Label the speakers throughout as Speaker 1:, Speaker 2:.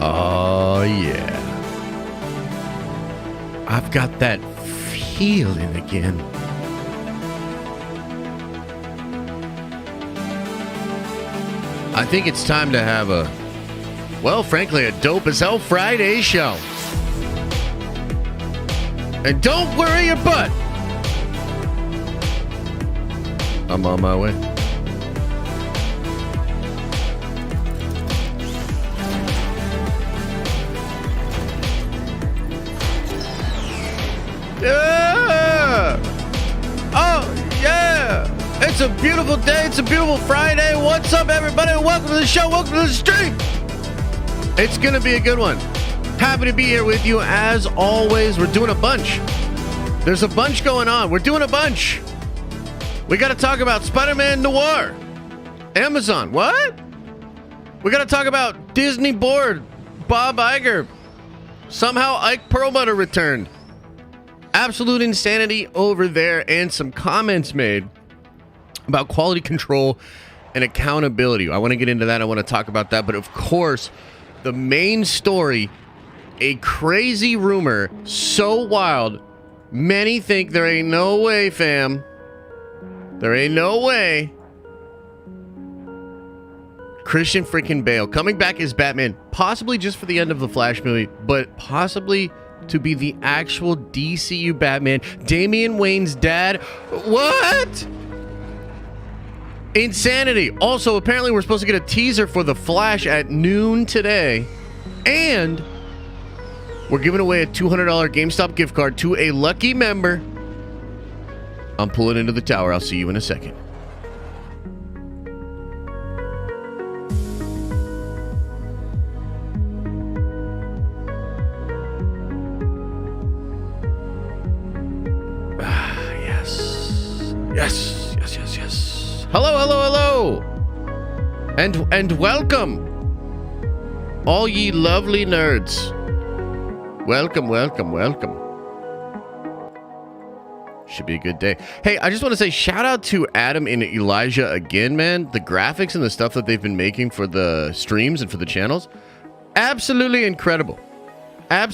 Speaker 1: Oh, yeah. I've got that feeling again. I think it's time to have a, well, frankly, a dope as hell Friday show. And don't worry your butt. I'm on my way. Yeah! Oh, yeah! It's a beautiful day. It's a beautiful Friday. What's up, everybody? Welcome to the show. Welcome to the stream. It's going to be a good one. Happy to be here with you as always. We're doing a bunch. There's a bunch going on. We're doing a bunch. We got to talk about Spider-Man Noir. Amazon. What? We got to talk about Disney board. Bob Iger. Somehow Ike Perlmutter returned. Absolute insanity over there, and some comments made about quality control and accountability. I want to get into that. I want to talk about that. But of course, the main story, a crazy rumor, so wild, many think there ain't no way, fam. There ain't no way. Christian freaking Bale coming back as Batman, possibly just for the end of the Flash movie, but possibly to be the actual DCU Batman, Damian Wayne's dad. What? Insanity. Also, apparently we're supposed to get a teaser for The Flash at noon today. And we're giving away a $200 GameStop gift card to a lucky member. I'm pulling into the tower. I'll see you in a second. Yes. Hello. And welcome. All ye lovely nerds. Welcome. Should be a good day. Hey, I just want to say shout out to Adam and Elijah again, man. The graphics and the stuff that they've been making for the streams and for the channels. Absolutely incredible. I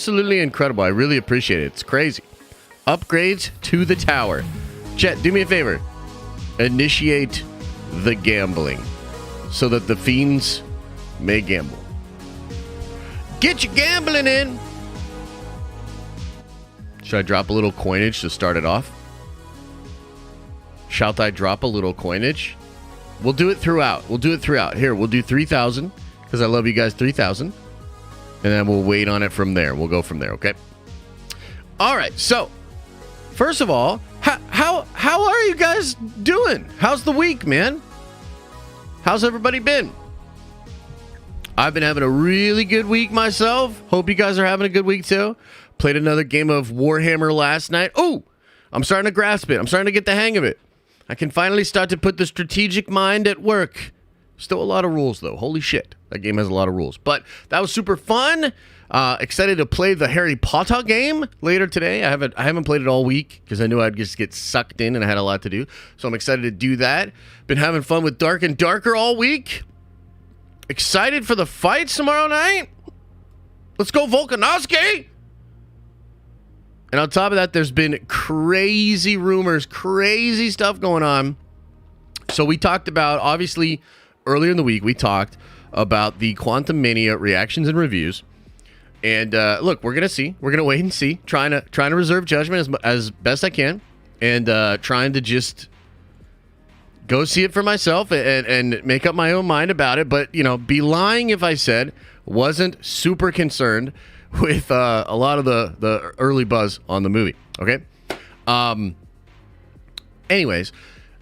Speaker 1: really appreciate it. It's crazy. Upgrades to the tower. Chet, do me a favor. Initiate the gambling so that the fiends may gamble. Get your gambling in. Should I drop a little coinage to start it off? Shall I drop a little coinage? We'll do it throughout. Here, we'll do 3,000 because I love you guys. 3,000. And then we'll wait on it from there. We'll go from there, okay? All right, so first of all, how are you guys doing? How's the week, man? How's everybody been? I've been having a really good week myself. Hope you guys are having a good week too. Played another game of Warhammer last night. Oh, I'm starting to grasp it. I'm starting to get the hang of it. I can finally start to put the strategic mind at work. Still a lot of rules though. Holy shit. That game has a lot of rules. But that was super fun. Excited to play the Harry Potter game later today. I haven't played it all week because I knew I'd just get sucked in and I had a lot to do. So I'm excited to do that. Been having fun with Dark and Darker all week. Excited for the fights tomorrow night. Let's go Volkanovski. And on top of that, there's been crazy rumors, crazy stuff going on. So we talked about, obviously, earlier in the week, we talked about the Quantum Mania reactions and reviews. And look, we're gonna see. We're gonna wait and see. Trying to reserve judgment as best I can, and trying to just go see it for myself and make up my own mind about it. But be lying if I said wasn't super concerned with a lot of the early buzz on the movie. Okay. Anyways.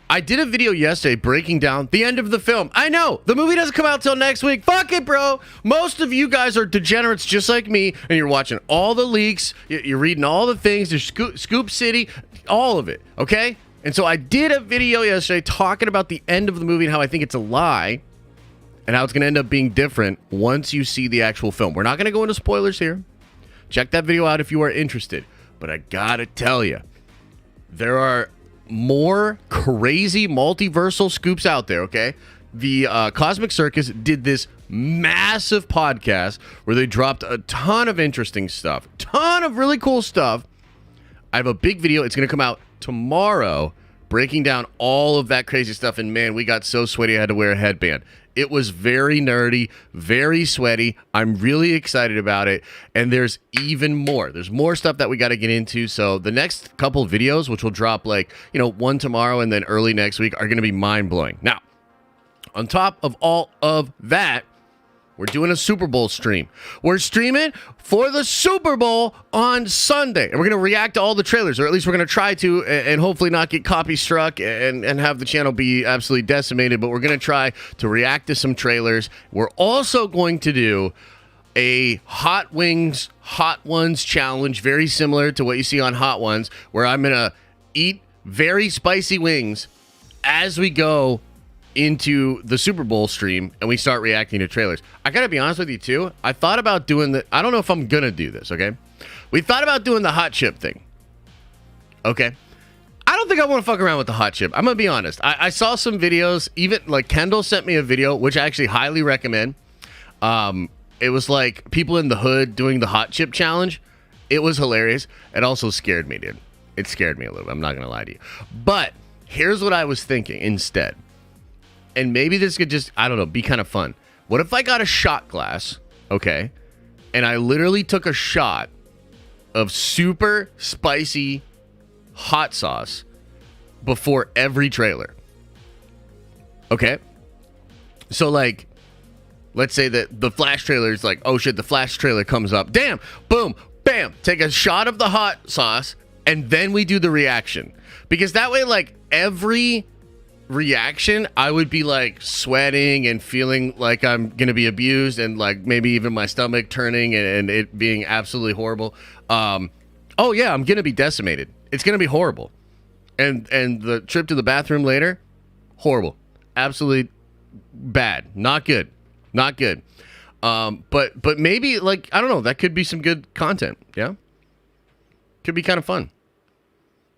Speaker 1: I did a video yesterday breaking down the end of the film. I know, the movie doesn't come out till next week. Fuck it, bro. Most of you guys are degenerates just like me, and you're watching all the leaks, you're reading all the things, there's Scoop City, all of it, okay? And so I did a video yesterday talking about the end of the movie and how I think it's a lie, and how it's going to end up being different once you see the actual film. We're not going to go into spoilers here. Check that video out if you are interested. But I gotta tell you, there are more crazy multiversal scoops out there, okay? the Cosmic Circus did this massive podcast where they dropped a ton of interesting stuff, ton of really cool stuff. I have a big video. It's going to come out tomorrow breaking down all of that crazy stuff. And man, we got so sweaty I had to wear a headband. It was very nerdy, very sweaty. I'm really excited about it. And there's even more. There's more stuff that we got to get into. So the next couple of videos, which will drop like, one tomorrow and then early next week, are going to be mind-blowing. Now, on top of all of that, we're doing a Super Bowl stream. We're streaming for the Super Bowl on Sunday. And we're going to react to all the trailers, or at least we're going to try to, and hopefully not get copy struck and have the channel be absolutely decimated. But we're going to try to react to some trailers. We're also going to do a Hot Wings, Hot Ones challenge, very similar to what you see on Hot Ones, where I'm going to eat very spicy wings as we go into the Super Bowl stream and we start reacting to trailers. I gotta be honest with you too. I thought about doing the, I don't know if I'm gonna do this, okay? We thought about doing the hot chip thing. Okay. I don't think I want to fuck around with the hot chip. I'm gonna be honest. I saw some videos, even like Kendall sent me a video, which I actually highly recommend. It was like people in the hood doing the hot chip challenge. It was hilarious. It also scared me, dude. It scared me a little bit. I'm not gonna lie to you. But here's what I was thinking instead. And maybe this could just, I don't know, be kind of fun. What if I got a shot glass, okay, and I literally took a shot of super spicy hot sauce before every trailer? Okay? So, like, let's say that the Flash trailer is like, oh shit, the Flash trailer comes up. Damn, boom, bam, take a shot of the hot sauce, and then we do the reaction. Because that way, like, every reaction, I would be like sweating and feeling like I'm gonna be abused, and like maybe even my stomach turning and it being absolutely horrible. Oh yeah, I'm gonna be decimated. It's gonna be horrible. And the trip to the bathroom later, horrible. Absolutely bad. Not good. Not good. But maybe, like, I don't know, that could be some good content. Yeah, could be kind of fun.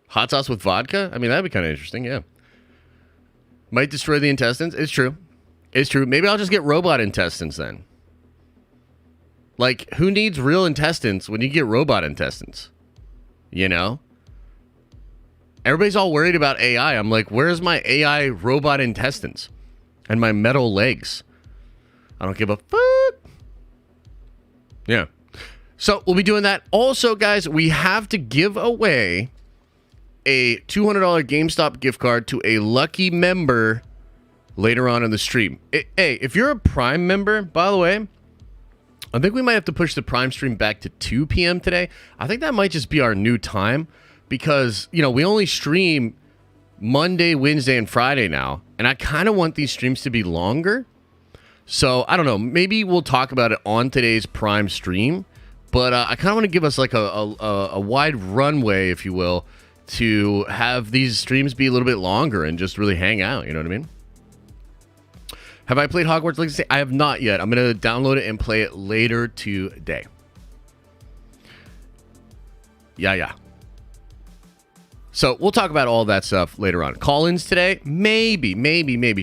Speaker 1: Hot sauce with vodka, I mean, that'd be kind of interesting. Yeah. Might destroy the intestines. It's true. It's true. Maybe I'll just get robot intestines then. Like, who needs real intestines when you get robot intestines? You know? Everybody's all worried about AI. I'm like, where's my AI robot intestines? And my metal legs? I don't give a fuck. Yeah. So, we'll be doing that. Also, guys, we have to give away a $200 GameStop gift card to a lucky member later on in the stream. Hey, if you're a Prime member, by the way, I think we might have to push the Prime stream back to 2 p.m. today. I think that might just be our new time because, we only stream Monday, Wednesday, and Friday now. And I kind of want these streams to be longer. So, I don't know. Maybe we'll talk about it on today's Prime stream. But I kind of want to give us like a wide runway, if you will, to have these streams be a little bit longer and just really hang out. You know what I mean? Have I played Hogwarts Legacy? I have not yet. I'm going to download it and play it later today. Yeah. So we'll talk about all that stuff later on. Call-ins today? Maybe.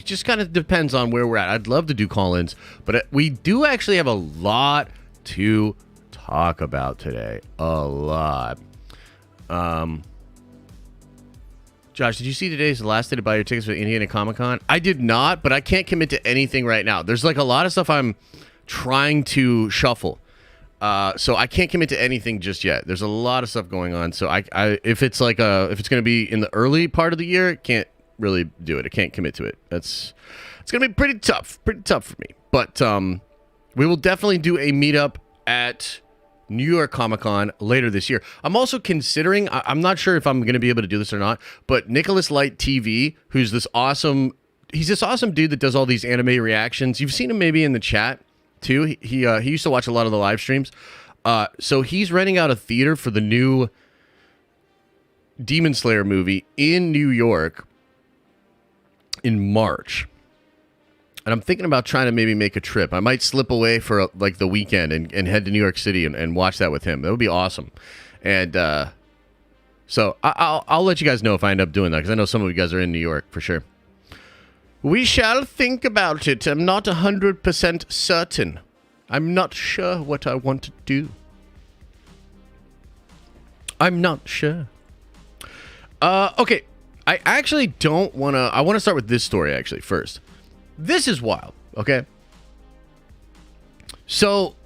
Speaker 1: Just kind of depends on where we're at. I'd love to do call-ins, but we do actually have a lot to talk about today. A lot. Josh, did you see today's the last day to buy your tickets for Indiana Comic-Con? I did not, but I can't commit to anything right now. There's like a lot of stuff I'm trying to shuffle. So I can't commit to anything just yet. There's a lot of stuff going on. So if it's going to be in the early part of the year, can't really do it. I can't commit to it. It's going to be pretty tough for me. But we will definitely do a meetup at New York Comic-Con later this year. I'm also considering, I'm not sure if I'm going to be able to do this or not, but Nicholas Light TV, he's this awesome dude that does all these anime reactions. You've seen him maybe in the chat too. He used to watch a lot of the live streams. So he's renting out a theater for the new Demon Slayer movie in New York in March. And I'm thinking about trying to maybe make a trip. I might slip away for like the weekend and head to New York City and watch that with him. That would be awesome. And so I'll let you guys know if I end up doing that, because I know some of you guys are in New York for sure. We shall think about it. I'm not 100% certain. I'm not sure what I want to do. I'm not sure. Okay. I actually don't want to... I want to start with this story, actually, first. This is wild, okay? So,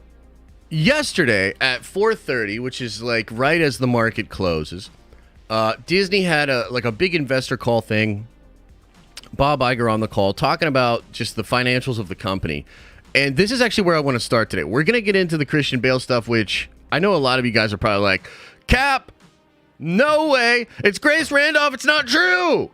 Speaker 1: yesterday at 4:30, which is like right as the market closes, Disney had a big investor call thing. Bob Iger on the call talking about just the financials of the company. And this is actually where I want to start today. We're going to get into the Christian Bale stuff, which I know a lot of you guys are probably like, Cap, no way. It's Grace Randolph. It's not true.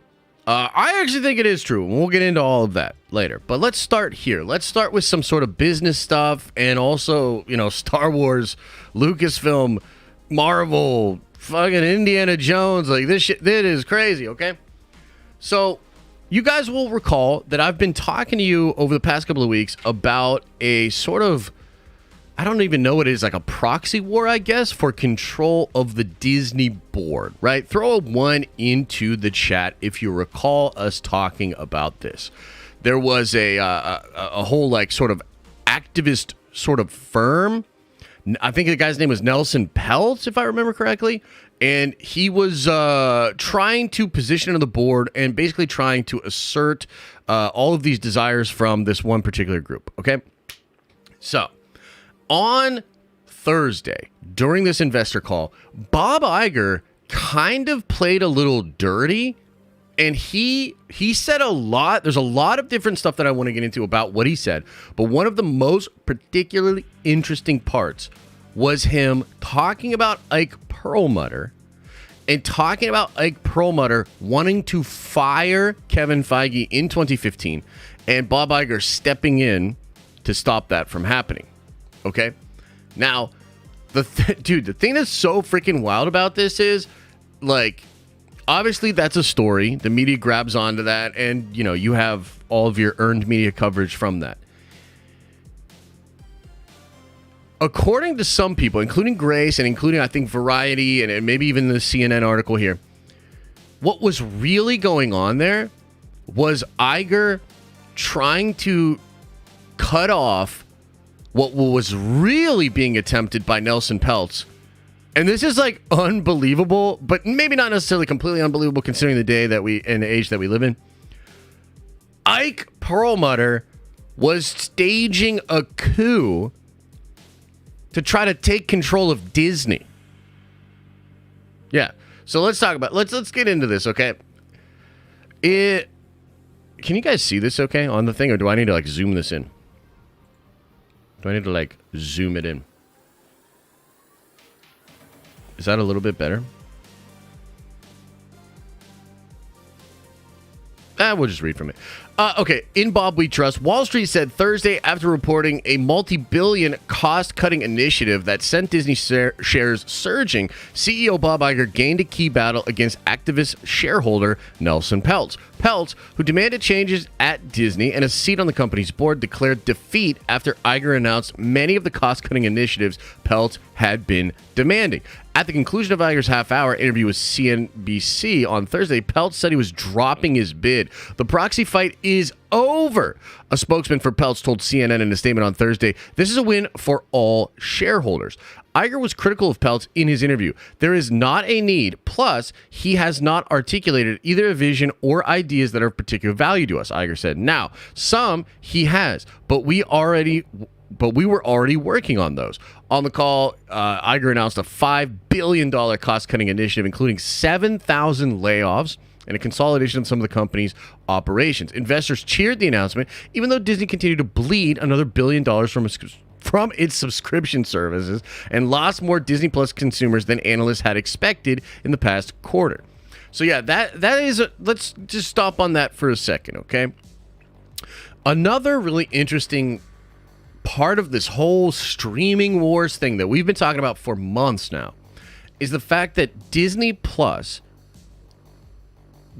Speaker 1: I actually think it is true. And we'll get into all of that later. But let's start here. Let's start with some sort of business stuff and also, Star Wars, Lucasfilm, Marvel, fucking Indiana Jones. Like this shit, that is crazy, okay? So you guys will recall that I've been talking to you over the past couple of weeks about a sort of, I don't even know what it is, like a proxy war, I guess, for control of the Disney board, right? Throw a 1 into the chat if you recall us talking about this. There was a whole like sort of activist sort of firm. I think the guy's name was Nelson Peltz, if I remember correctly. And he was trying to position on the board and basically trying to assert all of these desires from this one particular group, okay? So, on Thursday, during this investor call, Bob Iger kind of played a little dirty, and he said a lot. There's a lot of different stuff that I want to get into about what he said, but one of the most particularly interesting parts was him talking about Ike Perlmutter and talking about Ike Perlmutter wanting to fire Kevin Feige in 2015 and Bob Iger stepping in to stop that from happening. Okay? Now, the thing that's so freaking wild about this is, like, obviously that's a story. The media grabs onto that, and, you have all of your earned media coverage from that. According to some people, including Grace and including, I think, Variety and maybe even the CNN article here, what was really going on there was Iger trying to cut off what was really being attempted by Nelson Peltz. And this is like unbelievable, but maybe not necessarily completely unbelievable considering the day that and the age that we live in. Ike Perlmutter was staging a coup to try to take control of Disney. Yeah. So let's talk about let's get into this, okay? Can you guys see this okay on the thing, or do I need to like zoom this in? Do I need to like zoom it in? Is that a little bit better? We'll just read from it. Okay, in Bob We Trust, Wall Street said Thursday after reporting a multi-billion cost-cutting initiative that sent Disney shares surging, CEO Bob Iger gained a key battle against activist shareholder Nelson Peltz. Peltz, who demanded changes at Disney and a seat on the company's board, declared defeat after Iger announced many of the cost-cutting initiatives Peltz had been demanding. At the conclusion of Iger's half-hour interview with CNBC on Thursday, Peltz said he was dropping his bid. The proxy fight is over. A spokesman for Peltz told CNN in a statement on Thursday, "This is a win for all shareholders." Iger was critical of Peltz in his interview. "There is not a need. Plus, he has not articulated either a vision or ideas that are of particular value to us," Iger said. "Now, some he has, but we were already working on those." On the call, Iger announced a $5 billion cost-cutting initiative, including 7,000 layoffs and a consolidation of some of the company's operations. Investors cheered the announcement, even though Disney continued to bleed another $1 billion from its subscription services and lost more Disney Plus consumers than analysts had expected in the past quarter. So yeah, that is let's just stop on that for a second, okay? Another really interesting part of this whole streaming wars thing that we've been talking about for months now is the fact that Disney Plus,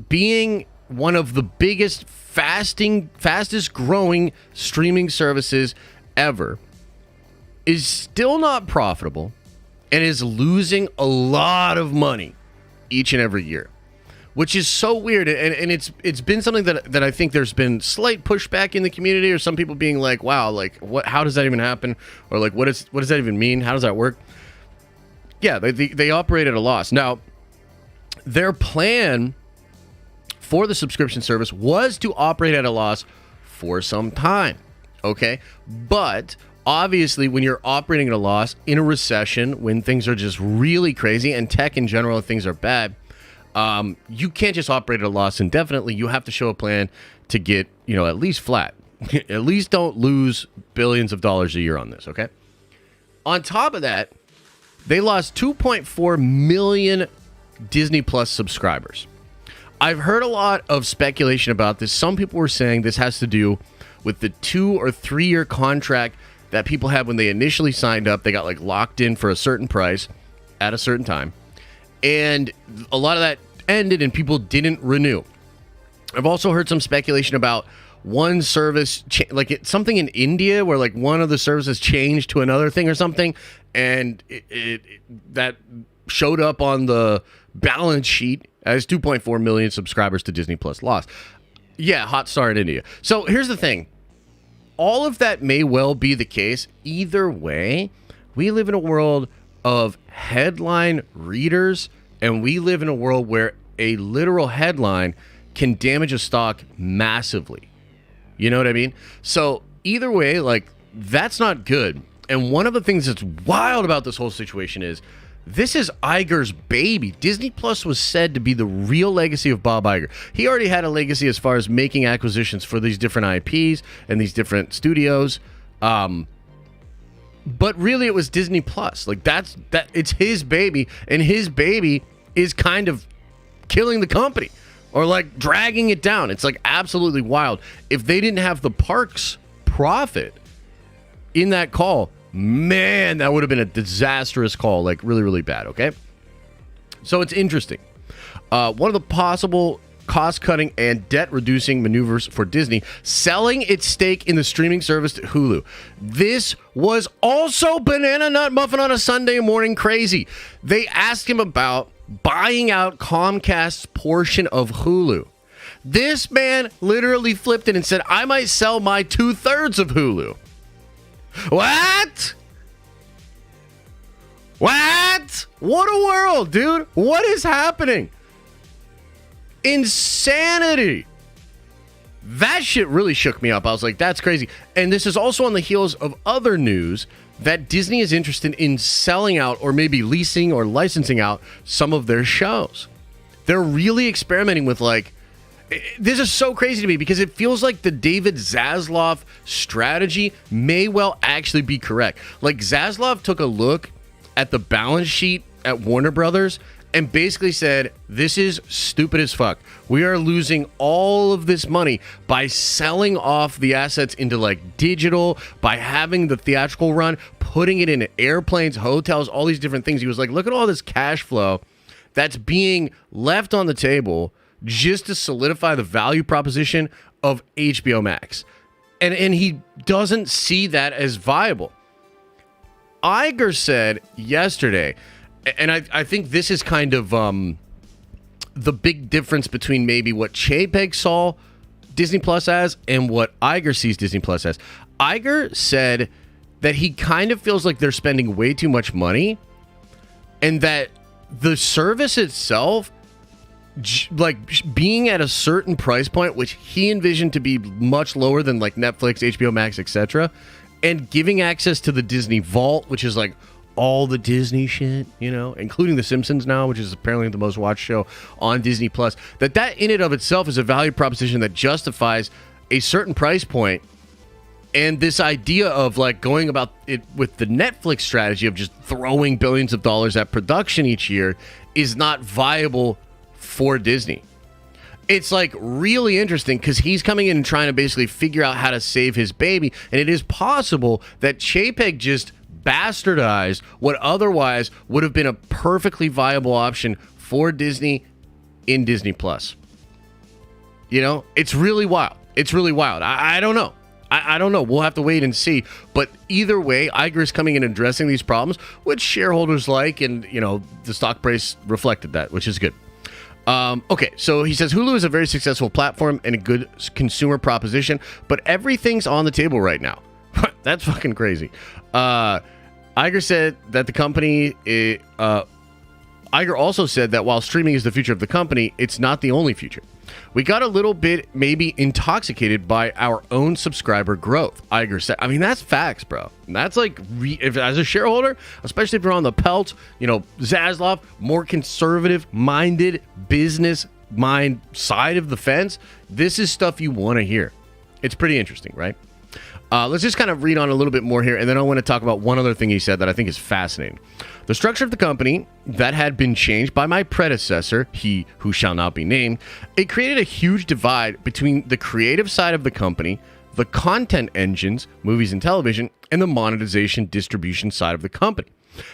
Speaker 1: being one of the biggest, fastest growing streaming services ever, is still not profitable and is losing a lot of money each and every year. which is so weird. And it's been something that I think there's been slight pushback in the community, or some people being like, wow, like how does that even happen? Or like, what does that even mean? How does that work? Yeah, they operate at a loss. Now, their plan for the subscription service was to operate at a loss for some time. Okay. But obviously, when you're operating at a loss in a recession, when things are just really crazy, and tech in general, things are bad, you can't just operate at a loss indefinitely. You have to show a plan to get, at least flat. At least don't lose billions of dollars a year on this, okay? On top of that, they lost 2.4 million Disney Plus subscribers. I've heard a lot of speculation about this. Some people were saying this has to do with the 2 or 3 year contract that people had when they initially signed up. They got like locked in for a certain price at a certain time. And a lot of that ended and people didn't renew. I've also heard some speculation about one service, something in India where like one of the services changed to another thing or something. And that showed up on the balance sheet as 2.4 million subscribers to Disney Plus lost. Yeah, hot star in India. So here's the thing. All of that may well be the case. Either way, we live in a world of headline readers, and we live in a world where a literal headline can damage a stock massively. You know what I mean? So either way, like, that's not good. And one of the things that's wild about this whole situation is this is Iger's baby. Disney Plus was said to be the real legacy of Bob Iger. He already had a legacy as far as making acquisitions for these different IPs and these different studios. But really it was Disney Plus. Like it's his baby, and his baby is kind of killing the company or like dragging it down. It's like absolutely wild. If they didn't have the parks profit in that call, man, that would have been a disastrous call, like really, really bad, okay? So it's interesting. One of the possible cost-cutting and debt-reducing maneuvers for Disney, selling its stake in the streaming service to Hulu. This was also banana nut muffin on a Sunday morning crazy. They asked him about buying out Comcast's portion of Hulu. This man literally flipped it and said, I might sell my 2/3 of Hulu. What? What a world, dude. What is happening? Insanity. That shit really shook me up. I was like, that's crazy. And this is also on the heels of other news that Disney is interested in selling out or maybe leasing or licensing out some of their shows. They're really experimenting with like, this is so crazy to me because it feels like the David Zaslav strategy may well actually be correct. Like Zaslav took a look at the balance sheet at Warner Brothers and basically said, this is stupid as fuck. We are losing all of this money by selling off the assets into like digital, by having the theatrical run, putting it in airplanes, hotels, all these different things. He was like, look at all this cash flow that's being left on the table just to solidify the value proposition of HBO Max. And he doesn't see that as viable. Iger said yesterday, and I think this is kind of the big difference between maybe what Chapek saw Disney Plus as and what Iger sees Disney Plus as. Iger said that he kind of feels like they're spending way too much money and that the service itself, like being at a certain price point, which he envisioned to be much lower than like Netflix, HBO Max, etc., and giving access to the Disney Vault, which is like all the Disney shit, including The Simpsons now, which is apparently the most watched show on Disney Plus, that in and of itself is a value proposition that justifies a certain price point. And this idea of like going about it with the Netflix strategy of just throwing billions of dollars at production each year is not viable for Disney. It's like really interesting because he's coming in and trying to basically figure out how to save his baby. And it is possible that Chapek just bastardized what otherwise would have been a perfectly viable option for Disney in Disney Plus. It's really wild. It's really wild. I don't know. I don't know. We'll have to wait and see. But either way, Iger is coming in and addressing these problems, which shareholders like. And, the stock price reflected that, which is good. Okay, so he says Hulu is a very successful platform and a good consumer proposition, but everything's on the table right now. That's fucking crazy. Iger said that the company... Iger also said that while streaming is the future of the company, it's not the only future. We got a little bit maybe intoxicated by our own subscriber growth, Iger said. I mean, that's facts, bro. That's like, if as a shareholder, especially if you're on the pelt, Zaslav, more conservative-minded, business mind side of the fence, this is stuff you want to hear. It's pretty interesting, right? Let's just kind of read on a little bit more here, and then I want to talk about one other thing he said that I think is fascinating. The structure of the company that had been changed by my predecessor, he who shall not be named, it created a huge divide between the creative side of the company, the content engines, movies and television, and the monetization distribution side of the company.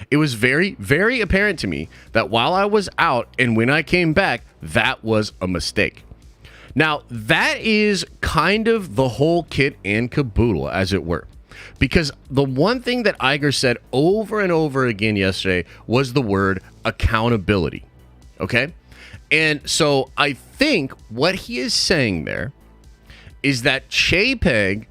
Speaker 1: It was very, very apparent to me that while I was out and when I came back, that was a mistake. Now, that is kind of the whole kit and caboodle, as it were. Because the one thing that Iger said over and over again yesterday was the word accountability. Okay? And so I think what he is saying there is that Chapek...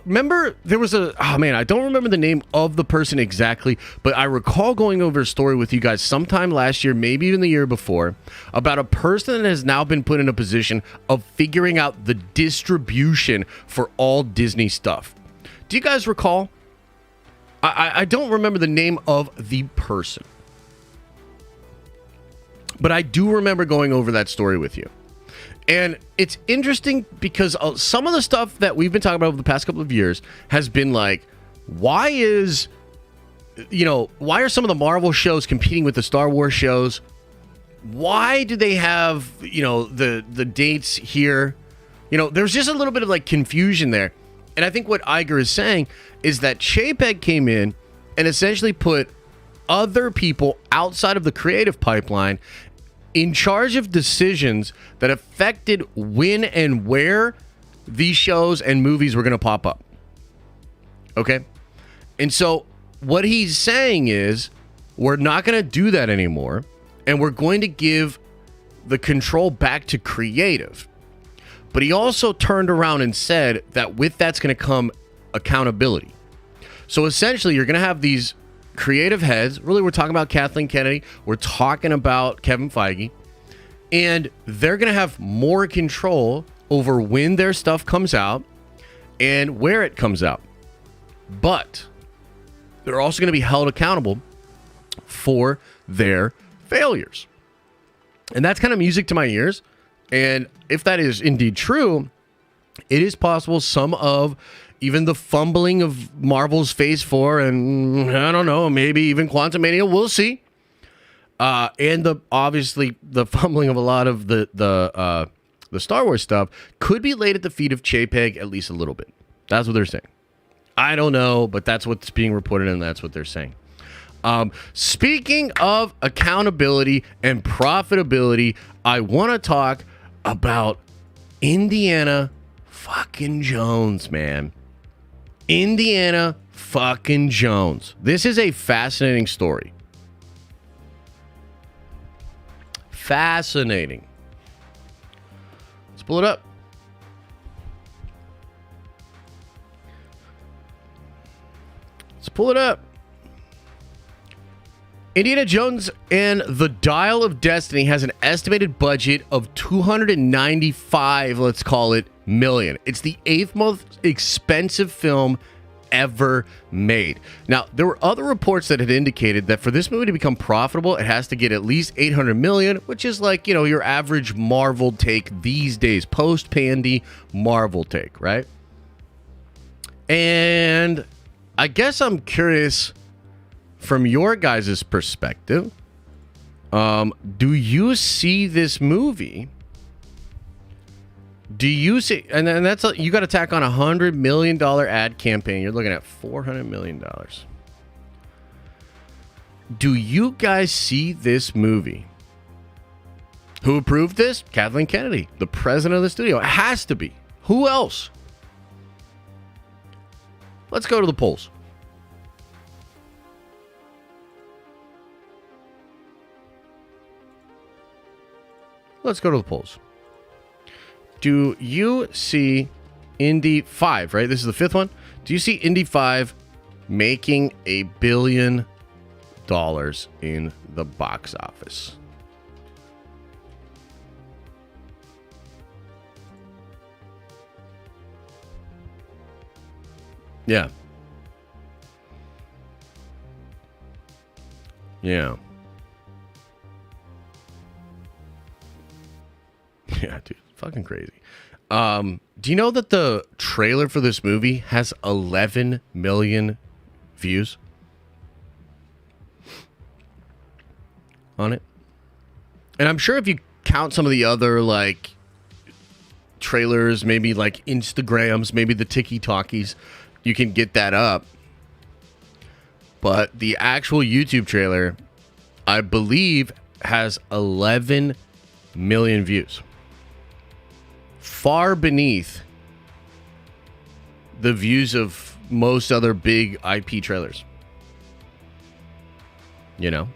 Speaker 1: remember, there was I don't remember the name of the person exactly, but I recall going over a story with you guys sometime last year, maybe even the year before, about a person that has now been put in a position of figuring out the distribution for all Disney stuff. Do you guys recall? I don't remember the name of the person, but I do remember going over that story with you. And it's interesting because some of the stuff that we've been talking about over the past couple of years has been like, why are some of the Marvel shows competing with the Star Wars shows? Why do they have, the dates here? There's just a little bit of like confusion there. And I think what Iger is saying is that Chapek came in and essentially put other people outside of the creative pipeline in charge of decisions that affected when and where these shows and movies were going to pop up. Okay? And so what he's saying is we're not going to do that anymore, and we're going to give the control back to creative. But he also turned around and said that with that's going to come accountability. So essentially, you're going to have these creative heads. Really, we're talking about Kathleen Kennedy. We're talking about Kevin Feige. And they're going to have more control over when their stuff comes out and where it comes out. But they're also going to be held accountable for their failures. And that's kind of music to my ears. And if that is indeed true, it is possible some of even the fumbling of Marvel's Phase 4 and, I don't know, maybe even Quantumania, we'll see. And obviously the fumbling of a lot of the Star Wars stuff could be laid at the feet of Chapek at least a little bit. That's what they're saying. I don't know, but that's what's being reported and that's what they're saying. Speaking of accountability and profitability, I want to talk about Indiana fucking Jones, man. Indiana fucking Jones. This is a fascinating story. Fascinating. Let's pull it up. Indiana Jones and the Dial of Destiny has an estimated budget of 295, let's call it, million. It's the 8th most expensive film ever made. Now, there were other reports that had indicated that for this movie to become profitable, it has to get at least 800 million, which is like, your average Marvel take these days, post-pandy Marvel take, right? And I guess I'm curious from your guys' perspective, do you see this movie? Do you see, and that's you got to tack on $100 million ad campaign. You're looking at $400 million. Do you guys see this movie? Who approved this? Kathleen Kennedy, the president of the studio. It has to be. Who else? Let's go to the polls. Let's go to the polls. Do you see Indy 5, right? This is the fifth one. Do you see Indy 5 making $1 billion in the box office? Yeah. Yeah. Yeah, dude. Fucking crazy. Do you know that the trailer for this movie has 11 million views on it? And I'm sure if you count some of the other, like, trailers, maybe like Instagrams, maybe the TikTokies, you can get that up. But the actual YouTube trailer, I believe, has 11 million views. Far beneath the views of most other big IP trailers. You know?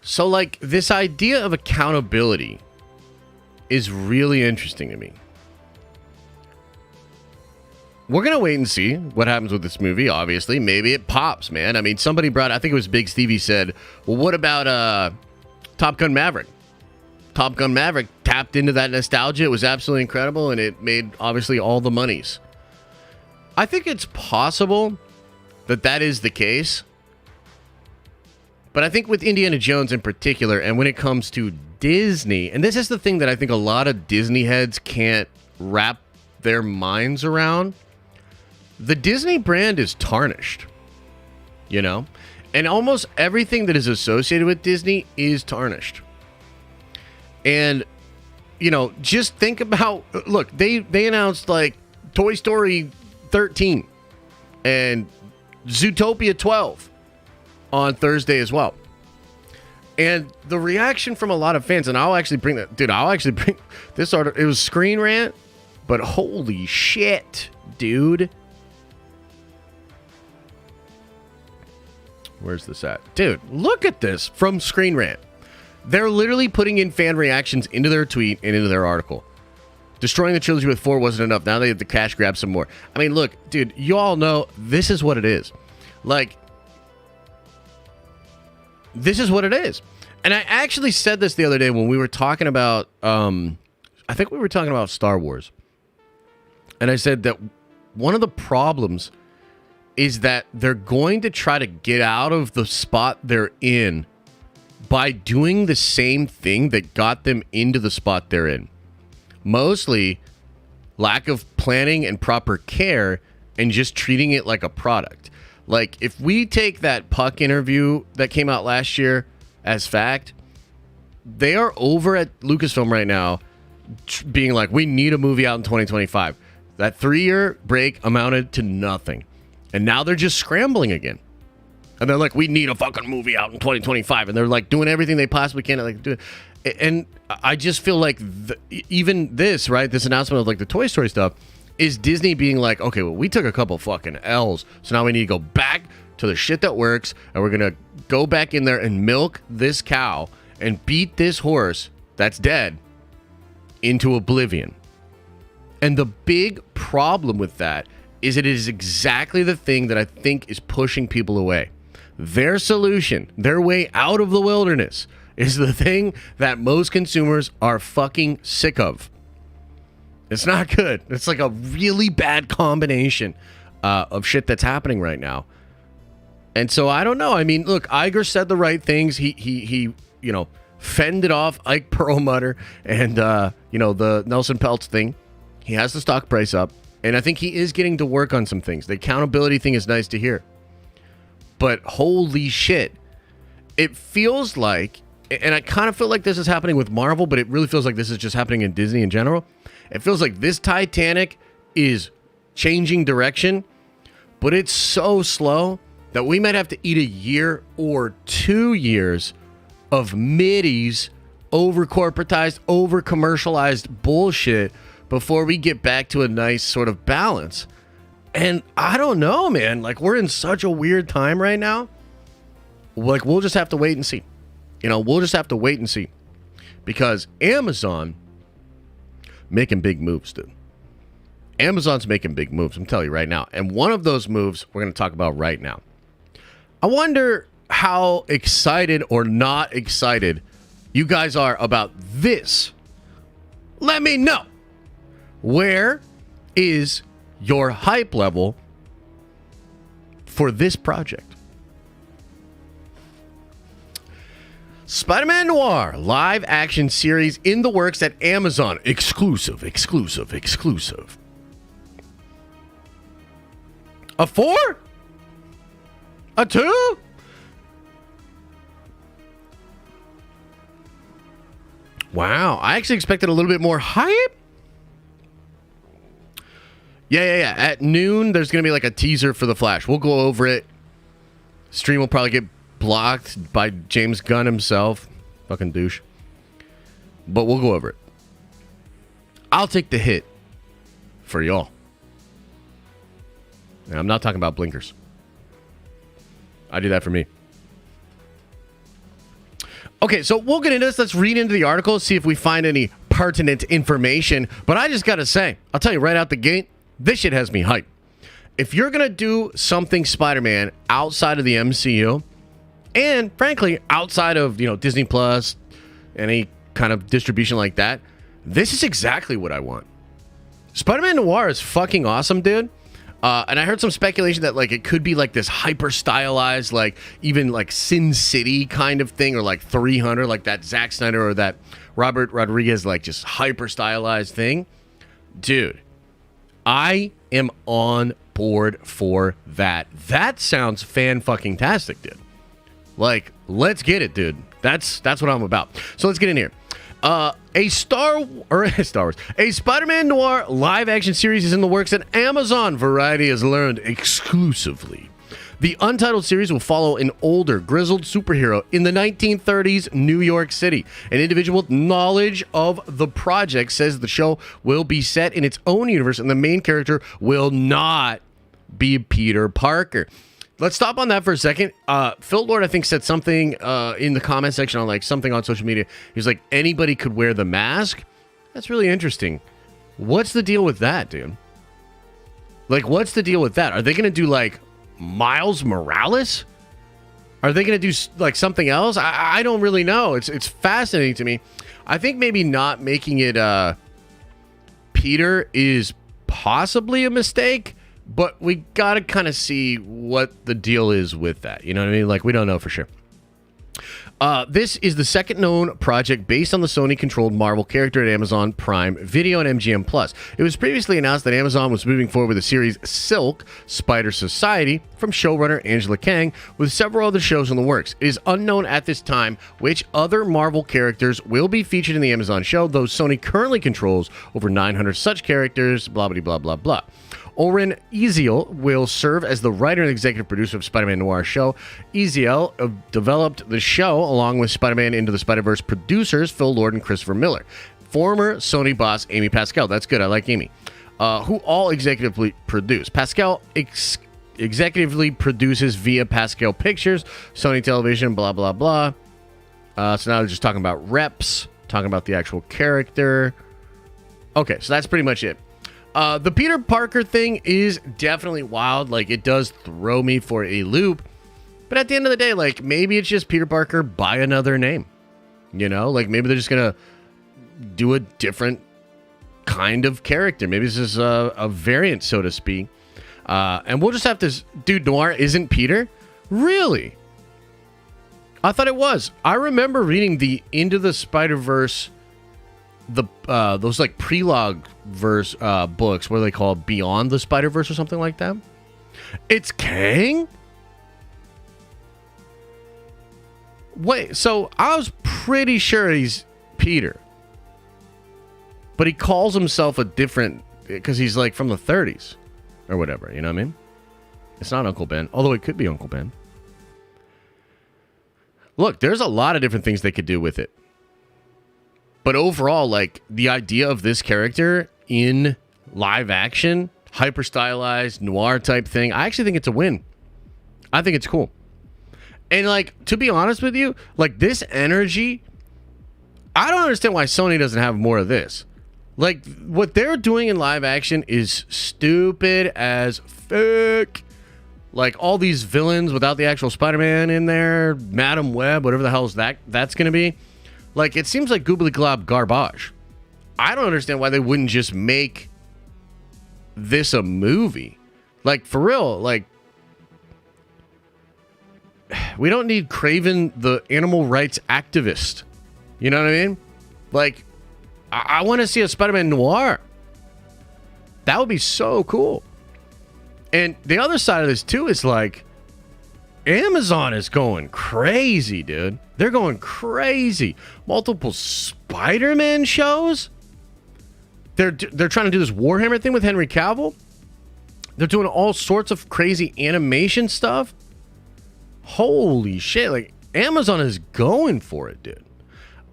Speaker 1: So, like, this idea of accountability is really interesting to me. We're going to wait and see what happens with this movie, obviously. Maybe it pops, man. I mean, somebody brought, I think it was Big Stevie said, well, what about Top Gun Maverick? Top Gun Maverick tapped into that nostalgia. It was absolutely incredible, and it made, obviously, all the monies. I think it's possible that that is the case. But I think with Indiana Jones in particular, and when it comes to Disney, and this is the thing that I think a lot of Disney heads can't wrap their minds around, the Disney brand is tarnished, you know? And almost everything that is associated with Disney is tarnished. And, you know, just think about, look, they announced, like, Toy Story 13 and Zootopia 12 on Thursday as well. And the reaction from a lot of fans, and I'll actually bring this article. It was Screen Rant, but holy shit, dude. Where's this at? Dude, look at this from Screen Rant. They're literally putting in fan reactions into their tweet and into their article. Destroying the trilogy with 4 wasn't enough. Now they have to cash grab some more. I mean, look, dude, you all know this is what it is. Like, this is what it is. And I actually said this the other day when we were talking about, I think we were talking about Star Wars. And I said that one of the problems is that they're going to try to get out of the spot they're in by doing the same thing that got them into the spot they're in. Mostly lack of planning and proper care and just treating it like a product. Like, if we take that Puck interview that came out last year as fact, they are over at Lucasfilm right now being like, we need a movie out in 2025. That 3-year break amounted to nothing. And now they're just scrambling again. And they're like, we need a fucking movie out in 2025. And they're like doing everything they possibly can to like do it. And I just feel like even this, right, this announcement of like the Toy Story stuff is Disney being like, okay, well, we took a couple fucking L's. So now we need to go back to the shit that works. And we're going to go back in there and milk this cow and beat this horse that's dead into oblivion. And the big problem with that is it is exactly the thing that I think is pushing people away. Their solution, their way out of the wilderness, is the thing that most consumers are fucking sick of. It's not good. It's like a really bad combination of shit that's happening right now. And so I don't know. I mean, look, Iger said the right things. He you know, fended off Ike Perlmutter and, you know, the Nelson Peltz thing. He has the stock price up. And I think he is getting to work on some things. The accountability thing is nice to hear. But holy shit. It feels like, and I kind of feel like this is happening with Marvel, but it really feels like this is just happening in Disney in general. It feels like this Titanic is changing direction, but it's so slow that we might have to eat a year or 2 years of middies, over-corporatized, over-commercialized bullshit before we get back to a nice sort of balance. And I don't know, man. Like, we're in such a weird time right now. Like, we'll just have to wait and see. You know, we'll just have to wait and see. because Amazon making big moves, dude. Amazon's making big moves, I'm telling you right now. And one of those moves we're going to talk about right now. I wonder how excited or not excited you guys are about this. Let me know. Where is your hype level for this project? Spider-Man Noir live action series in the works at Amazon. Exclusive. A 4? A 2? Wow. I actually expected a little bit more hype. Yeah. At noon, there's going to be like a teaser for The Flash. We'll go over it. Stream will probably get blocked by James Gunn himself. Fucking douche. But we'll go over it. I'll take the hit for y'all. And I'm not talking about blinkers. I do that for me. Okay, so we'll get into this. Let's read into the article, see if we find any pertinent information. But I just got to say, I'll tell you right out the gate, this shit has me hyped. If you're going to do something Spider-Man outside of the MCU, and frankly, outside of, Disney Plus, any kind of distribution like that, this is exactly what I want. Spider-Man Noir is fucking awesome, dude. And I heard some speculation that it could be this hyper stylized, even Sin City kind of thing, or 300, like that Zack Snyder or that Robert Rodriguez, just hyper stylized thing. Dude, I am on board for that. That sounds fan-fucking-tastic, dude. Let's get it, dude. That's what I'm about. So let's get in here. A Spider-Man Noir live-action series is in the works at Amazon. Variety has learned exclusively. The untitled series will follow an older, grizzled superhero in the 1930s New York City. An individual with knowledge of the project says the show will be set in its own universe, and the main character will not be Peter Parker. Let's stop on that for a second. Phil Lord, I think, said something in the comment section on something on social media. He's like, anybody could wear the mask. That's really interesting. What's the deal with that, dude? What's the deal with that? Are they going to do Miles Morales? Are they going to do something else? I don't really know. It's fascinating to me. I think maybe not making it Peter is possibly a mistake. But we got to kind of see what the deal is with that. You know what I mean? We don't know for sure. This is the second known project based on the Sony-controlled Marvel character at Amazon Prime Video and MGM+. It was previously announced that Amazon was moving forward with the series Silk, Spider Society, from showrunner Angela Kang, with several other shows in the works. It is unknown at this time which other Marvel characters will be featured in the Amazon show, though Sony currently controls over 900 such characters, blah, blah, blah, blah, blah. Oren Eziel will serve as the writer and executive producer of Spider-Man Noir show. Eziel developed the show along with Spider-Man Into the Spider-Verse producers Phil Lord and Christopher Miller. Former Sony boss Amy Pascal, that's good, I like Amy, who all executively produce. Pascal executively produces via Pascal Pictures, Sony Television, blah, blah, blah. So now they're just talking about reps, talking about the actual character. Okay, so that's pretty much it. The Peter Parker thing is definitely wild. It does throw me for a loop. But at the end of the day, maybe it's just Peter Parker by another name. Maybe they're just going to do a different kind of character. Maybe this is a variant, so to speak. And we'll just have to... Dude, Noir isn't Peter? Really? I thought it was. I remember reading the Into the Spider-Verse... those prelogue verse books, what are they called? Beyond the Spider-Verse or something like that? It's Kang? Wait, so I was pretty sure he's Peter. But he calls himself a different, because he's from the 30s or whatever, you know what I mean? It's not Uncle Ben, although it could be Uncle Ben. Look, there's a lot of different things they could do with it. But overall, the idea of this character in live action, hyper stylized, noir type thing, I actually think it's a win. I think it's cool. And to be honest with you, this energy, I don't understand why Sony doesn't have more of this. Like, what they're doing in live action is stupid as fuck. Like, all these villains without the actual Spider-Man in there, Madam Web, whatever the hell that's going to be. Like, it seems like goobly glob garbage. I don't understand why they wouldn't just make this a movie. Like, for real, like, we don't need Kraven the animal rights activist. You know what I mean? Like, I want to see a Spider-Man Noir. That would be so cool. And the other side of this, too, is like, Amazon is going crazy, dude. They're going crazy. Multiple Spider-Man shows. They're trying to do this Warhammer thing with Henry Cavill. They're doing all sorts of crazy animation stuff. Holy shit. Like, Amazon is going for it, dude.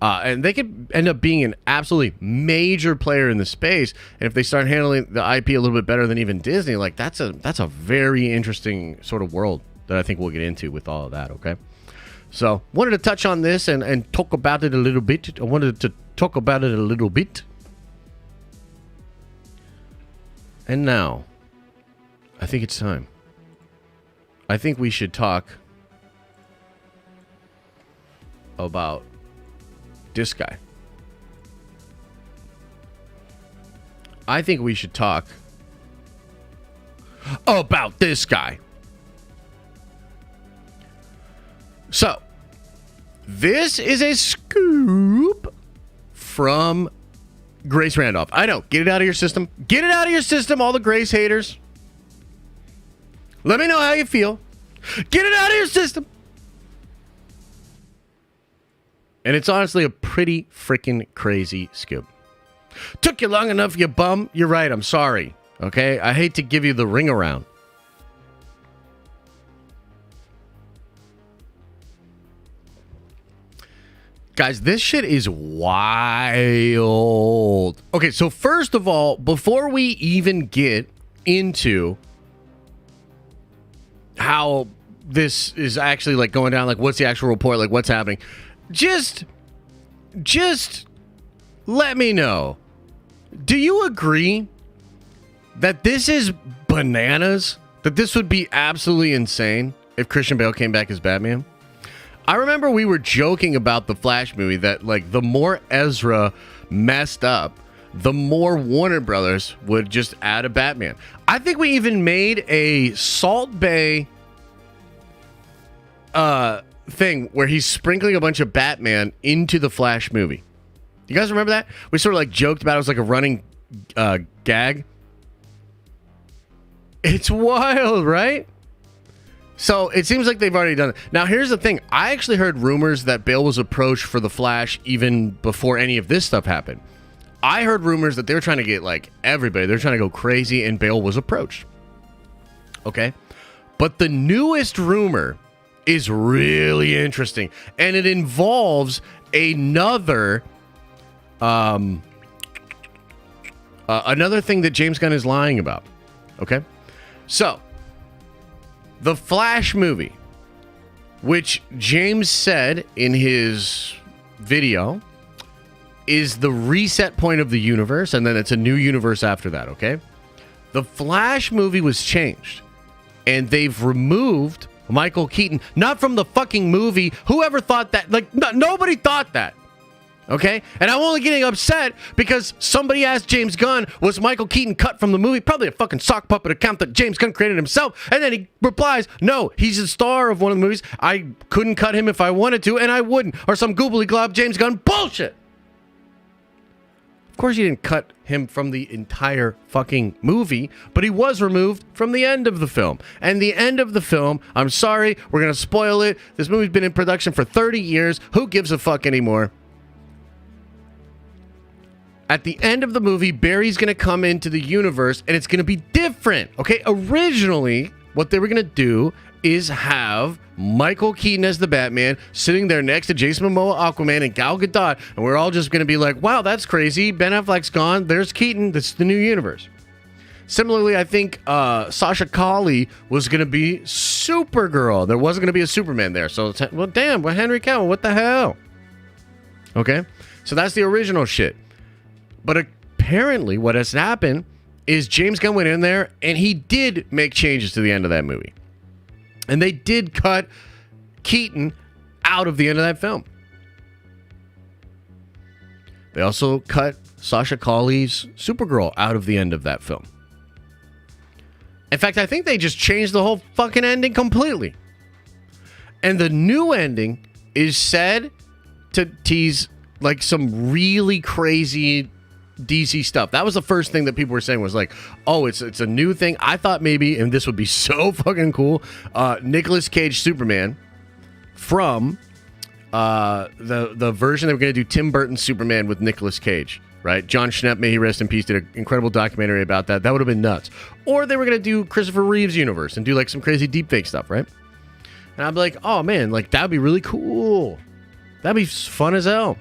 Speaker 1: And they could end up being an absolutely major player in the space. And if they start handling the IP a little bit better than even Disney, like, that's a very interesting sort of world that I think we'll get into with all of that, okay? So, wanted to touch on this and talk about it a little bit. I wanted to talk about it a little bit. And now, I think it's time. I think we should talk about this guy. I think we should talk about this guy. So, this is a scoop from Grace Randolph. I know. Get it out of your system. Get it out of your system, all the Grace haters. Let me know how you feel. Get it out of your system. And it's honestly a pretty freaking crazy scoop. Took you long enough, you bum. You're right. I'm sorry. Okay? I hate to give you the ring around. Guys, this shit is wild. Okay, so first of all, before we even get into how this is actually like going down, like what's the actual report, like what's happening, just let me know. Do you agree that this is bananas? That this would be absolutely insane if Christian Bale came back as Batman? I remember we were joking about the Flash movie that, like, the more Ezra messed up, the more Warner Brothers would just add a Batman. I think we even made a Salt Bay thing where he's sprinkling a bunch of Batman into the Flash movie. You guys remember that? We sort of like joked about it. It was like a running gag. It's wild, right? So it seems like they've already done it. Now, here's the thing. I actually heard rumors that Bale was approached for the Flash even before any of this stuff happened. I heard rumors that they were trying to get like everybody. They're trying to go crazy, and Bale was approached. Okay? But the newest rumor is really interesting, and it involves another thing that James Gunn is lying about. Okay? So, the Flash movie, which James said in his video, is the reset point of the universe, and then it's a new universe after that, okay? The Flash movie was changed, and they've removed Michael Keaton, not from the fucking movie. Whoever thought that? Like, nobody thought that. Okay? And I'm only getting upset because somebody asked James Gunn, was Michael Keaton cut from the movie? Probably a fucking sock puppet account that James Gunn created himself. And then he replies, no, he's the star of one of the movies. I couldn't cut him if I wanted to, and I wouldn't. Or some goobly glob James Gunn bullshit. Of course you didn't cut him from the entire fucking movie, but he was removed from the end of the film. And the end of the film, I'm sorry, we're going to spoil it. This movie's been in production for 30 years. Who gives a fuck anymore? At the end of the movie, Barry's going to come into the universe, and it's going to be different. Okay, originally, what they were going to do is have Michael Keaton as the Batman sitting there next to Jason Momoa, Aquaman, and Gal Gadot, and we're all just going to be like, wow, that's crazy. Ben Affleck's gone. There's Keaton. That's the new universe. Similarly, I think Sasha Calle was going to be Supergirl. There wasn't going to be a Superman there. So, well, damn, Henry Cavill, what the hell? Okay? So that's the original shit. But apparently what has happened is James Gunn went in there and he did make changes to the end of that movie. And they did cut Keaton out of the end of that film. They also cut Sasha Calle's Supergirl out of the end of that film. In fact, I think they just changed the whole fucking ending completely. And the new ending is said to tease like some really crazy DC stuff. That was the first thing that people were saying was like, oh, it's a new thing. I thought maybe, and this would be so fucking cool, Nicolas Cage Superman from the version that we're going to do Tim Burton's Superman with Nicolas Cage, right? John Schnepp, may he rest in peace, did an incredible documentary about that. That would have been nuts. Or they were going to do Christopher Reeve's universe and do like some crazy deepfake stuff, right? And I'd be like, oh man, like that'd be really cool. That'd be fun as hell.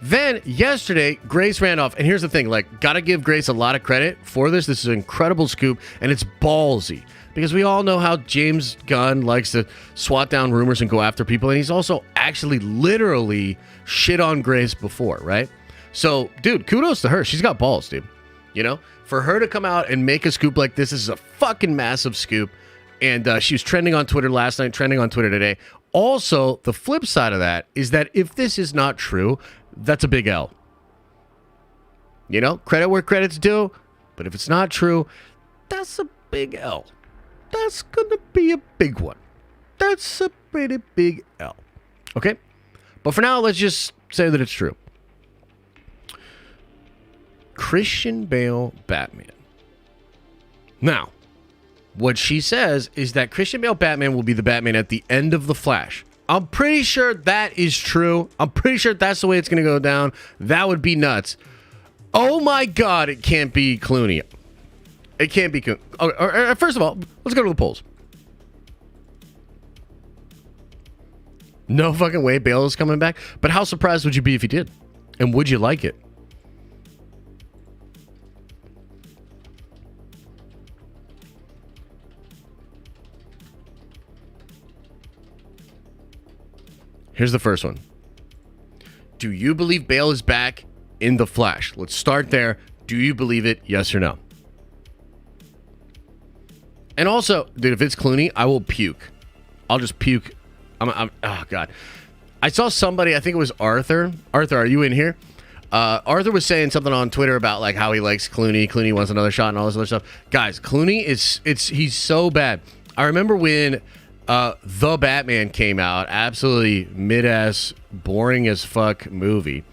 Speaker 1: Then yesterday, Grace Randolph, and here's the thing, like, gotta give Grace a lot of credit for this. This is an incredible scoop, and it's ballsy. Because we all know how James Gunn likes to swat down rumors and go after people, and he's also actually literally shit on Grace before, right? So, dude, kudos to her. She's got balls, dude. You know? For her to come out and make a scoop like this is a fucking massive scoop. And she was trending on Twitter last night, trending on Twitter today. Also, the flip side of that is that if this is not true, that's a big L. You know, credit where credit's due. But if it's not true, that's a big L. That's going to be a big one. That's a pretty big L. Okay? But for now, let's just say that it's true. Christian Bale Batman. Now, what she says is that Christian Bale Batman will be the Batman at the end of The Flash. I'm pretty sure that is true. I'm pretty sure that's the way it's going to go down. That would be nuts. Oh my God, it can't be Clooney. It can't be Clooney. First of all, let's go to the polls. No fucking way Bale is coming back. But how surprised would you be if he did? And would you like it? Here's the first one. Do you believe Bale is back in The Flash? Let's start there. Do you believe it? Yes or no? And also, dude, if it's Clooney, I will puke. I'll just puke. Oh, God. I saw somebody, I think it was Arthur. Arthur, are you in here? Arthur was saying something on Twitter about like how he likes Clooney. Clooney wants another shot and all this other stuff. Guys, Clooney he's so bad. I remember when The Batman came out, absolutely mid-ass, boring as fuck movie.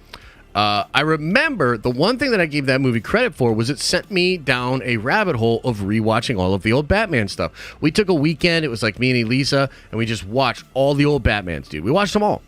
Speaker 1: I remember the one thing that I gave that movie credit for was it sent me down a rabbit hole of rewatching all of the old Batman stuff. We took a weekend, it was like me and Elisa, and we just watched all the old Batmans, dude. We watched them all.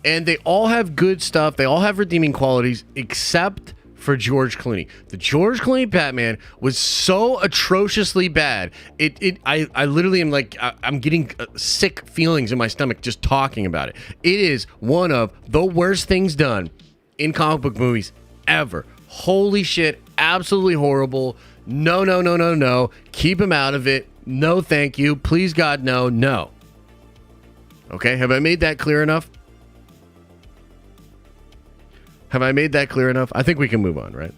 Speaker 1: And they all have good stuff. They all have redeeming qualities, except for George Clooney. The George Clooney Batman was so atrociously bad. I literally am like, I'm getting sick feelings in my stomach just talking about it. It is one of the worst things done in comic book movies ever. Holy shit, absolutely horrible. No. Keep him out of it. No, thank you. Please, God, no. Okay, have I made that clear enough? Have I made that clear enough? I think we can move on, right?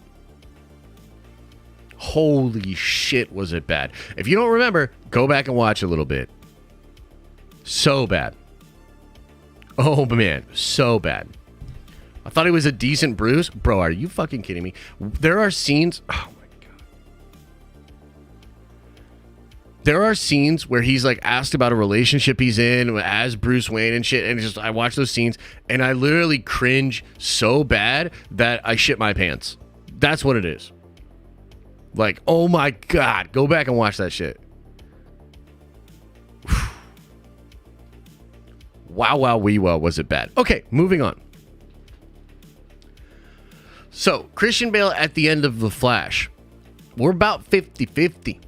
Speaker 1: Holy shit, was it bad. If you don't remember, go back and watch a little bit. So bad. Oh, man, so bad. I thought he was a decent Bruce. Bro, are you fucking kidding me? There are scenes... Oh, my God. There are scenes where he's, like, asked about a relationship he's in as Bruce Wayne and shit, and just I watch those scenes, and I literally cringe so bad that I shit my pants. That's what it is. Like, oh, my God. Go back and watch that shit. Wow, was it bad. Okay, moving on. So, Christian Bale at the end of The Flash. We're about 50-50.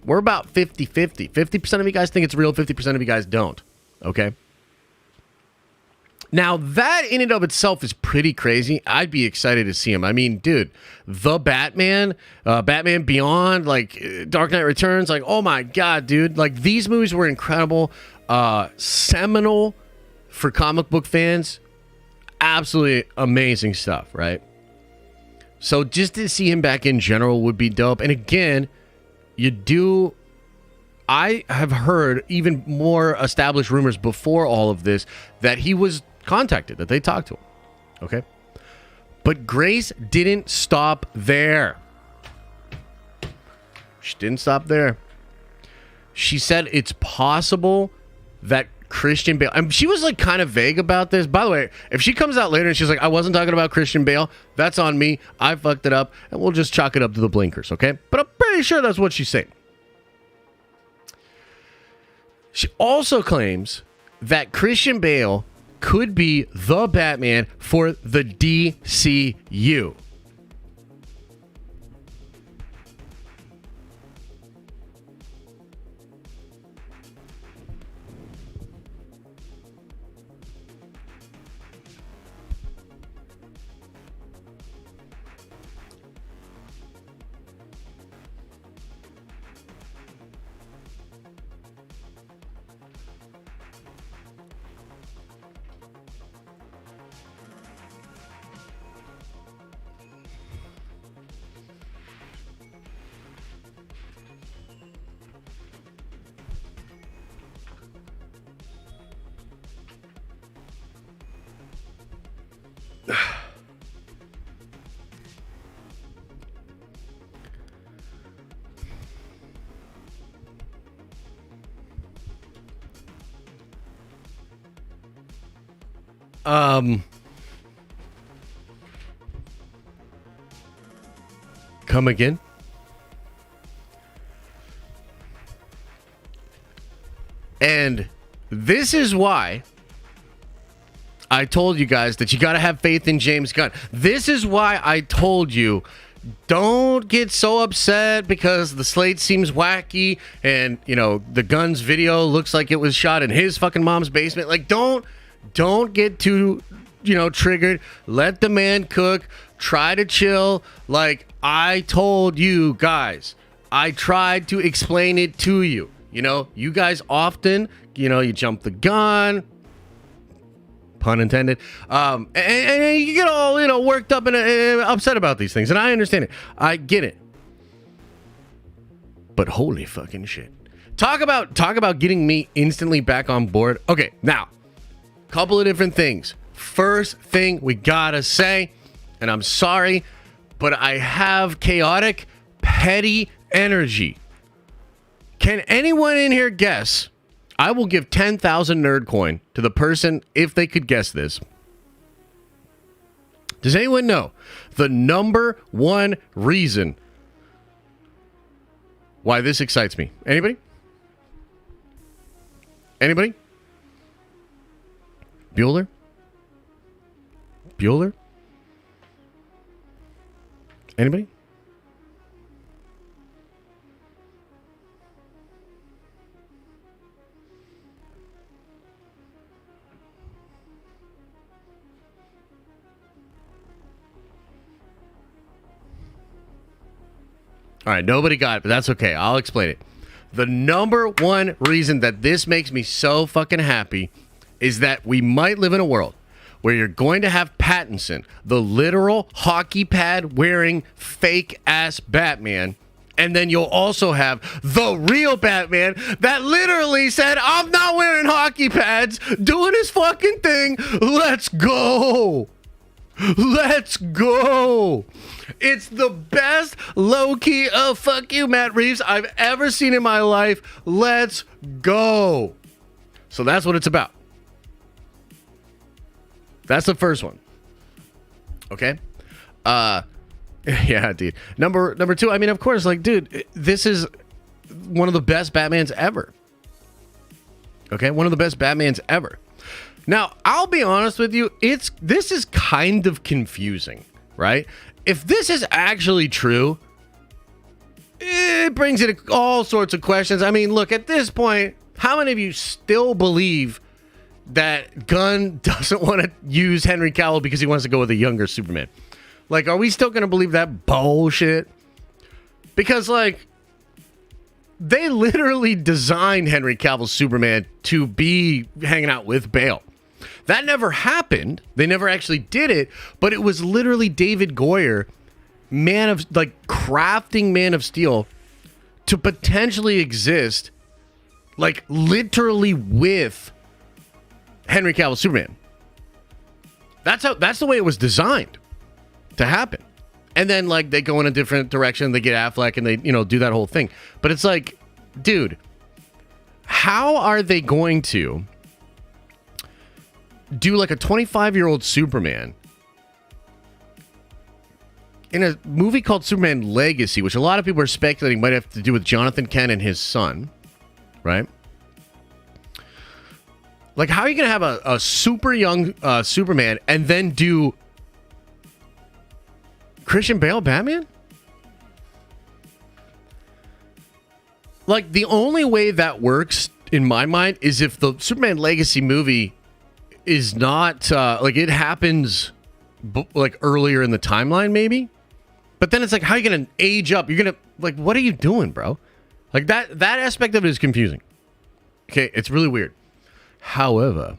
Speaker 1: We're about 50-50. 50% of you guys think it's real, 50% of you guys don't. Okay? Now, that in and of itself is pretty crazy. I'd be excited to see him. I mean, dude, The Batman, Batman Beyond, like Dark Knight Returns, like, oh my God, dude. Like, these movies were incredible. Seminal for comic book fans. absolutely amazing stuff, right? So just to see him back in general would be dope. And again, I have heard even more established rumors before all of this that he was contacted, that they talked to him. Okay? But Grace didn't stop there. She didn't stop there. She said it's possible that Christian Bale, and she was like kind of vague about this. By the way, if she comes out later and she's like, I wasn't talking about Christian Bale, that's on me. I fucked it up, and we'll just chalk it up to the blinkers, okay? But I'm pretty sure that's what she's saying. She also claims that Christian Bale could be the Batman for the DCU. Come again? And this is why I told you guys that you got to have faith in James Gunn. This is why I told you, don't get so upset because the slate seems wacky and, you know, the Gunn's video looks like it was shot in his fucking mom's basement. Like, don't get too, you know, triggered. Let the man cook. Try to chill. Like I told you guys, I tried to explain it to you. You know, you guys often, you know, you jump the gun. Pun intended. And you get all, you know, worked up and upset about these things. And I understand it. I get it. But holy fucking shit. Talk about getting me instantly back on board. Okay, now, couple of different things. First thing we gotta say, and I'm sorry, but I have chaotic, petty energy. Can anyone in here guess? I will give 10,000 nerd coin to the person if they could guess this. Does anyone know the number one reason why this excites me? Anybody? Anybody? Bueller? Bueller? Anybody? All right, nobody got it, but that's okay. I'll explain it. The number one reason that this makes me so fucking happy is that we might live in a world where you're going to have Pattinson, the literal hockey pad wearing fake ass Batman, and then you'll also have the real Batman that literally said, I'm not wearing hockey pads, doing his fucking thing. Let's go. Let's go. It's the best low-key, oh, fuck you, Matt Reeves, I've ever seen in my life. Let's go. So that's what it's about. That's the first one. Okay? Yeah, dude. Number two, I mean, of course, like, dude, this is one of the best Batmans ever. Okay? One of the best Batmans ever. Now, I'll be honest with you, this is kind of confusing, right? If this is actually true, it brings in all sorts of questions. I mean, look, at this point, how many of you still believe that Gunn doesn't want to use Henry Cavill because he wants to go with a younger Superman? Like, are we still going to believe that bullshit? Because, like, they literally designed Henry Cavill's Superman to be hanging out with Bale. That never happened. They never actually did it, but it was literally David Goyer, crafting Man of Steel to potentially exist, like literally with Henry Cavill Superman. That's the way it was designed to happen. And then like they go in a different direction, they get Affleck and they, do that whole thing. But it's like, dude, how are they going to do like a 25-year-old Superman in a movie called Superman Legacy, which a lot of people are speculating might have to do with Jonathan Kent and his son, right? Like, how are you going to have a super young Superman and then do Christian Bale Batman? Like, the only way that works, in my mind, is if the Superman Legacy movie is not, it happens, earlier in the timeline, maybe? But then it's like, how are you going to age up? You're going to, what are you doing, bro? Like, that aspect of it is confusing. Okay, it's really weird. However,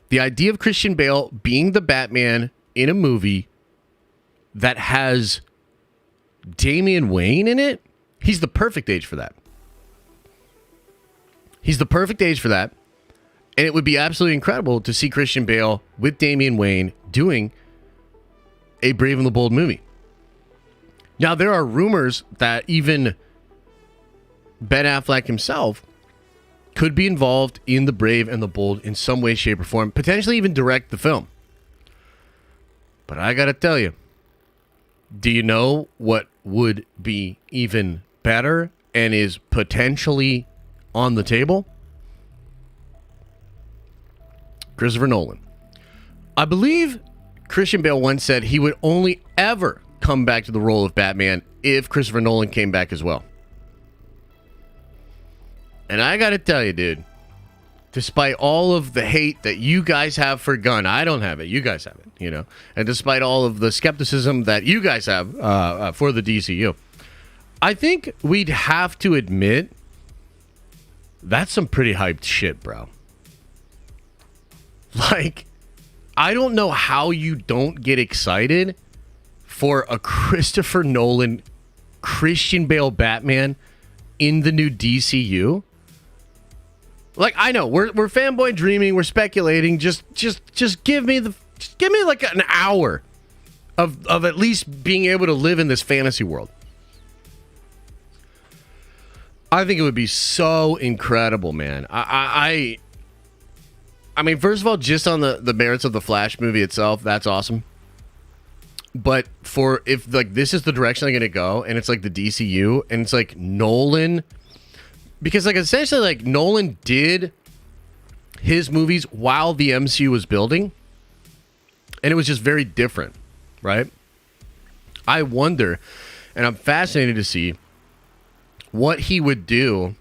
Speaker 1: the idea of Christian Bale being the Batman in a movie that has Damian Wayne in it, he's the perfect age for that. He's the perfect age for that. And it would be absolutely incredible to see Christian Bale with Damian Wayne doing a Brave and the Bold movie. Now, there are rumors that even Ben Affleck himself could be involved in the Brave and the Bold in some way, shape, or form, potentially even direct the film. But I gotta tell you, do you know what would be even better and is potentially on the table? Christopher Nolan. I believe Christian Bale once said he would only ever come back to the role of Batman if Christopher Nolan came back as well. And I gotta tell you, dude, despite all of the hate that you guys have for Gunn, I don't have it. You guys have it, And despite all of the skepticism that you guys have for the DCU, I think we'd have to admit that's some pretty hyped shit, bro. Like, I don't know how you don't get excited for a Christopher Nolan, Christian Bale Batman in the new DCU. Like, I know we're fanboy dreaming, we're speculating. Just give me like an hour of at least being able to live in this fantasy world. I think it would be so incredible, man. I mean, first of all, just on the merits of the Flash movie itself, that's awesome. But if this is the direction they're gonna go, and it's like the DCU, and it's like Nolan. Because, essentially, Nolan did his movies while the MCU was building. And it was just very different, right? I wonder, and I'm fascinated to see what he would do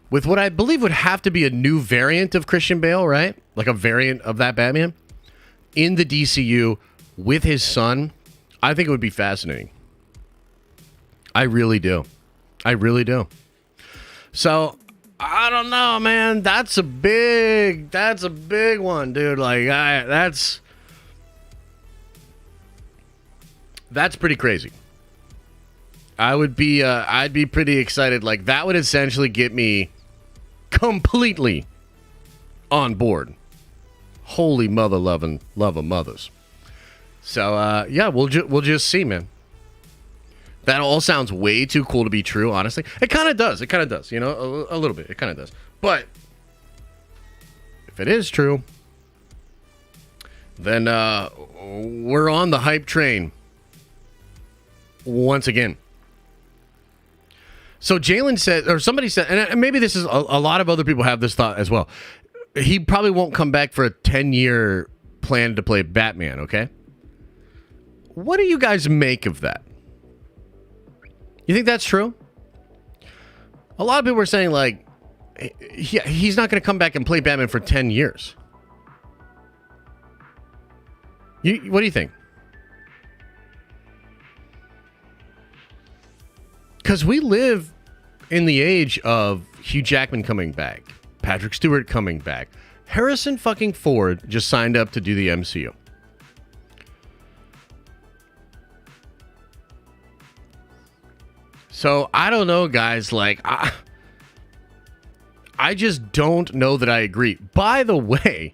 Speaker 1: with what I believe would have to be a new variant of Christian Bale, right? Like a variant of that Batman in the DCU with his son. I think it would be fascinating. I really do. So, I don't know, man. That's a big one, dude. That's pretty crazy. I'd be pretty excited. Like, that would essentially get me completely on board. Holy mother loving love of mothers. So, yeah, we'll just see, man. That all sounds way too cool to be true, honestly. It kind of does. A little bit. It kind of does. But if it is true, then we're on the hype train once again. So Jalen said, or somebody said, and maybe this is a lot of other people have this thought as well. He probably won't come back for a 10-year plan to play Batman, okay? What do you guys make of that? You think that's true? A lot of people are saying, he's not going to come back and play Batman for 10 years. What do you think? Because we live in the age of Hugh Jackman coming back, Patrick Stewart coming back, Harrison fucking Ford just signed up to do the MCU. So I don't know, guys. Like, I just don't know that I agree. By the way,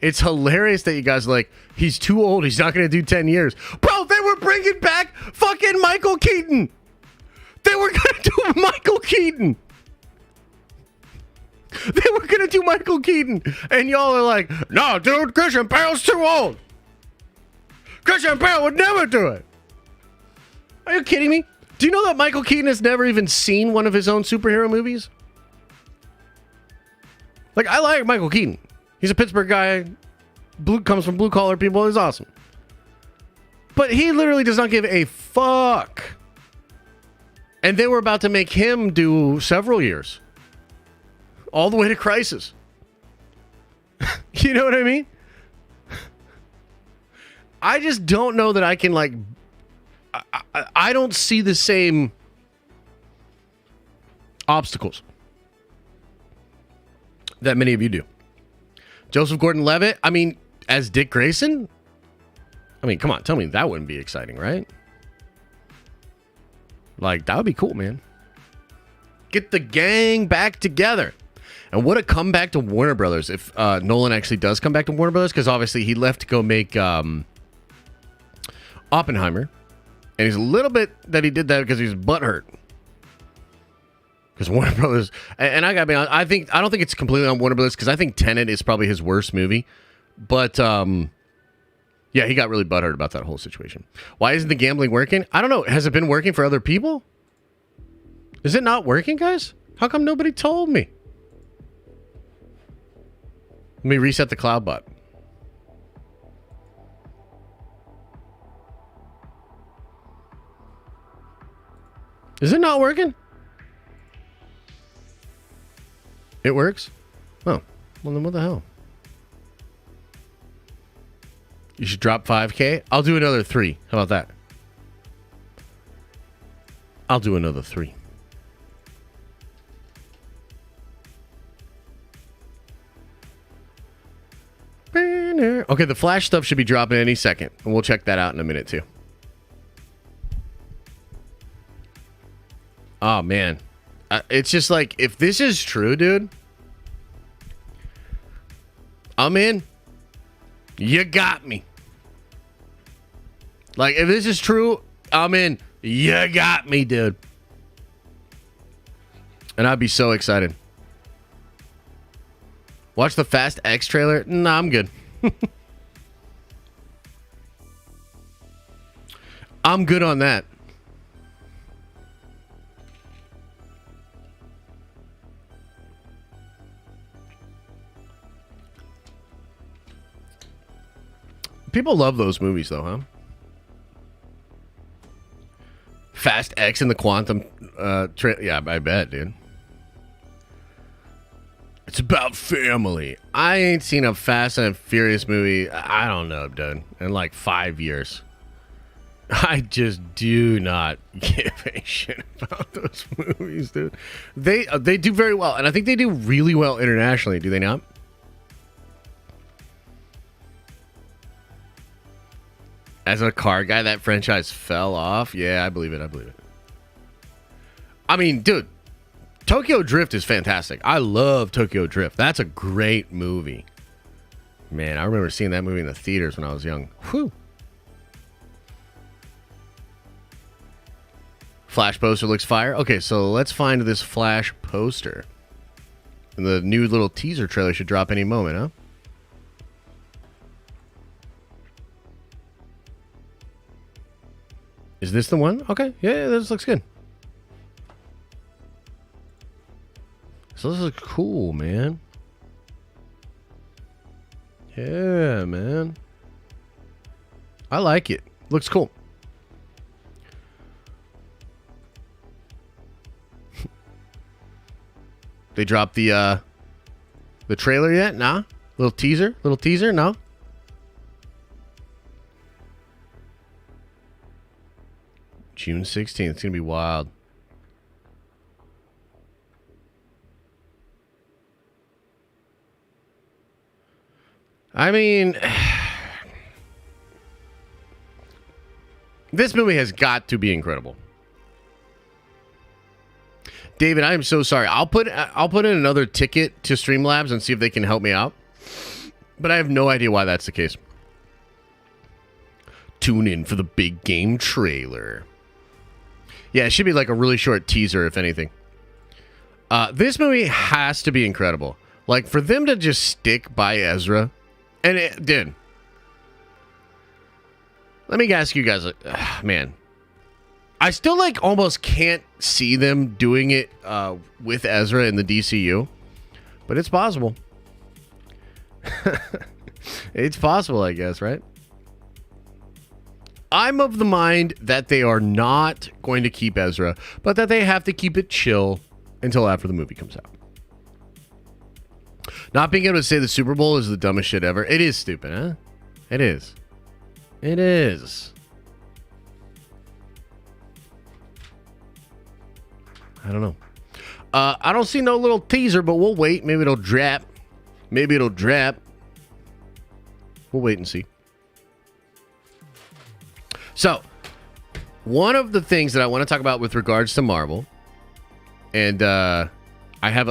Speaker 1: it's hilarious that you guys are like, he's too old. He's not going to do 10 years. Bro, they were bringing back fucking Michael Keaton. They were going to do Michael Keaton. They were going to do Michael Keaton. And y'all are like, no, dude, Christian Bale's too old. Christian Bale would never do it. Are you kidding me? Do you know that Michael Keaton has never even seen one of his own superhero movies? Like, I like Michael Keaton. He's a Pittsburgh guy. Comes from blue-collar people. He's awesome. But he literally does not give a fuck. And they were about to make him do several years. All the way to Crisis. You know what I mean? I just don't know that I can, like... I don't see the same obstacles that many of you do. Joseph Gordon-Levitt, I mean, as Dick Grayson? I mean, come on, tell me that wouldn't be exciting, right? Like, that would be cool, man. Get the gang back together. And what a comeback to Warner Brothers if Nolan actually does come back to Warner Brothers, because obviously he left to go make Oppenheimer. And he's a little bit that he did that because he's butthurt. Because Warner Brothers, and I gotta be honest, I don't think it's completely on Warner Brothers because I think Tenet is probably his worst movie. But yeah, he got really butthurt about that whole situation. Why isn't the gambling working? I don't know. Has it been working for other people? Is it not working, guys? How come nobody told me? Let me reset the cloud bot. Is it not working? It works? Oh, well then what the hell? You should drop 5K. I'll do another 3. How about that? I'll do another 3. Okay, the Flash stuff should be dropping any second. And we'll check that out in a minute too. Oh, man. It's just like, if this is true, dude, I'm in. You got me. Like, if this is true, I'm in. You got me, dude. And I'd be so excited. Watch the Fast X trailer? Nah, I'm good. I'm good on that. People love those movies, though, huh? Fast X and the Quantum... yeah, I bet, dude. It's about family. I ain't seen a Fast and Furious movie, I don't know, dude, in like 5 years. I just do not give a shit about those movies, dude. They do very well, and I think they do really well internationally, do they not? As a car guy, that franchise fell off. Yeah, I believe it. I believe it. I mean, dude, Tokyo Drift is fantastic. I love Tokyo Drift. That's a great movie. Man, I remember seeing that movie in the theaters when I was young. Whew. Flash poster looks fire. Okay, so let's find this Flash poster. And the new little teaser trailer should drop any moment, huh? Is this the one? Okay. Yeah, this looks good. So this looks cool, man. Yeah, man. I like it. Looks cool. They dropped the trailer yet? Nah? Little teaser? No? June 16th. It's going to be wild. I mean, this movie has got to be incredible. David, I am so sorry. I'll put in another ticket to Streamlabs and see if they can help me out. But I have no idea why that's the case. Tune in for the big game trailer. Yeah, it should be like a really short teaser, if anything. This movie has to be incredible. Like, for them to just stick by Ezra, and it did. Let me ask you guys, man. I still, like, almost can't see them doing it with Ezra in the DCU. But it's possible. It's possible, I guess, right? I'm of the mind that they are not going to keep Ezra, but that they have to keep it chill until after the movie comes out. Not being able to say the Super Bowl is the dumbest shit ever. It is stupid, huh? It is. It is. I don't know. I don't see no little teaser, but we'll wait. Maybe it'll drop. Maybe it'll drop. We'll wait and see. So, one of the things that I want to talk about with regards to Marvel, and we have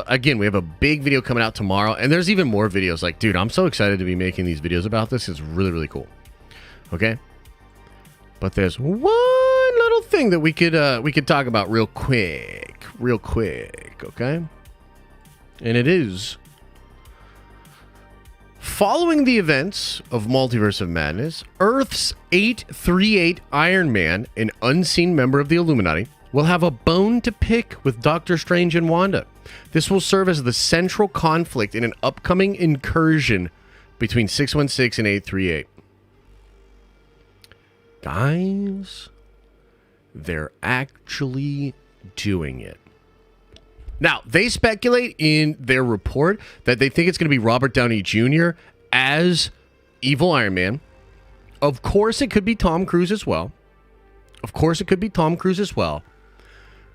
Speaker 1: a big video coming out tomorrow, and there's even more videos. Like, dude, I'm so excited to be making these videos about this. It's really, really cool. Okay? But there's one little thing that we could talk about real quick, okay? And it is, following the events of Multiverse of Madness, Earth's 838 Iron Man, an unseen member of the Illuminati, will have a bone to pick with Doctor Strange and Wanda. This will serve as the central conflict in an upcoming incursion between 616 and 838. Guys, they're actually doing it. Now, they speculate in their report that they think it's going to be Robert Downey Jr. as Evil Iron Man. Of course, it could be Tom Cruise as well.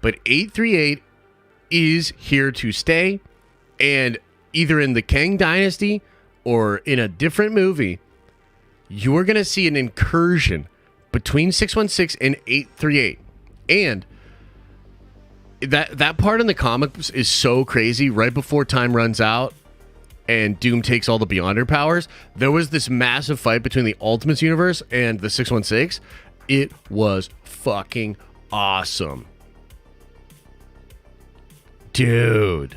Speaker 1: But 838 is here to stay. And either in the Kang Dynasty or in a different movie, you are going to see an incursion between 616 and 838. And that part in the comics is so crazy. Right before time runs out and Doom takes all the Beyonder powers, there was this massive fight between the Ultimates universe and the 616. It was fucking awesome. Dude.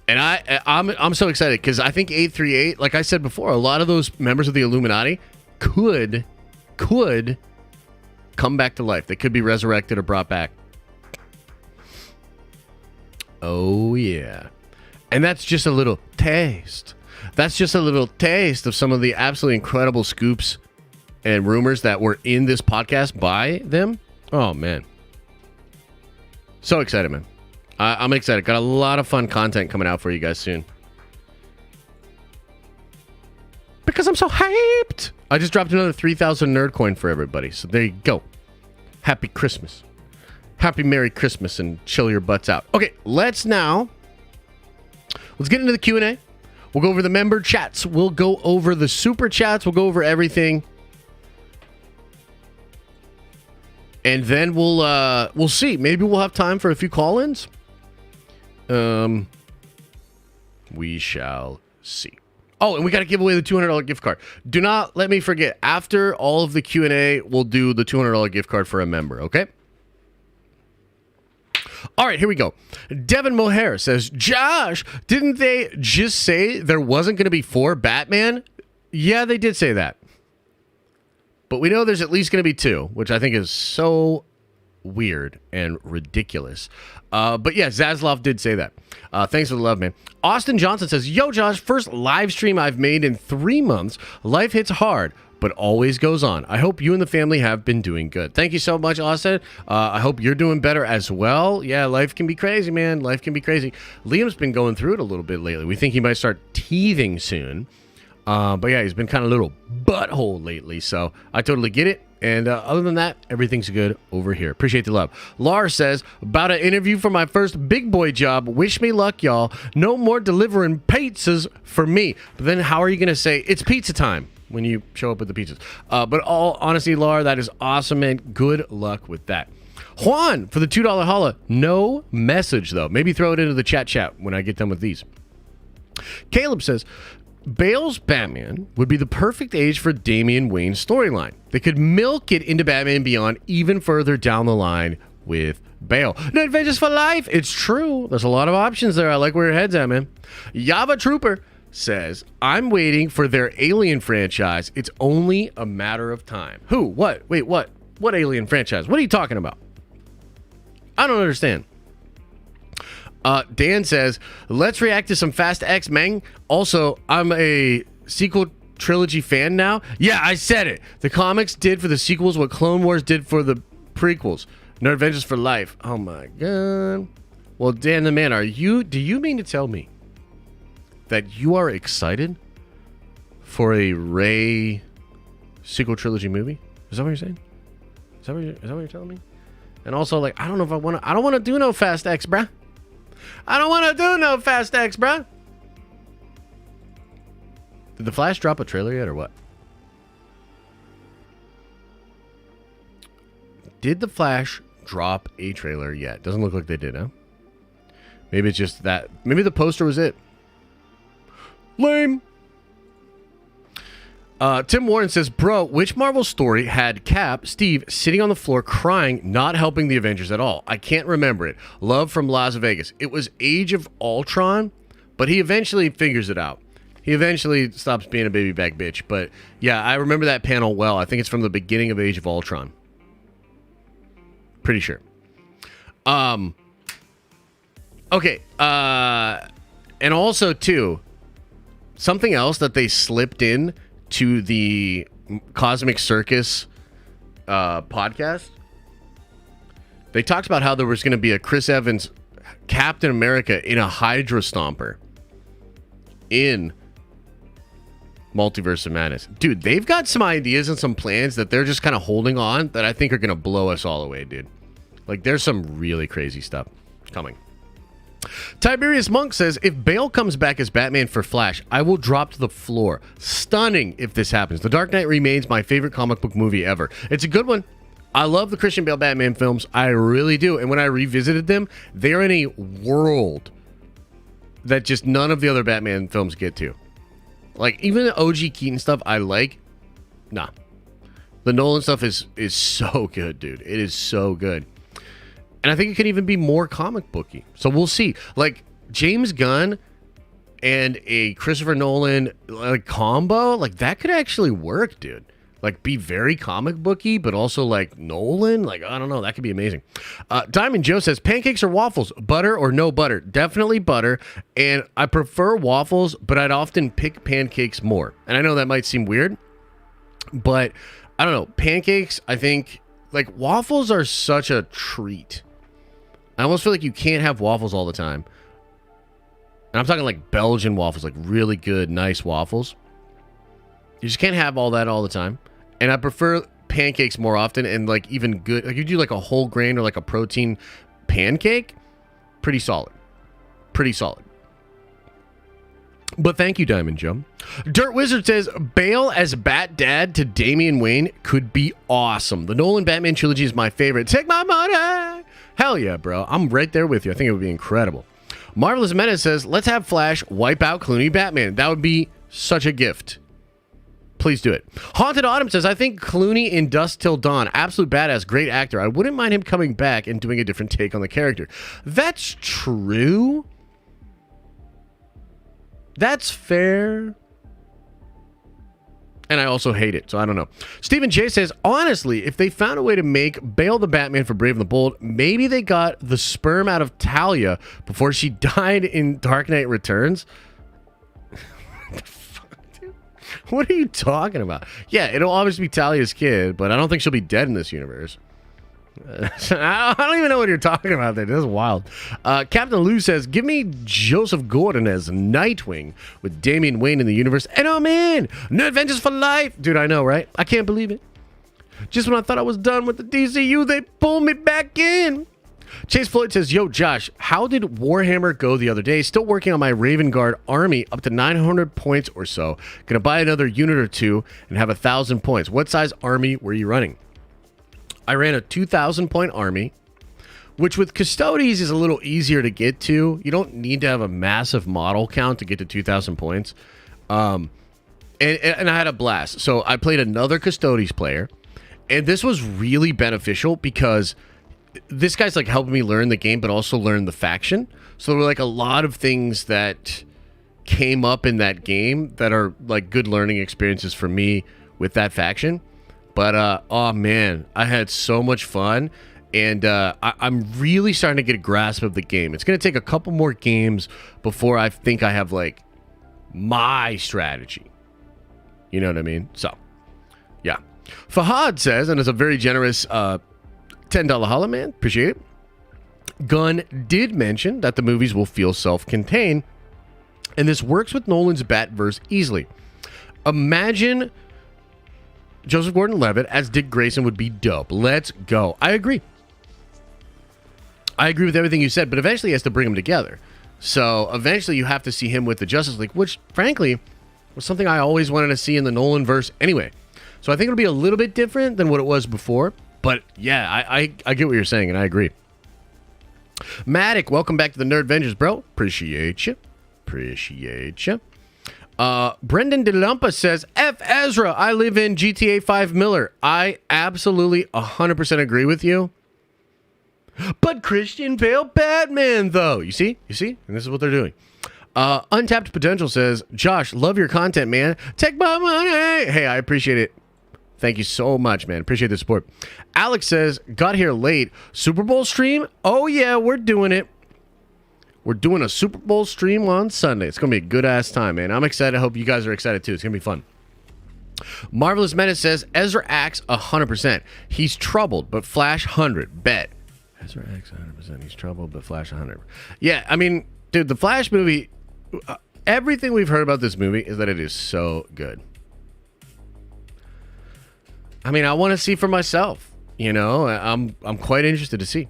Speaker 1: And I'm so excited because I think 838, like I said before, a lot of those members of the Illuminati could come back to life. They could be resurrected or brought back. Oh, yeah. And that's just a little taste. That's just a little taste of some of the absolutely incredible scoops and rumors that were in this podcast by them. Oh, man. So excited, man. I'm excited. Got a lot of fun content coming out for you guys soon. Because I'm so hyped. I just dropped another 3,000 nerd coin for everybody. So there you go. Happy Christmas. Happy Merry Christmas and chill your butts out. Okay, let's get into the Q&A. We'll go over the member chats. We'll go over the super chats. We'll go over everything. And then we'll see. Maybe we'll have time for a few call-ins. We shall see. Oh, and we got to give away the $200 gift card. Do not let me forget. After all of the Q&A, we'll do the $200 gift card for a member, okay? All right, here we go. Devin Mohair says, Josh, didn't they just say there wasn't going to be 4 Batman? Yeah, they did say that. But we know there's at least going to be 2, which I think is so weird and ridiculous. But yeah, Zaslav did say that. Thanks for the love, man. Austin Johnson says, yo, Josh, first live stream I've made in 3 months. Life hits hard, but always goes on. I hope you and the family have been doing good. Thank you so much, Austin. I hope you're doing better as well. Yeah, life can be crazy, man. Life can be crazy. Liam's been going through it a little bit lately. We think he might start teething soon. But yeah, he's been kind of a little butthole lately. So I totally get it. And other than that, everything's good over here. Appreciate the love. Laura says, about an interview for my first big boy job. Wish me luck, y'all. No more delivering pizzas for me. But then how are you going to say it's pizza time when you show up with the pizzas? But all honesty, Laura, that is awesome, and good luck with that. Juan for the $2 holla. No message, though. Maybe throw it into the chat when I get done with these. Caleb says, Bale's Batman would be the perfect age for Damian Wayne's storyline. They could milk it into Batman Beyond even further down the line with Bale. No Avengers for life. It's true. There's a lot of options there. I like where your head's at, man. Yava Trooper says, I'm waiting for their Alien franchise. It's only a matter of time. Who? What? Wait, what? What Alien franchise? What are you talking about? I don't understand. Dan says, let's react to some Fast X, man. Also, I'm a sequel trilogy fan now. Yeah, I said it. The comics did for the sequels what Clone Wars did for the prequels. No Avengers for life. Oh my god. Well, Dan the man, do you mean to tell me that you are excited for a Rey sequel trilogy movie? Is that what you're saying? Is that what you're telling me? And also, like, I don't know if I don't want to do no Fast X, bruh. I don't want to do no Fast X, bruh. Did The Flash drop a trailer yet or what? Did The Flash drop a trailer yet? Doesn't look like they did, huh? Maybe it's just that. Maybe the poster was it. Lame. Tim Warren says, bro, which Marvel story had Cap, Steve, sitting on the floor crying, not helping the Avengers at all? I can't remember it. Love from Las Vegas. It was Age of Ultron, but he eventually figures it out. He eventually stops being a baby back bitch. But yeah, I remember that panel well. I think it's from the beginning of Age of Ultron. Pretty sure. Okay. And also, too, something else that they slipped in to the Cosmic Circus podcast. They talked about how there was going to be a Chris Evans Captain America in a Hydra Stomper in Multiverse of Madness. Dude, they've got some ideas and some plans that they're just kind of holding on that I think are going to blow us all away, dude. Like, there's some really crazy stuff coming. Tiberius Monk says, if Bale comes back as Batman for Flash, I will drop to the floor. Stunning if this happens. The Dark Knight remains my favorite comic book movie ever. It's a good one. I love the Christian Bale Batman films. I really do. And when I revisited them, they're in a world that just none of the other Batman films get to. Like, even the OG Keaton stuff I like. Nah. The Nolan stuff is so good, dude. It is so good. And I think it could even be more comic booky. So we'll see. Like, James Gunn and a Christopher Nolan like combo, like that could actually work, dude. Like, be very comic booky, but also like Nolan. Like, I don't know. That could be amazing. Diamond Joe says, pancakes or waffles? Butter or no butter? Definitely butter. And I prefer waffles, but I'd often pick pancakes more. And I know that might seem weird, but I don't know. Pancakes, I think, like, waffles are such a treat. I almost feel like you can't have waffles all the time. And I'm talking like Belgian waffles, like really good, nice waffles. You just can't have all that all the time. And I prefer pancakes more often, and like even good. Like, you do like a whole grain or like a protein pancake, pretty solid. Pretty solid. But thank you, Diamond Joe. Dirt Wizard says, Bale as Bat Dad to Damian Wayne could be awesome. The Nolan Batman trilogy is my favorite. Take my money! Hell yeah, bro. I'm right there with you. I think it would be incredible. Marvelous Menace says, let's have Flash wipe out Clooney Batman. That would be such a gift. Please do it. Haunted Autumn says, I think Clooney in Dusk Till Dawn, absolute badass, great actor. I wouldn't mind him coming back and doing a different take on the character. That's true. That's fair. And I also hate it, so I don't know. Stephen J says, honestly, if they found a way to make Bale the Batman for Brave and the Bold, maybe they got the sperm out of Talia before she died in Dark Knight Returns. What the fuck, dude? What are you talking about? Yeah, it'll obviously be Talia's kid, but I don't think she'll be dead in this universe. I don't even know what you're talking about there. This is wild. Captain Lou says, give me Joseph Gordon as Nightwing with Damian Wayne in the universe, and I'm in. No Avengers for life. Dude, I know, right? I can't believe it. Just when I thought I was done with the DCU, they pulled me back in. Chase Floyd says, yo, Josh, how did Warhammer go the other day? Still working on my Raven Guard army up to 900 points or so. Gonna buy another unit or two and have 1,000 points. What size army were you running? I ran a 2,000 point army, which with Custodes is a little easier to get to. You don't need to have a massive model count to get to 2,000 points. And I had a blast. So I played another Custodes player, and this was really beneficial because this guy's like helping me learn the game, but also learn the faction. So there were like a lot of things that came up in that game that are like good learning experiences for me with that faction. But oh man, I had so much fun, and I'm really starting to get a grasp of the game. It's going to take a couple more games before I think I have like my strategy. You know what I mean? So yeah. Fahad says, and it's a very generous $10 holla, man. Appreciate it. Gunn did mention that the movies will feel self-contained, and this works with Nolan's Batverse easily. Imagine Joseph Gordon-Levitt as Dick Grayson would be dope. Let's go. I agree. I agree with everything you said, but eventually he has to bring them together. So eventually you have to see him with the Justice League, which frankly was something I always wanted to see in the Nolan verse anyway. So I think it'll be a little bit different than what it was before. But yeah, I get what you're saying, and I agree. Matic, welcome back to the Nerd Vengers, bro. Appreciate you. Appreciate you. Brendan DeLumpa says, F. Ezra, I live in GTA 5 Miller. I absolutely 100% agree with you. But Christian Bale Batman, though. You see? And this is what they're doing. Untapped Potential says, Josh, love your content, man. Take my money. Hey, I appreciate it. Thank you so much, man. Appreciate the support. Alex says, got here late. Super Bowl stream? Oh, yeah, we're doing it. We're doing a Super Bowl stream on Sunday. It's going to be a good-ass time, man. I'm excited. I hope you guys are excited, too. It's going to be fun. Marvelous Menace says, Ezra acts 100%. He's troubled, but Flash 100. Bet. Ezra acts 100%. He's troubled, but Flash 100. Yeah, I mean, dude, the Flash movie, everything we've heard about this movie is that it is so good. I mean, I want to see for myself, you know. I'm quite interested to see.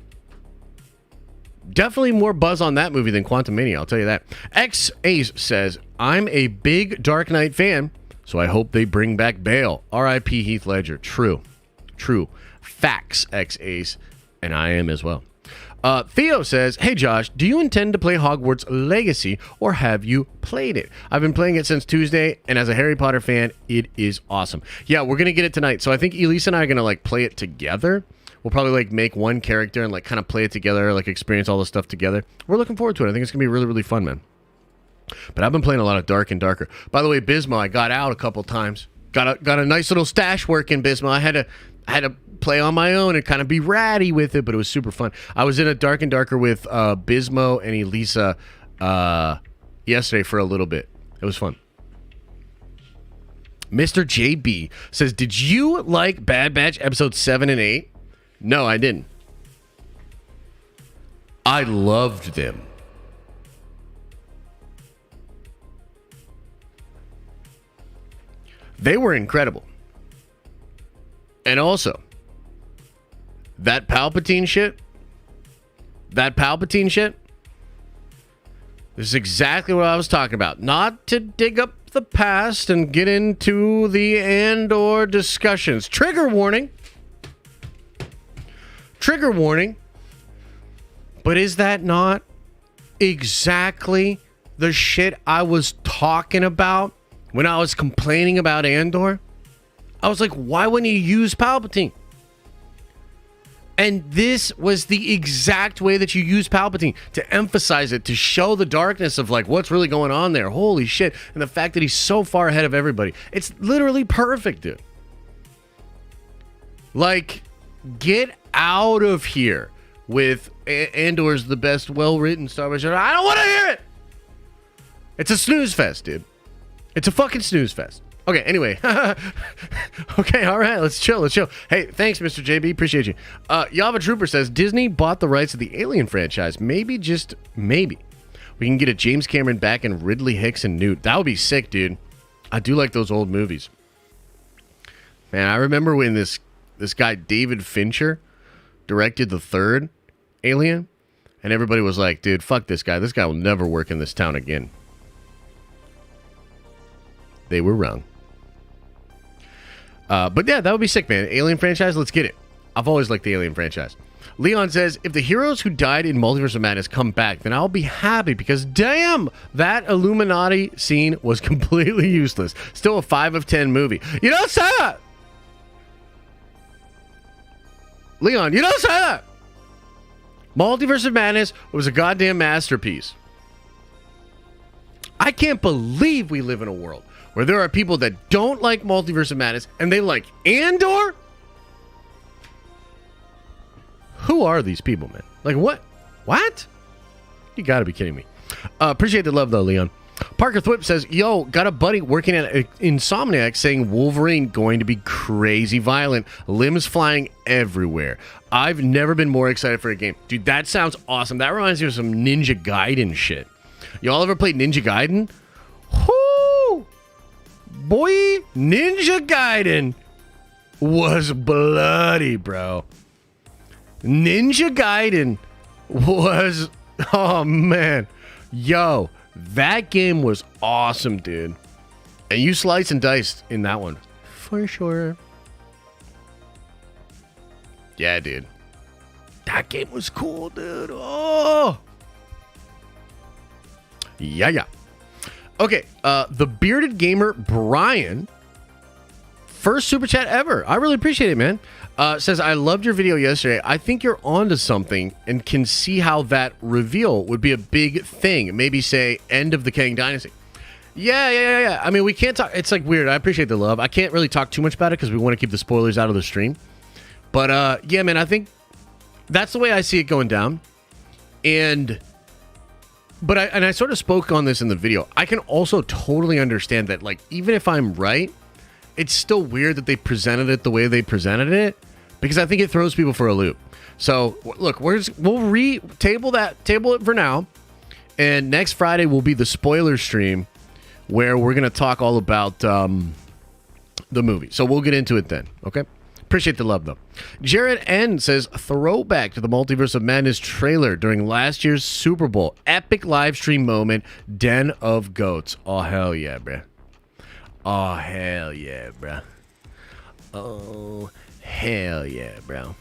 Speaker 1: Definitely more buzz on that movie than Quantumania, I'll tell you that. X Ace says, I'm a big Dark Knight fan, so I hope they bring back Bale. R.I.P. Heath Ledger. True. Facts, X Ace, and I am as well. Theo says, hey Josh, do you intend to play Hogwarts Legacy, or have you played it? I've been playing it since Tuesday, and as a Harry Potter fan, it is awesome. Yeah, we're gonna get it tonight. So I think Elisa and I are gonna like play it together. We'll probably like make one character and like kind of play it together, like experience all the stuff together. We're looking forward to it. I think it's gonna be really, really fun, man. But I've been playing a lot of Dark and Darker. By the way, Bismo, I got out a couple times. Got a nice little stash working, Bismo. I had to play on my own and kind of be ratty with it, but it was super fun. I was in a Dark and Darker with Bismo and Elisa yesterday for a little bit. It was fun. Mr. JB says, did you like Bad Batch episodes 7 and 8? No, I didn't. I loved them. They were incredible. And also, that Palpatine shit, this is exactly what I was talking about. Not to dig up the past and get into the Andor discussions. Trigger warning. But is that not exactly the shit I was talking about when I was complaining about Andor? I was like, why wouldn't you use Palpatine? And this was the exact way that you use Palpatine, to emphasize it, to show the darkness of like what's really going on there. Holy shit. And the fact that he's so far ahead of everybody. It's literally perfect, dude. Like, get out of here with Andor's the best well-written Star Wars show. I don't want to hear it. It's a snooze fest, dude. It's a fucking snooze fest. Okay, anyway. Okay, all right, let's chill. Hey, thanks, Mr. JB. Appreciate you. Yava Trooper says, Disney bought the rights to the Alien franchise. Maybe, just maybe, we can get a James Cameron back and Ridley Hicks and Newt. That would be sick, dude. I do like those old movies. Man, I remember when this this guy David Fincher directed the third Alien, and everybody was like, dude, fuck this guy. This guy will never work in this town again. They were wrong. But yeah, that would be sick, man. Alien franchise, let's get it. I've always liked the Alien franchise. Leon says, if the heroes who died in Multiverse of Madness come back, then I'll be happy because, damn, that Illuminati scene was completely useless. Still a 5 of 10 movie. You don't say that! Leon, you don't say that! Multiverse of Madness was a goddamn masterpiece. I can't believe we live in a world where there are people that don't like Multiverse of Madness and they like Andor? Who are these people, man? Like, what? What? You gotta be kidding me. Appreciate the love, though, Leon. Parker Thwip says, yo, got a buddy working at Insomniac saying Wolverine going to be crazy violent, limbs flying everywhere. I've never been more excited for a game. Dude, that sounds awesome. That reminds me of some Ninja Gaiden shit. Y'all ever played Ninja Gaiden? Whoo! Boy, Ninja Gaiden was bloody, bro. Ninja Gaiden was, oh man, yo, that game was awesome, dude. And you slice and diced in that one, for sure. Yeah, dude, that game was cool, dude. Oh, yeah. Okay, the bearded gamer Brian, first super chat ever. I really appreciate it, man. Says, I loved your video yesterday. I think you're onto something and can see how that reveal would be a big thing. Maybe say end of the Kang Dynasty. Yeah. I mean, we can't talk. It's like weird. I appreciate the love. I can't really talk too much about it because we want to keep the spoilers out of the stream. But yeah, man, I think that's the way I see it going down. But I sort of spoke on this in the video. I can also totally understand that, like, even if I'm right, it's still weird that they presented it the way they presented it, because I think it throws people for a loop. So look, we'll table it for now, and next Friday will be the spoiler stream where we're gonna talk all about the movie. So we'll get into it then. Okay. Appreciate the love, though. Jared N says, throwback to the Multiverse of Madness trailer during last year's Super Bowl. Epic live stream moment. Den of Goats. Oh, hell yeah, bruh. Oh, hell yeah, bruh. Oh, hell yeah, bro.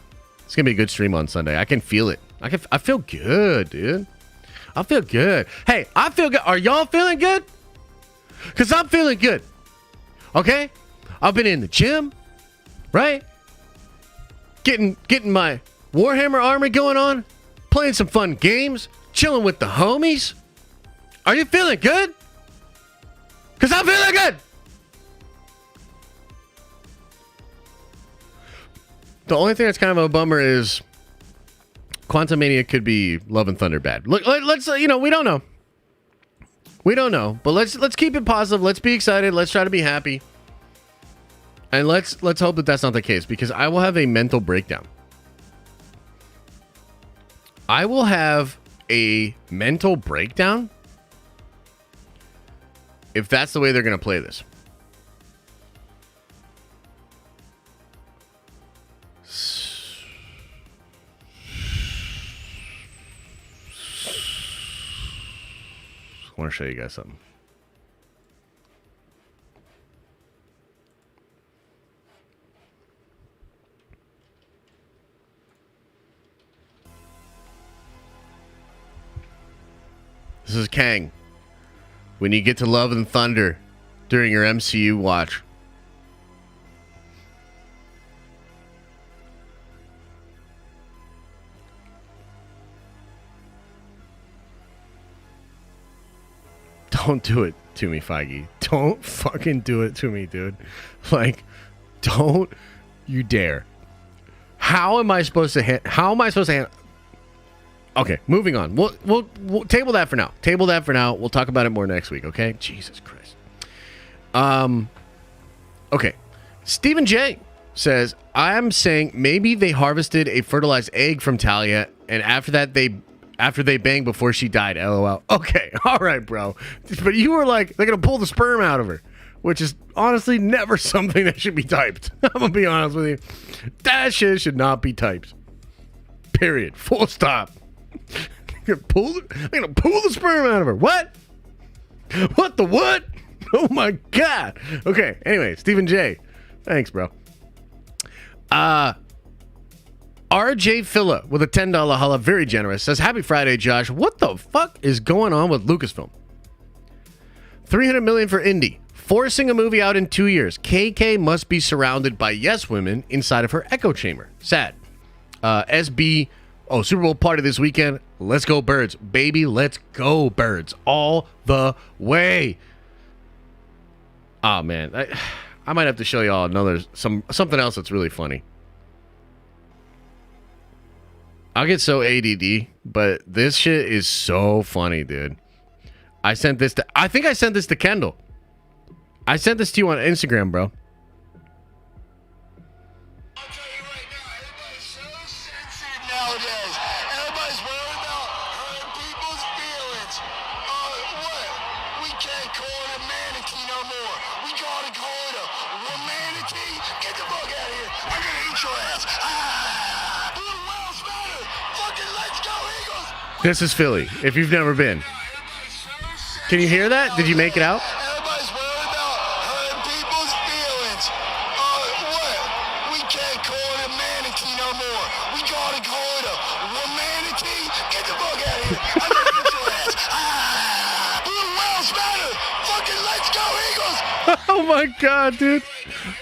Speaker 1: It's going to be a good stream on Sunday. I can feel it. I feel good, dude. I feel good. Hey, I feel good. Are y'all feeling good? Because I'm feeling good. Okay? I've been in the gym, right? Getting my Warhammer army going on, playing some fun games, chilling with the homies. Are you feeling good? Because I'm feeling good. The only thing that's kind of a bummer is Quantumania could be Love and Thunder bad. Look, let's we don't know. We don't know, but let's keep it positive. Let's be excited. Let's try to be happy. And let's hope that that's not the case, because I will have a mental breakdown. I will have a mental breakdown if that's the way they're going to play this. I want to show you guys something. This is Kang. When you get to Love and Thunder during your MCU watch. Don't do it to me, Feige. Don't fucking do it to me, dude. Like, don't you dare. How am I supposed to handle? Okay, moving on. We'll table that for now. Table that for now. We'll talk about it more next week, okay? Jesus Christ. Okay. Stephen J says, I'm saying maybe they harvested a fertilized egg from Talia, and after they banged before she died, LOL. Okay, all right, bro. But you were like, they're going to pull the sperm out of her. which is honestly never something that should be typed. I'm going to be honest with you. That shit should not be typed. Period. Full stop. I'm going to pull the sperm out of her. What? What the what? Oh my God. Okay. Anyway, Stephen J. Thanks, bro. RJ Filla with a $10 holla, very generous, says, Happy Friday, Josh. What the fuck is going on with Lucasfilm? $300 million for Indy, forcing a movie out in 2 years. KK must be surrounded by yes women inside of her echo chamber. Sad. SB, Super Bowl party this weekend. Let's go Birds. Baby, let's go Birds. All the way. Oh, man. I might have to show y'all something else that's really funny. I'll get so ADD, but this shit is so funny, dude. I think I sent this to Kendall. I sent this to you on Instagram, bro.
Speaker 2: I'll tell you right now, everybody's so sensitive nowadays. Everybody's worried about hurting people's feelings. What? We can't call it a manatee no more. We gotta call it a womanatee. Get the fuck out of here. I'm gonna eat your ass. Blue whales matter. Fucking let's go, Eagles.
Speaker 1: This is Philly, if you've never been. Can you hear that? Did you make it out?
Speaker 2: Everybody's worried about hurting people's feelings. What? We can't call it a manatee no more. We gotta call it a womanatee. Get the fuck out of here. I'm gonna eat your ass. Blue whales matter. Fucking let's go, Eagles.
Speaker 1: Oh my God, dude.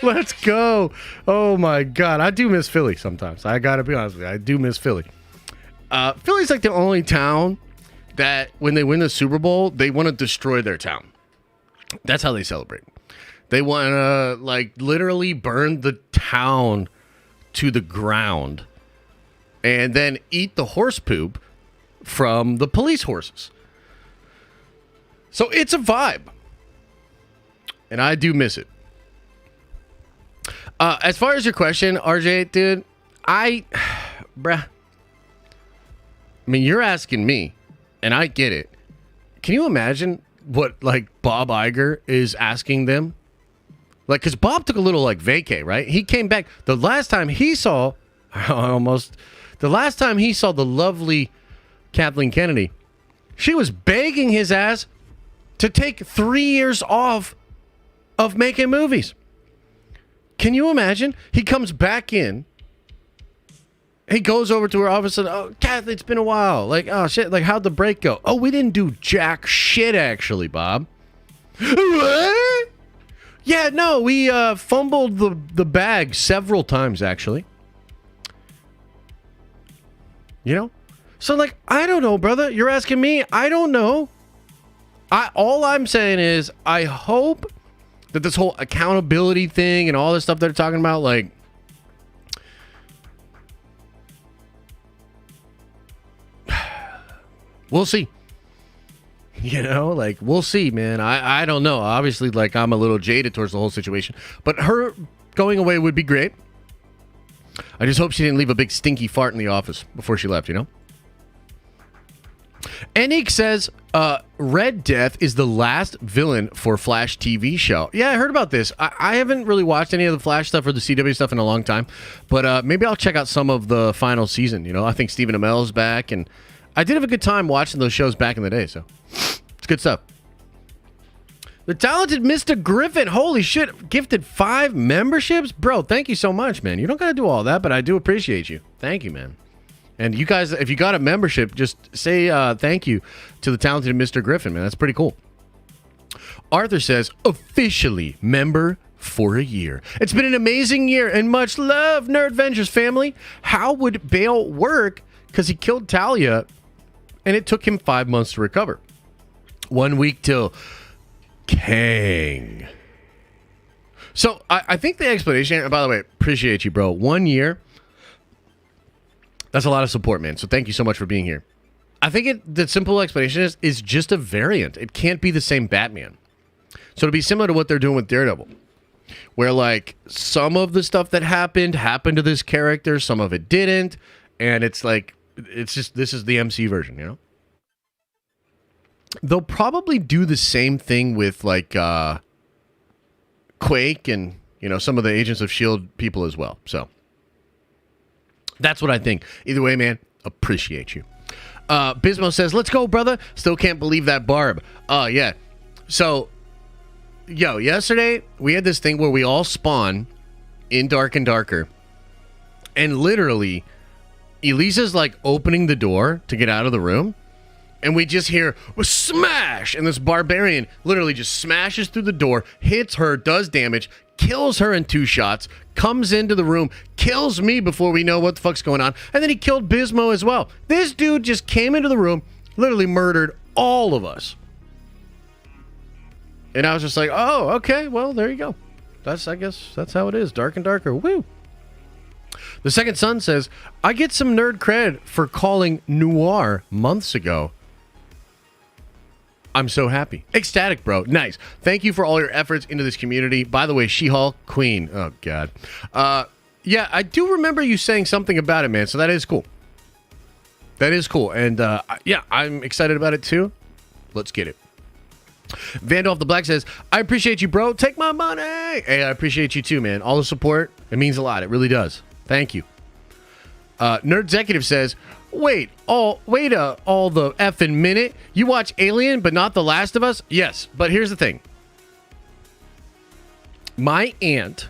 Speaker 1: Let's go. Oh my God. I do miss Philly sometimes. I gotta be honest with you. I do miss Philly. Philly's like the only town that when they win the Super Bowl, they want to destroy their town. That's how they celebrate. They want to like literally burn the town to the ground and then eat the horse poop from the police horses. So it's a vibe. And I do miss it. As far as your question, RJ, dude, bruh. I mean, you're asking me. And I get it. Can you imagine what, like, Bob Iger is asking them? Like, because Bob took a little, like, vacay, right? He came back. The last time he saw the lovely Kathleen Kennedy, she was begging his ass to take 3 years off of making movies. Can you imagine? He comes back in. He goes over to her office and, Kathy, it's been a while. Like, oh, shit. Like, how'd the break go? Oh, we didn't do jack shit, actually, Bob. What? Yeah, no, we fumbled the bag several times, actually. You know? So, like, I don't know, brother. You're asking me? I don't know. All I'm saying is I hope that this whole accountability thing and all this stuff they're talking about, like, we'll see. You know, like, we'll see, man. I don't know. Obviously, like, I'm a little jaded towards the whole situation. But her going away would be great. I just hope she didn't leave a big stinky fart in the office before she left, you know? Enik says, Red Death is the last villain for Flash TV show. Yeah, I heard about this. I haven't really watched any of the Flash stuff or the CW stuff in a long time. But maybe I'll check out some of the final season, you know? I think Stephen Amell's back, and I did have a good time watching those shows back in the day, so it's good stuff. The talented Mr. Griffin, holy shit, gifted 5 memberships? Bro, thank you so much, man. You don't got to do all that, but I do appreciate you. Thank you, man. And you guys, if you got a membership, just say thank you to the talented Mr. Griffin, man. That's pretty cool. Arthur says, officially member for a year. It's been an amazing year and much love, Nerd Avengers family. How would Bale work? Because he killed Talia and it took him 5 months to recover. 1 week till Kang. So I think the explanation, and by the way, appreciate you, bro. 1 year. That's a lot of support, man. So thank you so much for being here. I think the simple explanation is just a variant. It can't be the same Batman. So it'll be similar to what they're doing with Daredevil. Where, like, some of the stuff that happened to this character, some of it didn't. And it's like, it's just, this is the MC version, you know? They'll probably do the same thing with, like, Quake and, some of the Agents of S.H.I.E.L.D. people as well. So that's what I think. Either way, man, appreciate you. Bismo says, let's go, brother. Still can't believe that Barb. Yeah. So, yesterday we had this thing where we all spawn in Dark and Darker. And literally, Elisa's like opening the door to get out of the room. And we just hear smash. And this barbarian literally just smashes through the door, hits her, does damage, kills her in 2 shots, comes into the room, kills me before we know what the fuck's going on. And then he killed Bismo as well. This dude just came into the room, literally murdered all of us. And I was just like, oh, okay, well, there you go. I guess that's how it is. Dark and Darker. Woo. The Second Son says, I get some nerd cred for calling Noir months ago. I'm so happy. Ecstatic, bro. Nice. Thank you for all your efforts into this community. By the way, She-Hulk, Queen. Oh, God. Yeah, I do remember you saying something about it, man. So that is cool. That is cool. And, yeah, I'm excited about it, too. Let's get it. Vandolph the Black says, I appreciate you, bro. Take my money. Hey, I appreciate you, too, man. All the support. It means a lot. It really does. Thank you. Nerd Executive says, wait all the effing minute. You watch Alien, but not The Last of Us? Yes, but here's the thing. My aunt,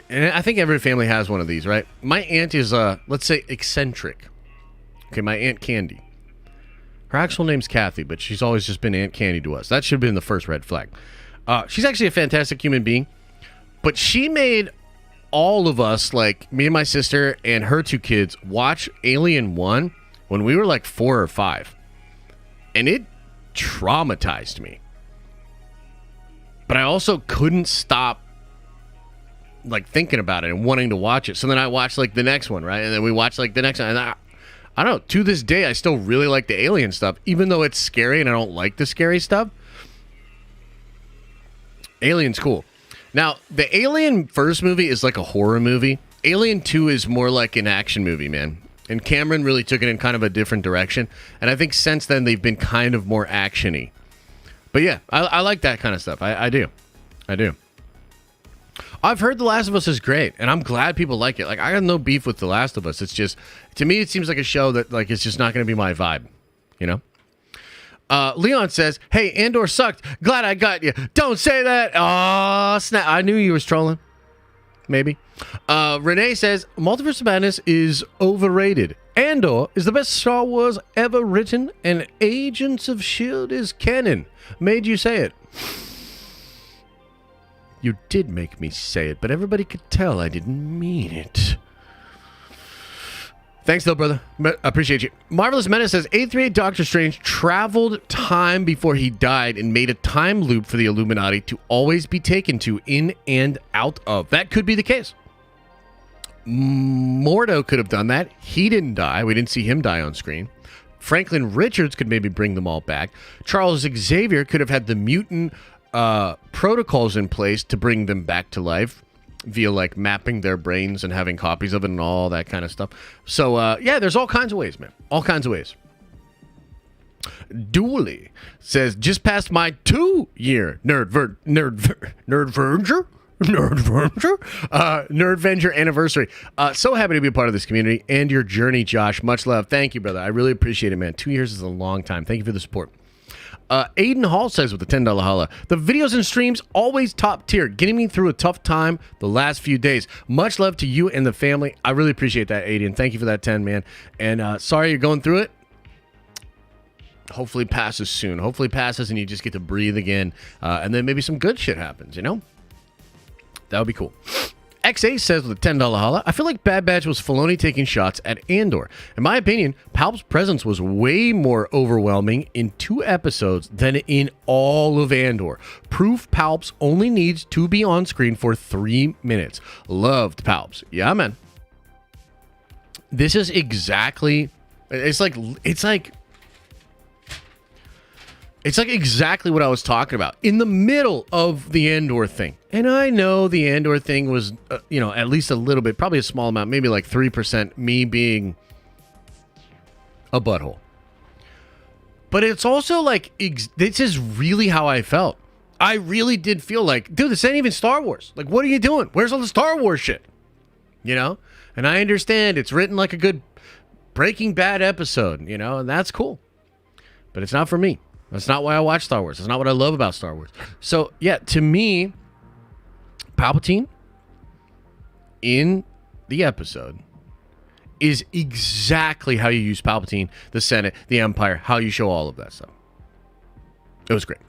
Speaker 1: and I think every family has one of these, right? My aunt is, let's say, eccentric. Okay, my Aunt Candy. Her actual name's Kathy, but she's always just been Aunt Candy to us. That should have been the first red flag. She's actually a fantastic human being, but she made all of us, like me and my sister and her 2 kids, watch Alien 1 when we were like 4 or 5. And it traumatized me. But I also couldn't stop like thinking about it and wanting to watch it. So then I watched like the next one, right? And then we watched like the next one. And I don't know, to this day, I still really like the Alien stuff, even though it's scary and I don't like the scary stuff. Alien's cool. Now, the Alien first movie is like a horror movie. Alien 2 is more like an action movie, man. And Cameron really took it in kind of a different direction. And I think since then, they've been kind of more action-y. But yeah, I like that kind of stuff. I do. I've heard The Last of Us is great, and I'm glad people like it. Like, I have no beef with The Last of Us. It's just, to me, it seems like a show that, like, it's just not going to be my vibe, you know? Leon says, hey, Andor sucked. Glad I got you. Don't say that. Oh, snap. I knew you was trolling. Maybe. Renee says, Multiverse of Madness is overrated. Andor is the best Star Wars ever written, and Agents of S.H.I.E.L.D. is canon. Made you say it. You did make me say it, but everybody could tell I didn't mean it. Thanks, though, brother. Appreciate you. Marvelous Menace says, 838 Doctor Strange traveled time before he died and made a time loop for the Illuminati to always be taken to, in and out of. That could be the case. Mordo could have done that. He didn't die. We didn't see him die on screen. Franklin Richards could maybe bring them all back. Charles Xavier could have had the mutant protocols in place to bring them back to life via like mapping their brains and having copies of it and all that kind of stuff. So yeah, there's all kinds of ways, man. All kinds of ways. Dooley says, just past my 2-year Nerdvenger anniversary. So happy to be a part of this community and your journey, Josh. Much love. Thank you, brother. I really appreciate it, man. 2 years is a long time. Thank you for the support. Aiden Hall says with the $10 holla, the videos and streams always top tier, getting me through a tough time the last few days. Much love to you and the family. I really appreciate that, Aiden. Thank you for that 10, man. And sorry you're going through it. Hopefully passes soon. Hopefully passes and you just get to breathe again. And then maybe some good shit happens, you know? That would be cool. XA says with a $10 holla, I feel like Bad Batch was Filoni taking shots at Andor. In my opinion, Palp's presence was way more overwhelming in 2 episodes than in all of Andor. Proof Palps only needs to be on screen for 3 minutes. Loved Palps. Yeah, man. This is exactly... It's like exactly what I was talking about in the middle of the Andor thing. And I know the Andor thing was, at least a little bit, probably a small amount, maybe like 3%, me being a butthole. But it's also like, this is really how I felt. I really did feel like, dude, this ain't even Star Wars. Like, what are you doing? Where's all the Star Wars shit? You know? And I understand it's written like a good Breaking Bad episode, you know, and that's cool. But it's not for me. That's not why I watch Star Wars. That's not what I love about Star Wars. So, yeah, to me, Palpatine in the episode is exactly how you use Palpatine, the Senate, the Empire, how you show all of that stuff. It was great.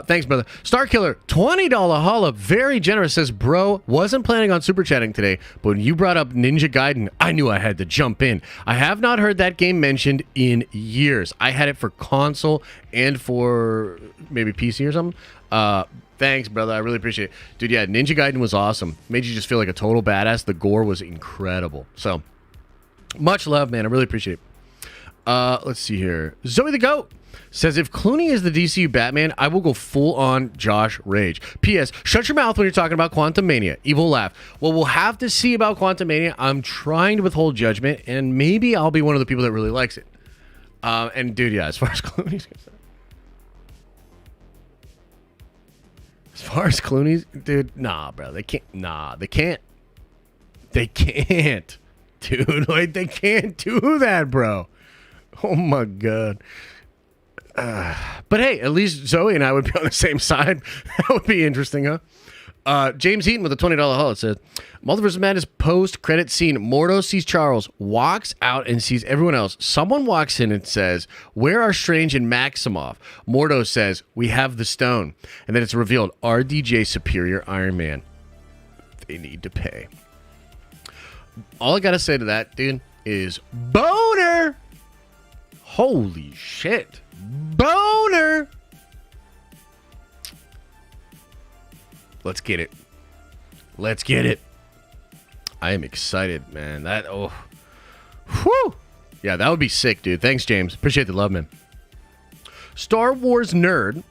Speaker 1: Thanks, brother. Starkiller, $20 holla, very generous, says, bro, wasn't planning on super chatting today, but when you brought up Ninja Gaiden, I knew I had to jump in. I have not heard that game mentioned in years. I had it for console and for maybe PC or something. Thanks, brother. I really appreciate it. Dude, yeah, Ninja Gaiden was awesome. Made you just feel like a total badass. The gore was incredible. So, much love, man. I really appreciate it. Let's see here. Zoe the Goat says, if Clooney is the DCU Batman, I will go full-on Josh Rage. P.S. Shut your mouth when you're talking about Quantum Mania. Evil laugh. Well, we'll have to see about Quantum Mania. I'm trying to withhold judgment, and maybe I'll be one of the people that really likes it. And, dude, yeah, as far as Clooney's concerned. As far as Clooney's, dude, nah, bro. They can't. Nah, they can't. They can't. Dude, like, they can't do that, bro. Oh, my God. But hey, at least Zoe and I would be on the same side. That would be interesting, huh? James Eaton with a $20 haul said, Multiverse of Madness post-credit scene. Mordo sees Charles, walks out and sees everyone else. Someone walks in and says, where are Strange and Maximoff? Mordo says, we have the stone. And then it's revealed, RDJ Superior Iron Man. They need to pay. All I gotta say to that, dude, is boner! Holy shit. Boner! Let's get it. Let's get it. I am excited, man. That, oh. Whew. Yeah, that would be sick, dude. Thanks, James. Appreciate the love, man. Star Wars Nerd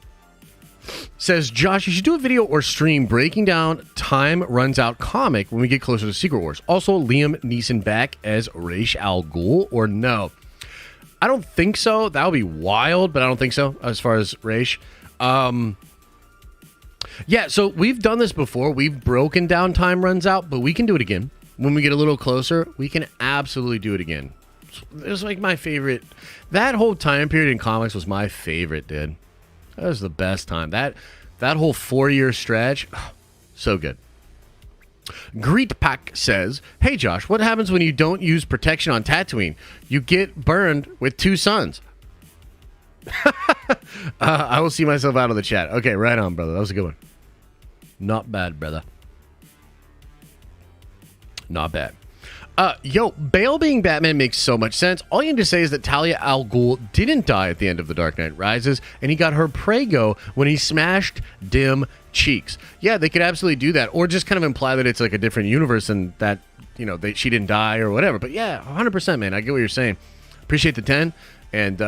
Speaker 1: says, Josh, you should do a video or stream breaking down Time Runs Out comic when we get closer to Secret Wars. Also, Liam Neeson back as Ra's al Ghul or no? I don't think so. That would be wild, but I don't think so as far as Ra's. Yeah, so we've done this before. We've broken down Time Runs Out, but we can do it again. When we get a little closer, we can absolutely do it again. It was like my favorite. That whole time period in comics was my favorite, dude. That was the best time. That whole 4-year stretch, so good. Greetpack says, hey Josh, what happens when you don't use protection on Tatooine? You get burned with 2 suns. I will see myself out of the chat. Okay, right on, brother. That was a good one. Not bad, brother. Not bad. Yo, Bale being Batman makes so much sense. All you need to say is that Talia al Ghul didn't die at the end of The Dark Knight Rises, and he got her prego when he smashed dim cheeks. Yeah, they could absolutely do that, or just kind of imply that it's like a different universe and that, you know, she didn't die or whatever. But yeah, 100%, man. I get what you're saying. Appreciate the 10, and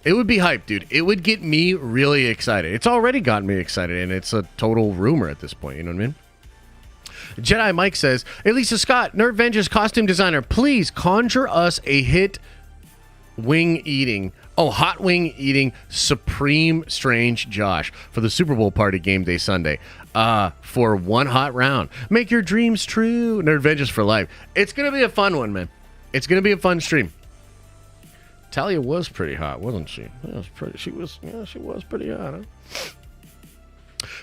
Speaker 1: it would be hype, dude. It would get me really excited. It's already gotten me excited, and it's a total rumor at this point. You know what I mean? Jedi Mike says, hey, Lisa Scott, Nerd Vengeance costume designer, please conjure us a hot wing eating Supreme Strange Josh for the Super Bowl party game day Sunday for one hot round. Make your dreams true. Nerd Vengeance for life. It's going to be a fun one, man. It's going to be a fun stream. Talia was pretty hot, wasn't she? She was pretty hot, huh?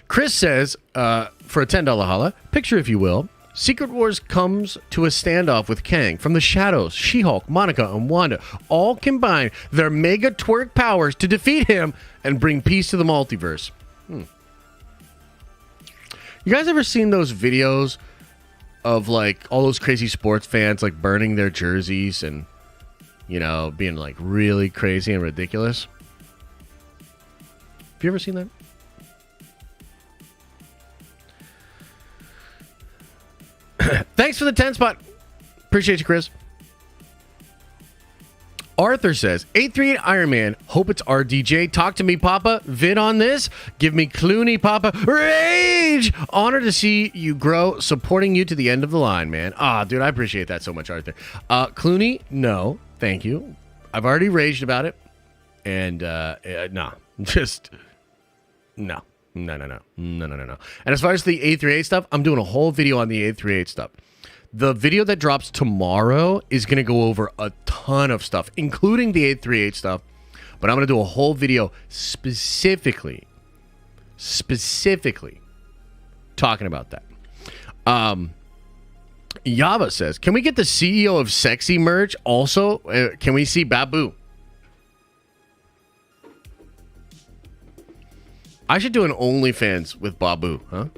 Speaker 1: Chris says, for a $10 holla, picture if you will, Secret Wars comes to a standoff with Kang. From the shadows, She-Hulk, Monica, and Wanda all combine their mega twerk powers to defeat him and bring peace to the multiverse. You guys ever seen those videos of like all those crazy sports fans like burning their jerseys and, you know, being like really crazy and ridiculous? Have you ever seen that? Thanks for the 10 spot. Appreciate you, Chris. Arthur says, 838 Iron Man. Hope it's RDJ. Talk to me, Papa. Vid on this. Give me Clooney, Papa. Rage! Honor to see you grow. Supporting you to the end of the line, man. Ah, dude, I appreciate that so much, Arthur. Clooney, no. Thank you. I've already raged about it. And, nah. Just No. No. And as far as the 838 stuff, I'm doing a whole video on the 838 stuff. The video that drops tomorrow is going to go over a ton of stuff, including the 838 stuff. But I'm going to do a whole video specifically talking about that. Yava says, can we get the CEO of Sexy merch? Also, can we see Babu? I should do an OnlyFans with Babu, huh?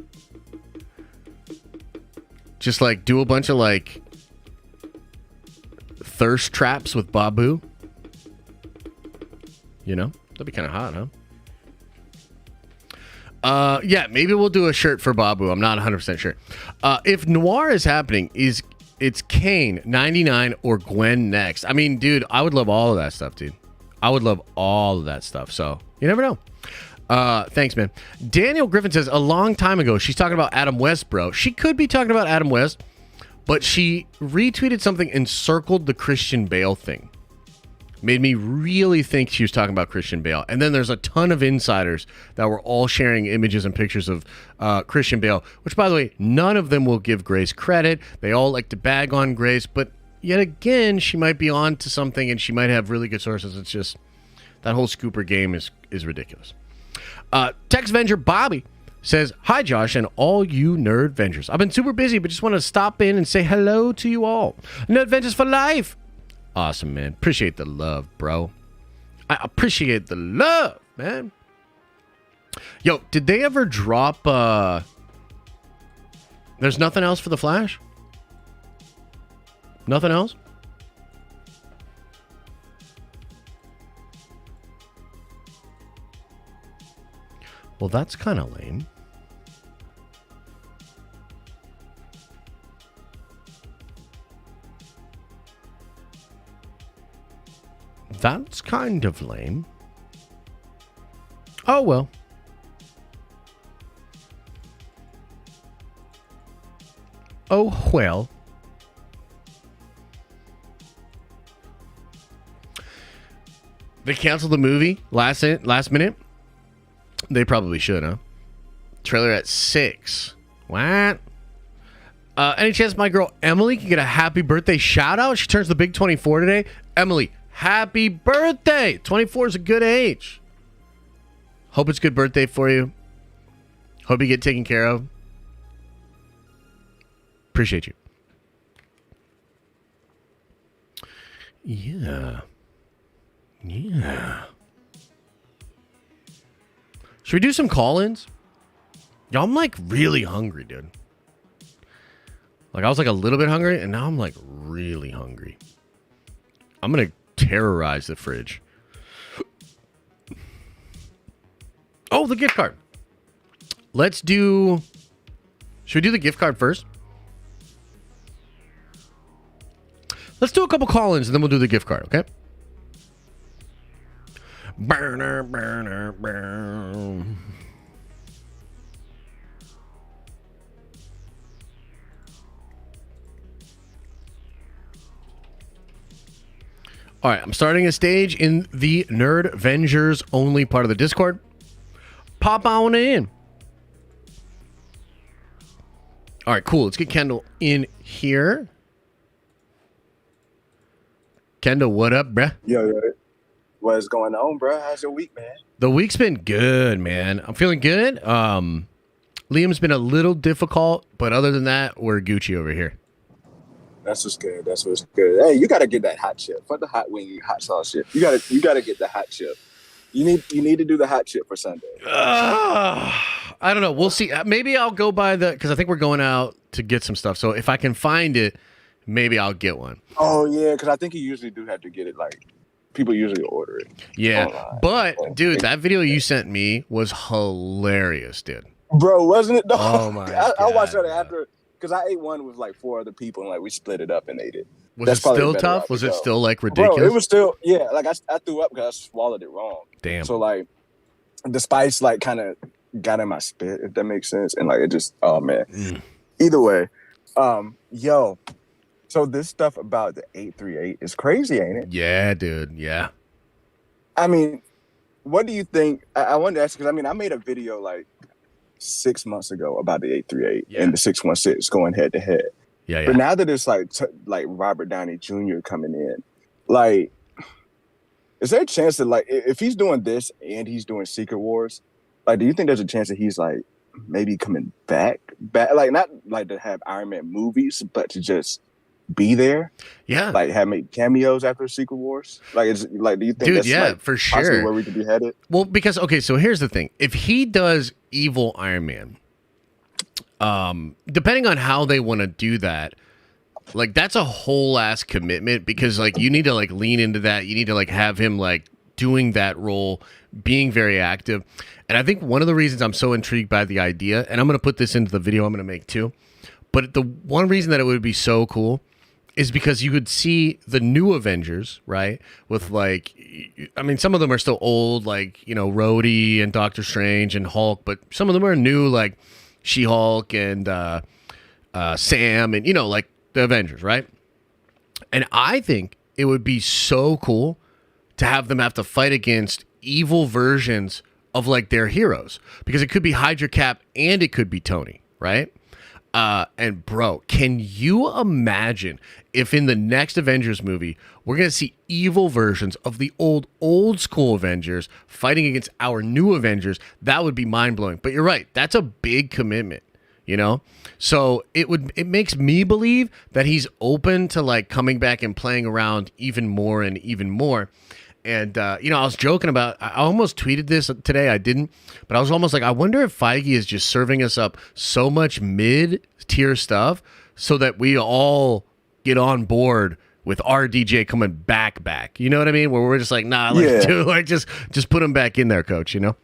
Speaker 1: Just like do a bunch of like thirst traps with Babu. You know, that'd be kind of hot, huh? Yeah, maybe we'll do a shirt for Babu. I'm not 100% sure. If Noir is happening, it's Kane 99 or Gwen next? I mean, dude, I would love all of that stuff, dude. I would love all of that stuff. So you never know. Thanks, man. Daniel Griffin says a long time ago, she's talking about Adam West, bro. She could be talking about Adam West, but she retweeted something and circled the Christian Bale thing. Made me really think she was talking about Christian Bale. And then there's a ton of insiders that were all sharing images and pictures of Christian Bale, which, by the way, none of them will give Grace credit. They all like to bag on Grace, but yet again, she might be on to something and she might have really good sources. It's just that whole scooper game is ridiculous. Tex Venger Bobby says, hi, Josh, and all you Nerd Vengers. I've been super busy, but just want to stop in and say hello to you all. Nerd Vengers for life. Awesome, man. Appreciate the love, bro. I appreciate the love, man. Yo, did they ever drop... There's nothing else for the Flash? Nothing else? Well, that's kind of lame. That's kind of lame. Oh, well. Oh, well. They canceled the movie last minute? They probably should, huh? Trailer at 6. What? Any chance my girl Emily can get a happy birthday shout out? She turns the big 24 today. Emily, happy birthday! 24 is a good age. Hope it's a good birthday for you. Hope you get taken care of. Appreciate you. Yeah. Should we do some call-ins? Yo, I'm like really hungry, dude. Like I was like a little bit hungry, and now I'm like really hungry. I'm gonna terrorize the fridge. Oh, the gift card. Let's do... Should we do the gift card first? Let's do a couple call-ins, and then we'll do the gift card, okay? Burner. All right, I'm starting a stage in the Nerd Vengers only part of the Discord. Pop on in. All right, cool. Let's get Kendall in here. Kendall, what up, bruh?
Speaker 3: Yo, what's going on, bro? How's your week, man?
Speaker 1: The week's been good, man. I'm feeling good. Liam's been a little difficult, but other than that, we're Gucci over here.
Speaker 3: That's what's good. That's what's good. Hey, you gotta get that hot chip. Fuck the hot wing, hot sauce shit. You gotta get the hot chip. You need to do the hot chip for Sunday.
Speaker 1: I don't know. We'll see. Maybe I'll go by because I think we're going out to get some stuff. So if I can find it, maybe I'll get one.
Speaker 3: Oh yeah, because I think you usually do have to get it. Like people usually order it.
Speaker 1: Yeah,
Speaker 3: online.
Speaker 1: But dude, that video you sent me was hilarious, dude.
Speaker 3: Bro, wasn't it?
Speaker 1: Oh my God,
Speaker 3: I watched that after because I ate one with like 4 other people and like we split it up and ate it.
Speaker 1: Was it still tough? Was it still like ridiculous?
Speaker 3: Bro, it was still Like I threw up because I swallowed it wrong.
Speaker 1: Damn.
Speaker 3: So like the spice like kind of got in my spit, if that makes sense, and like it just man. Either way, yo. So this stuff about the 838 is crazy, ain't it?
Speaker 1: Yeah, dude. Yeah.
Speaker 3: I mean, what do you think? I wanted to ask because I mean I made a video like 6 months ago about the 838 and the 616 going head to head.
Speaker 1: Yeah,
Speaker 3: But now that it's like Robert Downey Jr. coming in, like, is there a chance that like if he's doing this and he's doing Secret Wars, like, do you think there's a chance that he's like maybe coming back, like not like to have Iron Man movies, but to just be there?
Speaker 1: Yeah,
Speaker 3: like have make cameos after Secret Wars. Like, it's like, do you think
Speaker 1: dude,
Speaker 3: that's
Speaker 1: yeah,
Speaker 3: like,
Speaker 1: for
Speaker 3: possibly
Speaker 1: sure,
Speaker 3: where we could be headed?
Speaker 1: Well, because okay, so here's the thing: if he does evil Iron Man, depending on how they want to do that, like that's a whole ass commitment because like you need to like lean into that. You need to like have him like doing that role, being very active. And I think one of the reasons I'm so intrigued by the idea, and I'm going to put this into the video I'm going to make too, but the one reason that it would be so cool is because you could see the new Avengers, right? With like, I mean, some of them are still old, like, you know, Rhodey and Doctor Strange and Hulk, but some of them are new, like She-Hulk and Sam and, you know, like the Avengers, right? And I think it would be so cool to have them have to fight against evil versions of like their heroes, because it could be Hydra Cap and it could be Tony, right? And bro, can you imagine if in the next Avengers movie we're gonna see evil versions of the old school Avengers fighting against our new Avengers? That would be mind blowing. But you're right, that's a big commitment, you know. So it makes me believe that he's open to like coming back and playing around even more and even more. And, you know, I was joking about, I almost tweeted this today. I didn't, but I was almost like, I wonder if Feige is just serving us up so much mid-tier stuff so that we all get on board with RDJ coming back. You know what I mean? Where we're just like, nah, let's do like, just put him back in there, coach, you know?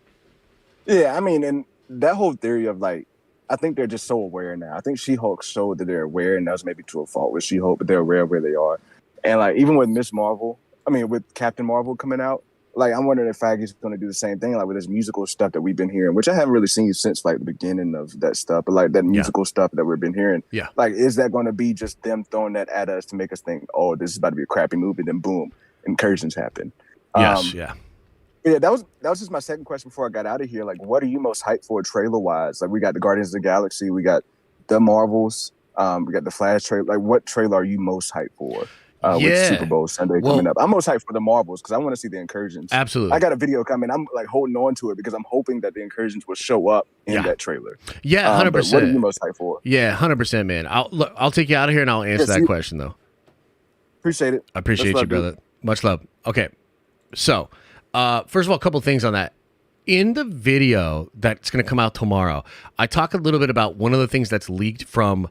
Speaker 3: Yeah, I mean, and that whole theory of like, I think they're just so aware now. I think She-Hulk showed that they're aware, and that was maybe to a fault with She-Hulk, but they're aware of where they are. And like, even with with Captain Marvel coming out, like, I'm wondering if Feige's going to do the same thing, like with this musical stuff that we've been hearing, which I haven't really seen since like the beginning of that stuff, but like that musical stuff that we've been hearing.
Speaker 1: Yeah.
Speaker 3: Like, is that going to be just them throwing that at us to make us think, oh, this is about to be a crappy movie? Then boom, incursions happen.
Speaker 1: Yes. Yeah,
Speaker 3: that was just my second question before I got out of here. Like, what are you most hyped for trailer wise? Like, we got the Guardians of the Galaxy, we got the Marvels, we got the Flash trailer. Like, what trailer are you most hyped for? With Super Bowl Sunday coming up. I'm most hyped for the Marvels because I want to see the incursions.
Speaker 1: Absolutely.
Speaker 3: I got a video coming. I'm like holding on to it because I'm hoping that the incursions will show up in that trailer.
Speaker 1: Yeah, 100%.
Speaker 3: But what are you most hyped for?
Speaker 1: Yeah, 100%, man. I'll take you out of here and I'll answer that question though.
Speaker 3: Appreciate it.
Speaker 1: I appreciate you, brother. Much love. Okay. So, first of all, a couple things on that. In the video that's going to come out tomorrow, I talk a little bit about one of the things that's leaked from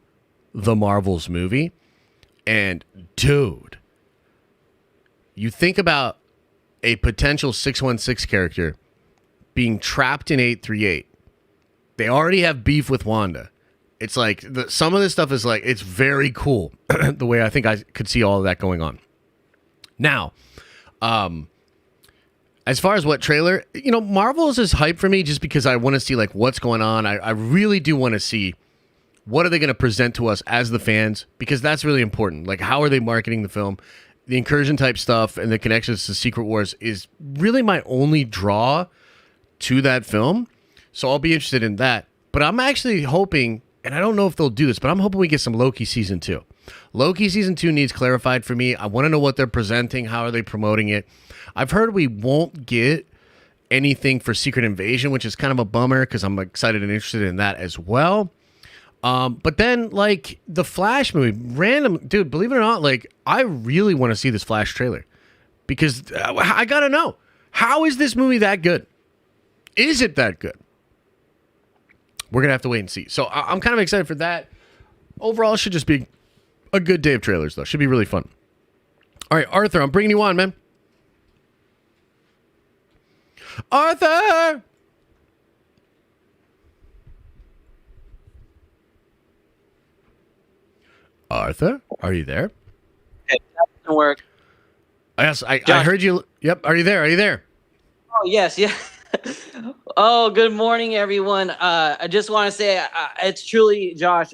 Speaker 1: the Marvels movie. And dude, you think about a potential 616 character being trapped in 838. They already have beef with Wanda. It's like some of this stuff is like, it's very cool the way I think I could see all of that going on. Now, as far as what trailer, you know, Marvel's is hype for me just because I want to see like what's going on. I really do want to see what are they going to present to us as the fans, because that's really important. Like, how are they marketing the film? The incursion type stuff and the connections to Secret Wars is really my only draw to that film. So I'll be interested in that. But I'm actually hoping, and I don't know if they'll do this, but I'm hoping we get some Loki season 2. Loki season 2 needs clarified for me. I want to know what they're presenting. How are they promoting it? I've heard we won't get anything for Secret Invasion, which is kind of a bummer because I'm excited and interested in that as well. But then, like, the Flash movie, dude, believe it or not, like, I really want to see this Flash trailer because I gotta know, how is this movie that good? Is it that good? We're gonna have to wait and see. So I'm kind of excited for that. Overall, it should just be a good day of trailers, though. Should be really fun. All right, Arthur, I'm bringing you on, man. Arthur! Arthur, are you there?
Speaker 4: Hey, that doesn't work.
Speaker 1: Yes, I heard you. Yep, are you there? Are you there?
Speaker 4: Oh, yes, yeah. Oh, good morning, everyone. I just want to say it's truly, Josh,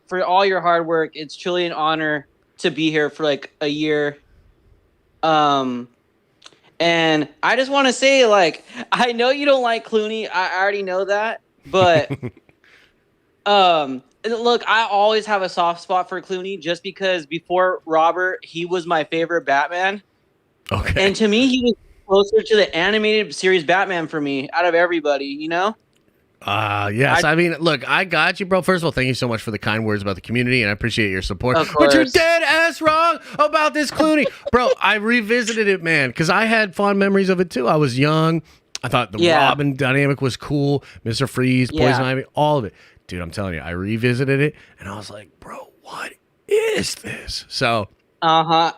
Speaker 4: for all your hard work, it's truly an honor to be here for like a year. And And I just want to say, like, I know you don't like Clooney. I already know that. But look, I always have a soft spot for Clooney just because before Robert, he was my favorite Batman.
Speaker 1: Okay.
Speaker 4: And to me, he was closer to the animated series Batman for me out of everybody, you know?
Speaker 1: Yes. I mean, look, I got you, bro. First of all, thank you so much for the kind words about the community, and I appreciate your support.
Speaker 4: Of
Speaker 1: But you're
Speaker 4: course.
Speaker 1: dead ass wrong about this Clooney. Bro, I revisited it, man, because I had fond memories of it too. I was young. I thought the
Speaker 4: Yeah.
Speaker 1: Robin dynamic was cool. Mr. Freeze, Poison
Speaker 4: Yeah.
Speaker 1: Ivy, all of it. Dude, I'm telling you, I revisited it, and I was like, bro, what is this? So,
Speaker 4: Yeah, I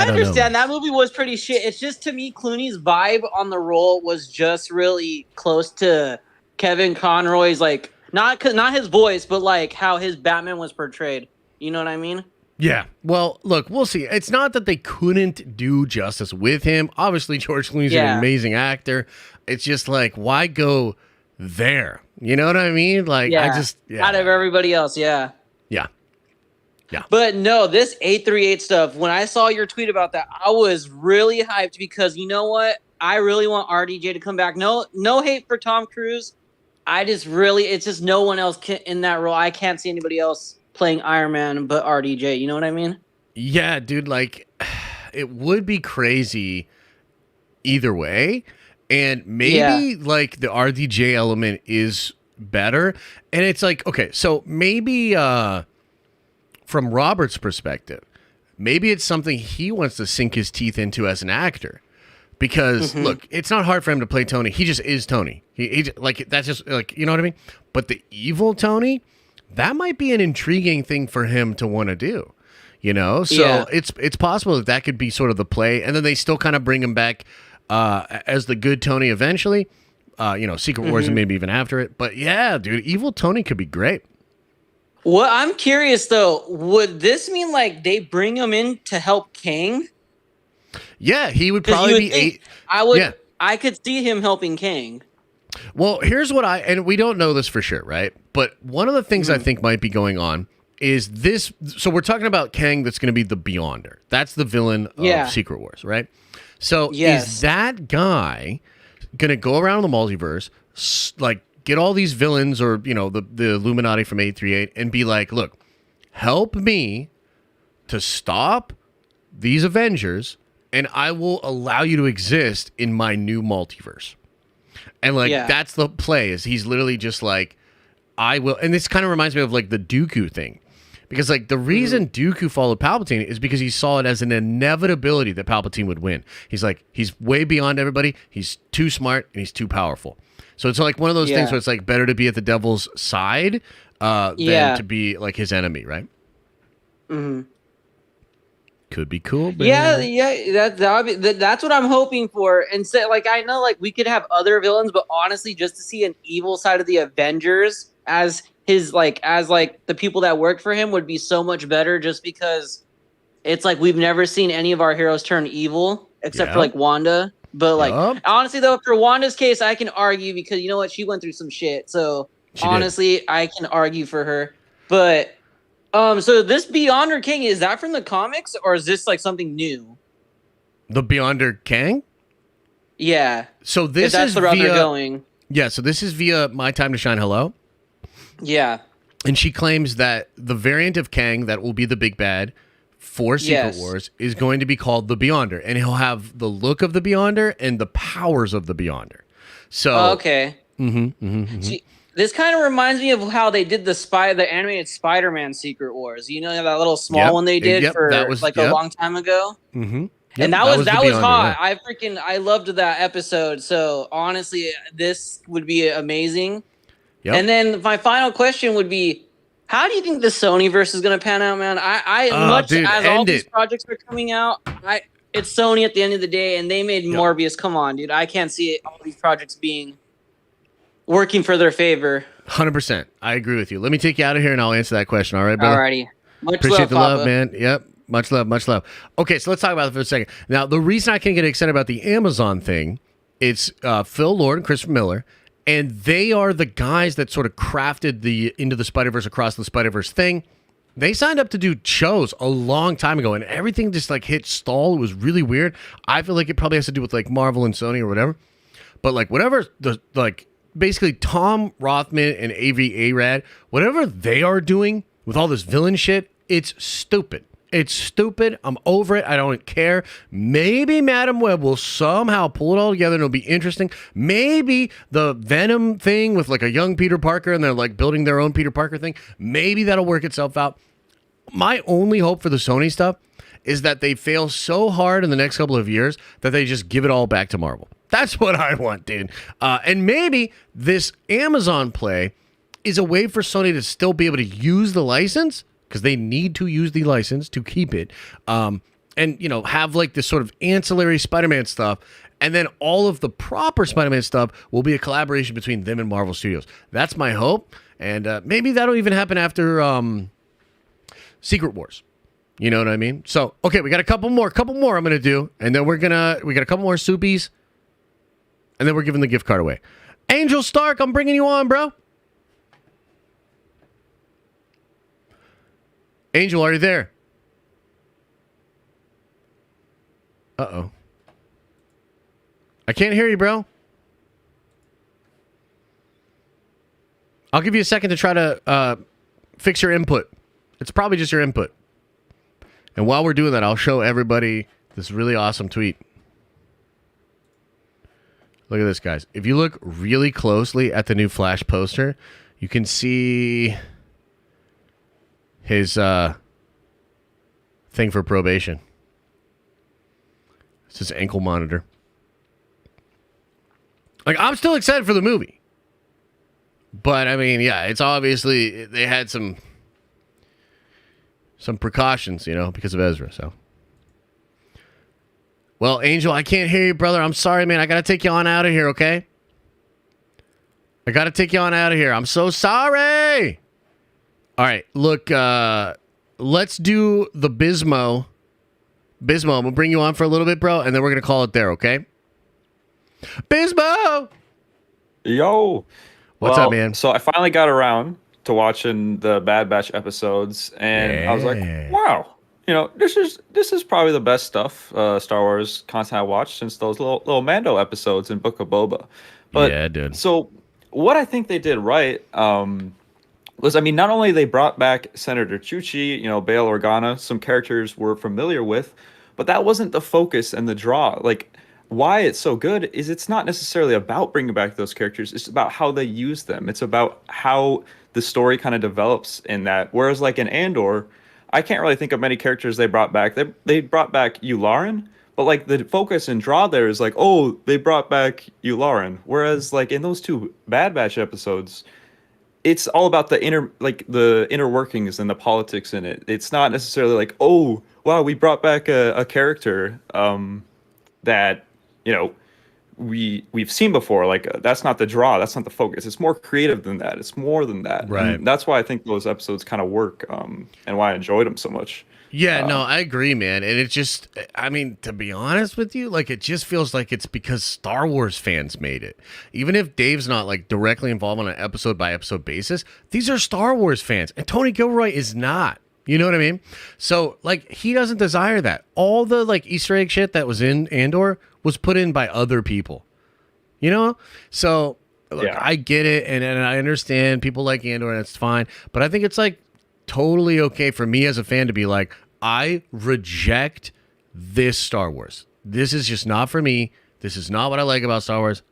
Speaker 1: don't know,
Speaker 4: understand.
Speaker 1: man.
Speaker 4: That movie was pretty shit. It's just to me, Clooney's vibe on the role was just really close to Kevin Conroy's, like not his voice, but like how his Batman was portrayed. You know what I mean?
Speaker 1: yeah. Well, look, we'll see. It's not that they couldn't do justice with him. Obviously, George Clooney's an
Speaker 4: Yeah.
Speaker 1: amazing actor. It's just like, why go there? You know what I mean? Like, I just, yeah.
Speaker 4: Out of everybody else, yeah.
Speaker 1: Yeah.
Speaker 4: But no, this 838 stuff, when I saw your tweet about that, I was really hyped because you know what? I really want RDJ to come back. No hate for Tom Cruise. It's just no one else in that role. I can't see anybody else playing Iron Man but RDJ. You know what I mean?
Speaker 1: Yeah, dude, like, it would be crazy either way. And maybe, like, the RDJ element is better. And it's like, okay, so maybe from Robert's perspective, maybe it's something he wants to sink his teeth into as an actor. Because look, it's not hard for him to play Tony. He just is Tony. He like that's just like, you know what I mean? But the evil Tony, that might be an intriguing thing for him to want to do. You know? So
Speaker 4: Yeah.
Speaker 1: it's possible that could be sort of the play, and then they still kind of bring him back as the good Tony eventually. Secret Wars and maybe even after it. But yeah, dude, evil Tony could be great.
Speaker 4: Well, I'm curious though. Would this mean like they bring him in to help Kang?
Speaker 1: Yeah, he would
Speaker 4: 'Cause you
Speaker 1: probably
Speaker 4: would
Speaker 1: be
Speaker 4: think
Speaker 1: eight.
Speaker 4: I would.
Speaker 1: Yeah.
Speaker 4: I could see him helping Kang.
Speaker 1: Well, here's what and we don't know this for sure, right? But one of the things I think might be going on is this. So we're talking about Kang that's going to be the Beyonder. That's the villain
Speaker 4: Yeah.
Speaker 1: of Secret Wars, right? So
Speaker 4: Yes.
Speaker 1: is that guy going to go around the multiverse, like get all these villains or, the Illuminati from 838 and be like, look, help me to stop these Avengers and I will allow you to exist in my new multiverse. And like that's the play, is he's literally just like, I will. And this kind of reminds me of like the Dooku thing, because like the reason Dooku followed Palpatine is because he saw it as an inevitability that Palpatine would win. He's like, he's way beyond everybody. He's too smart and he's too powerful. So it's like one of those things where it's like better to be at the devil's side than to be like his enemy, right? Mm-hmm. Could be cool. But
Speaker 4: That's what I'm hoping for. And so, like, I know, like, we could have other villains, but honestly, just to see an evil side of the Avengers as the people that work for him would be so much better. Just because it's like we've never seen any of our heroes turn evil except for like Wanda. But like, honestly, though, for Wanda's case, I can argue because you know what, she went through some shit. So honestly, I can argue for her. But so this Beyonder King, is that from the comics or is this like something new?
Speaker 1: The Beyonder Kang?
Speaker 4: Yeah.
Speaker 1: So this
Speaker 4: that's
Speaker 1: is
Speaker 4: the route
Speaker 1: via
Speaker 4: they're going.
Speaker 1: Yeah, so this is via My Time to Shine Hello.
Speaker 4: Yeah.
Speaker 1: And she claims that the variant of Kang that will be the big bad for Secret Wars is going to be called the Beyonder, and he'll have the look of the Beyonder and the powers of the Beyonder. So
Speaker 4: okay. See, this kind of reminds me of how they did the animated Spider-Man Secret Wars. You know that little small one they did for a long time ago.
Speaker 1: Mm-hmm.
Speaker 4: And that was
Speaker 1: Beyonder,
Speaker 4: hot.
Speaker 1: Yeah.
Speaker 4: I loved that episode. So honestly, this would be amazing.
Speaker 1: Yep.
Speaker 4: And then my final question would be, how do you think the Sony verse is going to pan out, man? All these projects are coming out, it's Sony at the end of the day, and they made Morbius. Come on, dude. I can't see all these projects working for their favor.
Speaker 1: 100%. I agree with you. Let me take you out of here, and I'll answer that question. All right, brother?
Speaker 4: Alrighty.
Speaker 1: Appreciate the love, man. Yep. Much love, much love. Okay, so let's talk about it for a second. Now, the reason I can get excited about the Amazon thing, it's Phil Lord and Christopher Miller, and they are the guys that sort of crafted the Into the Spider-Verse, Across the Spider-Verse thing. They signed up to do shows a long time ago, and everything just like hit stall. It was really weird. I feel like it probably has to do with like Marvel and Sony or whatever. But like whatever the like basically Tom Rothman and AV Arad, whatever they are doing with all this villain shit, it's stupid. It's stupid. I'm over it. I don't care. Maybe Madam Web will somehow pull it all together and it'll be interesting. Maybe the Venom thing with like a young Peter Parker and they're like building their own Peter Parker thing, maybe that'll work itself out. My only hope for the Sony stuff is that they fail so hard in the next couple of years that they just give it all back to Marvel. That's what I want, dude. And maybe this Amazon play is a way for Sony to still be able to use the license, because they need to use the license to keep it, and, you know, have like this sort of ancillary Spider-Man stuff, and then all of the proper Spider-Man stuff will be a collaboration between them and Marvel Studios. That's my hope, and maybe that'll even happen after Secret Wars. You know what I mean? So, okay, we got a couple more I'm going to do, and then we got a couple more soupies, and then we're giving the gift card away. Angel Stark, I'm bringing you on, bro. Angel, are you there? Uh-oh. I can't hear you, bro. I'll give you a second to try to fix your input. It's probably just your input. And while we're doing that, I'll show everybody this really awesome tweet. Look at this, guys. If you look really closely at the new Flash poster, you can see his thing for probation. It's his ankle monitor. Like, I'm still excited for the movie. But, I mean, yeah, it's obviously, they had some precautions, you know, because of Ezra, so. Well, Angel, I can't hear you, brother. I'm sorry, man. I got to take you on out of here, okay? I got to take you on out of here. I'm so sorry. All right, look, let's do the Bismo. Bismo, I'm going to bring you on for a little bit, bro, and then we're going to call it there, okay? Bismo!
Speaker 5: Yo!
Speaker 1: What's up, man?
Speaker 5: So I finally got around to watching the Bad Batch episodes, and I was like, wow, you know, this is probably the best stuff, Star Wars content I watched since those little Mando episodes in Book of Boba. But,
Speaker 1: yeah, dude.
Speaker 5: So what I think they did right, was, I mean, not only they brought back Senator Chuchi, you know, Bail Organa, some characters we're familiar with, but that wasn't the focus and the draw. Like, why it's so good is it's not necessarily about bringing back those characters. It's about how they use them. It's about how the story kind of develops in that. Whereas, like in Andor, I can't really think of many characters they brought back. They brought back Yularen, but like the focus and draw there is like, oh, they brought back Yularen. Whereas, like in those two Bad Batch episodes, it's all about the inner workings and the politics in it. It's not necessarily like, oh, wow, we brought back a character that, you know, we've seen before. Like, that's not the draw. That's not the focus. It's more creative than that. It's more than that.
Speaker 1: Right.
Speaker 5: And that's why I think those episodes kind of work, and why I enjoyed them so much.
Speaker 1: Yeah, no, I agree, man. And it just, I mean, to be honest with you, like, it just feels like it's because Star Wars fans made it. Even if Dave's not, like, directly involved on an episode-by-episode basis, these are Star Wars fans. And Tony Gilroy is not. You know what I mean? So, like, he doesn't desire that. All the, like, Easter egg shit that was in Andor was put in by other people. You know? So, look, yeah. I get it, and I understand people like Andor, and it's fine. But I think it's, like, totally okay for me as a fan to be like, I reject this Star Wars. This is just not for me. This is not what I like about Star Wars.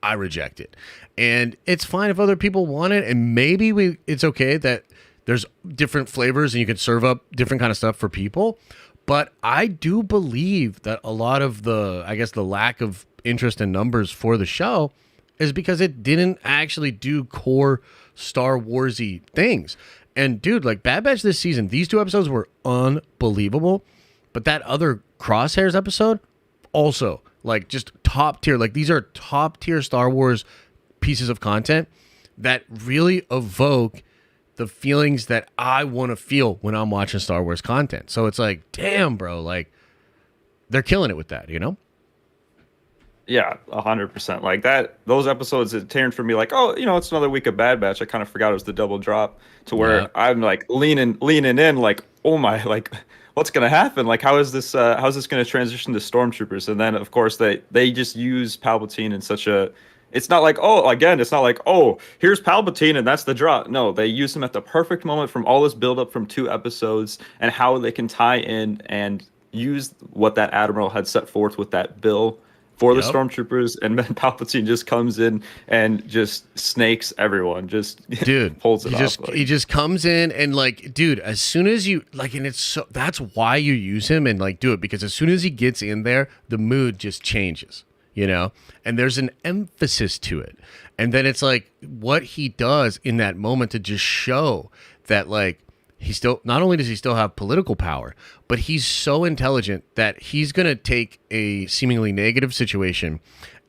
Speaker 1: I reject it. And it's fine if other people want it, and maybe it's okay that there's different flavors and you can serve up different kind of stuff for people. But I do believe that a lot of the, I guess, the lack of interest in numbers for the show is because it didn't actually do core Star Wars-y things. And dude, like Bad Batch this season, these two episodes were unbelievable. But that other Crosshairs episode, also, like, just top tier. Like, these are top tier Star Wars pieces of content that really evoke the feelings that I want to feel when I'm watching Star Wars content. So it's like, damn, bro, like, they're killing it with that, you know?
Speaker 5: Yeah, 100%. Like that, those episodes it turned for me like, oh, it's another week of Bad Batch. I kind of forgot it was the double drop to where
Speaker 1: Yeah.
Speaker 5: I'm like leaning in, like, oh my, like, what's gonna happen? Like, how's this gonna transition to Stormtroopers? And then of course they just use Palpatine in such a. It's not like, it's not like, here's Palpatine and that's the drop. No, they use him at the perfect moment from all this buildup from 2 episodes and how they can tie in and use what that Admiral had set forth with that bill for the
Speaker 1: Yep.
Speaker 5: Stormtroopers, and then Palpatine just comes in and just snakes everyone, just
Speaker 1: Dude,
Speaker 5: pulls it
Speaker 1: he
Speaker 5: off.
Speaker 1: just
Speaker 5: like-
Speaker 1: he just comes in and like, dude, as soon as you like, and it's so that's why you use him and like do it, because as soon as he gets in there, the mood just changes, and there's an emphasis to it, and then it's like what he does in that moment to just show that like he still, not only does he still have political power, but he's so intelligent that he's going to take a seemingly negative situation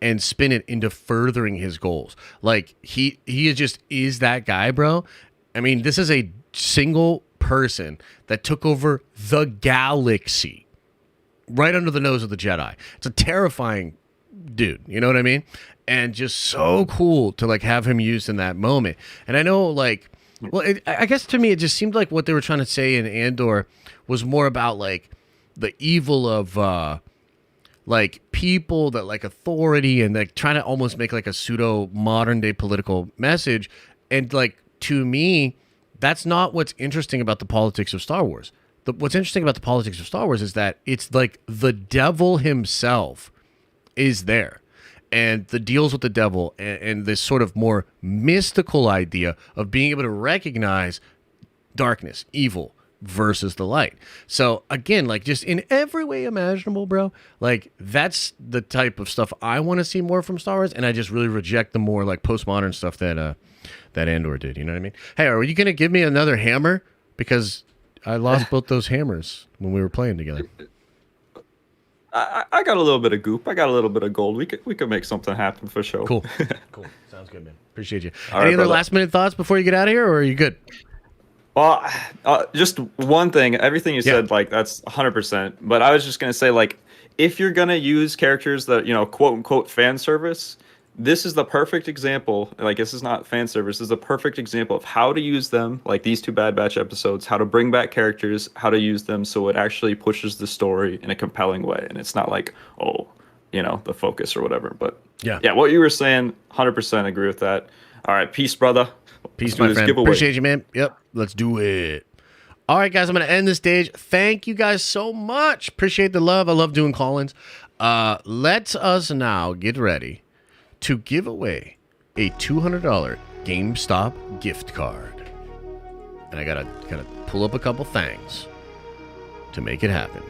Speaker 1: and spin it into furthering his goals. Like he just is that guy, bro. I mean, this is a single person that took over the galaxy right under the nose of the Jedi. It's a terrifying dude, you know what I mean? And just so cool to like have him used in that moment. And I know like, well, I guess to me, it just seemed like what they were trying to say in Andor was more about like the evil of like people that like authority and like trying to almost make like a pseudo modern day political message. And like to me, that's not what's interesting about the politics of Star Wars. What's interesting about the politics of Star Wars is that it's like the devil himself is there. And the deals with the devil and this sort of more mystical idea of being able to recognize darkness, evil versus the light. So again, like just in every way imaginable, bro, like that's the type of stuff I want to see more from Star Wars. And I just really reject the more like postmodern stuff that Andor did. You know what I mean? Hey, are you going to give me another hammer? Because I lost both those hammers when we were playing together.
Speaker 5: I got a little bit of goop. I got a little bit of gold. We could make something happen for sure.
Speaker 1: Cool. Cool. Sounds good, man. Appreciate you.
Speaker 5: All
Speaker 1: Any
Speaker 5: right,
Speaker 1: other
Speaker 5: brother.
Speaker 1: last minute thoughts before you get out of here, or are you good?
Speaker 5: Well, just one thing. Everything you
Speaker 1: Yeah.
Speaker 5: said, like that's 100%. But I was just gonna say, like, if you're gonna use characters that quote unquote fan service, this is the perfect example. Like, this is not fan service. This is the perfect example of how to use them. Like these 2 Bad Batch episodes, how to bring back characters, how to use them so it actually pushes the story in a compelling way, and it's not like the focus or whatever. But yeah, what you were saying, 100% agree with that. All right, peace, brother.
Speaker 1: Peace,
Speaker 5: Let's do
Speaker 1: my
Speaker 5: this
Speaker 1: friend.
Speaker 5: giveaway.
Speaker 1: Appreciate you, man. Yep, let's do it. All right, guys, I'm going to end the stage. Thank you guys so much. Appreciate the love. I love doing call-ins. Let us now get ready to give away a $200 GameStop gift card. And I gotta pull up a couple things to make it happen.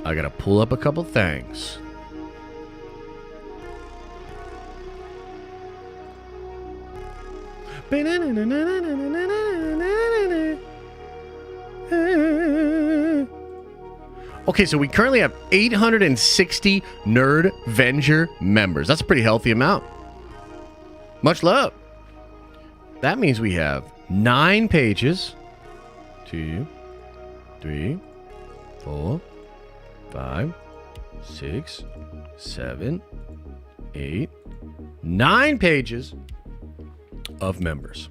Speaker 1: I gotta pull up a couple things. Okay, so we currently have 860 Nerd Venger members. That's a pretty healthy amount. Much love. That means we have 9 pages. 2, 3, 4, 5, 6, 7, 8, 9 pages of members.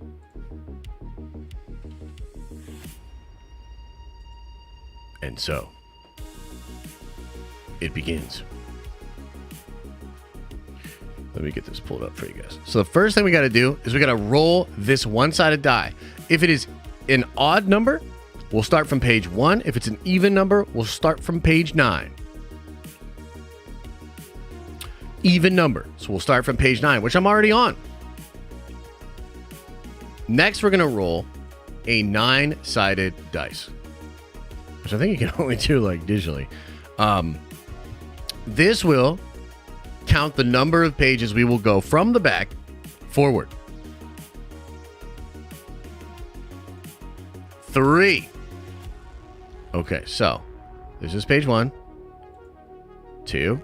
Speaker 1: And so it begins. Let me get this pulled up for you guys. So the first thing we got to do is we got to roll this one-sided die. If it is an odd number, we'll start from page 1. If it's an even number, we'll start from page 9. Even number. So we'll start from page 9, which I'm already on. Next, we're going to roll a 9-sided dice, which I think you can only do like digitally. This will count the number of pages we will go from the back forward. 3. Okay, so this is page 1, 2,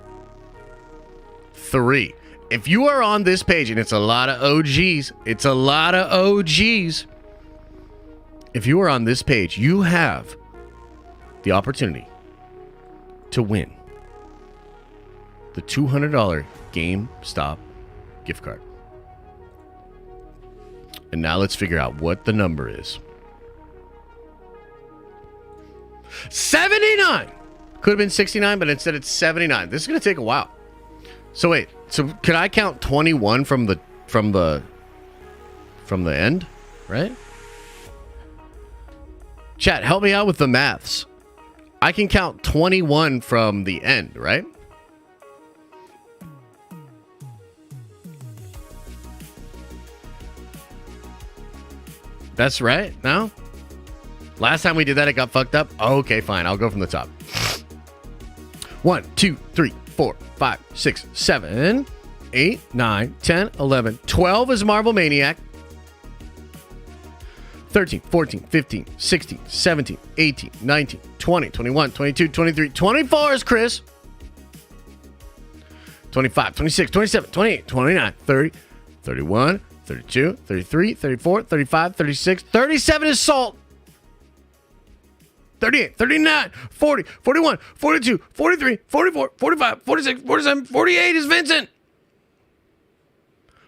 Speaker 1: 3. If you are on this page, and it's a lot of OGs, if you are on this page, you have the opportunity to win the $200 GameStop gift card. And now let's figure out what the number is. 79! Could have been 69, but instead it's 79. This is going to take a while. So wait, so could I count 21 from the end, right? Chat, help me out with the maths. I can count 21 from the end, right? That's right. No? Last time we did that, it got fucked up. Okay, fine. I'll go from the top. 1, 2, 3, 4, 5, 6, 7, 8, 9, 10, 11, 12 is Marvel Maniac. 13, 14, 15, 16, 17, 18, 19, 20, 21, 22, 23, 24 is Chris. 25, 26, 27, 28, 29, 30, 31, 32, 33, 34, 35, 36, 37 is Salt. 38, 39, 40, 41, 42, 43, 44, 45, 46, 47, 48 is Vincent.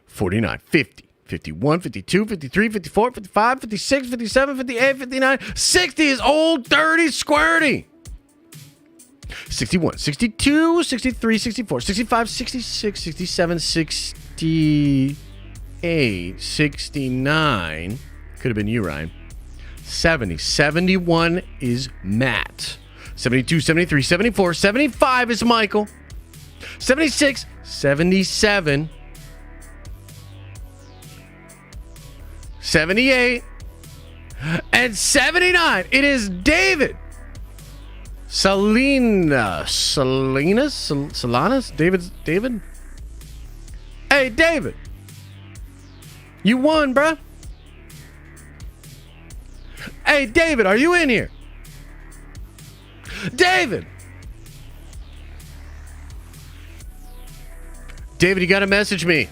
Speaker 1: 49, 50, 51, 52, 53, 54, 55, 56, 57, 58, 59, 60 is Old Dirty Squirty. 61, 62, 63, 64, 65, 66, 67, 68, 69. Could have been you, Ryan. 70, 71 is Matt. 72, 73, 74, 75 is Michael. 76, 77, 78, and 79. It is David. Salinas. David? Hey, David. You won, bruh. Hey, David, are you in here? David! David, you gotta message me.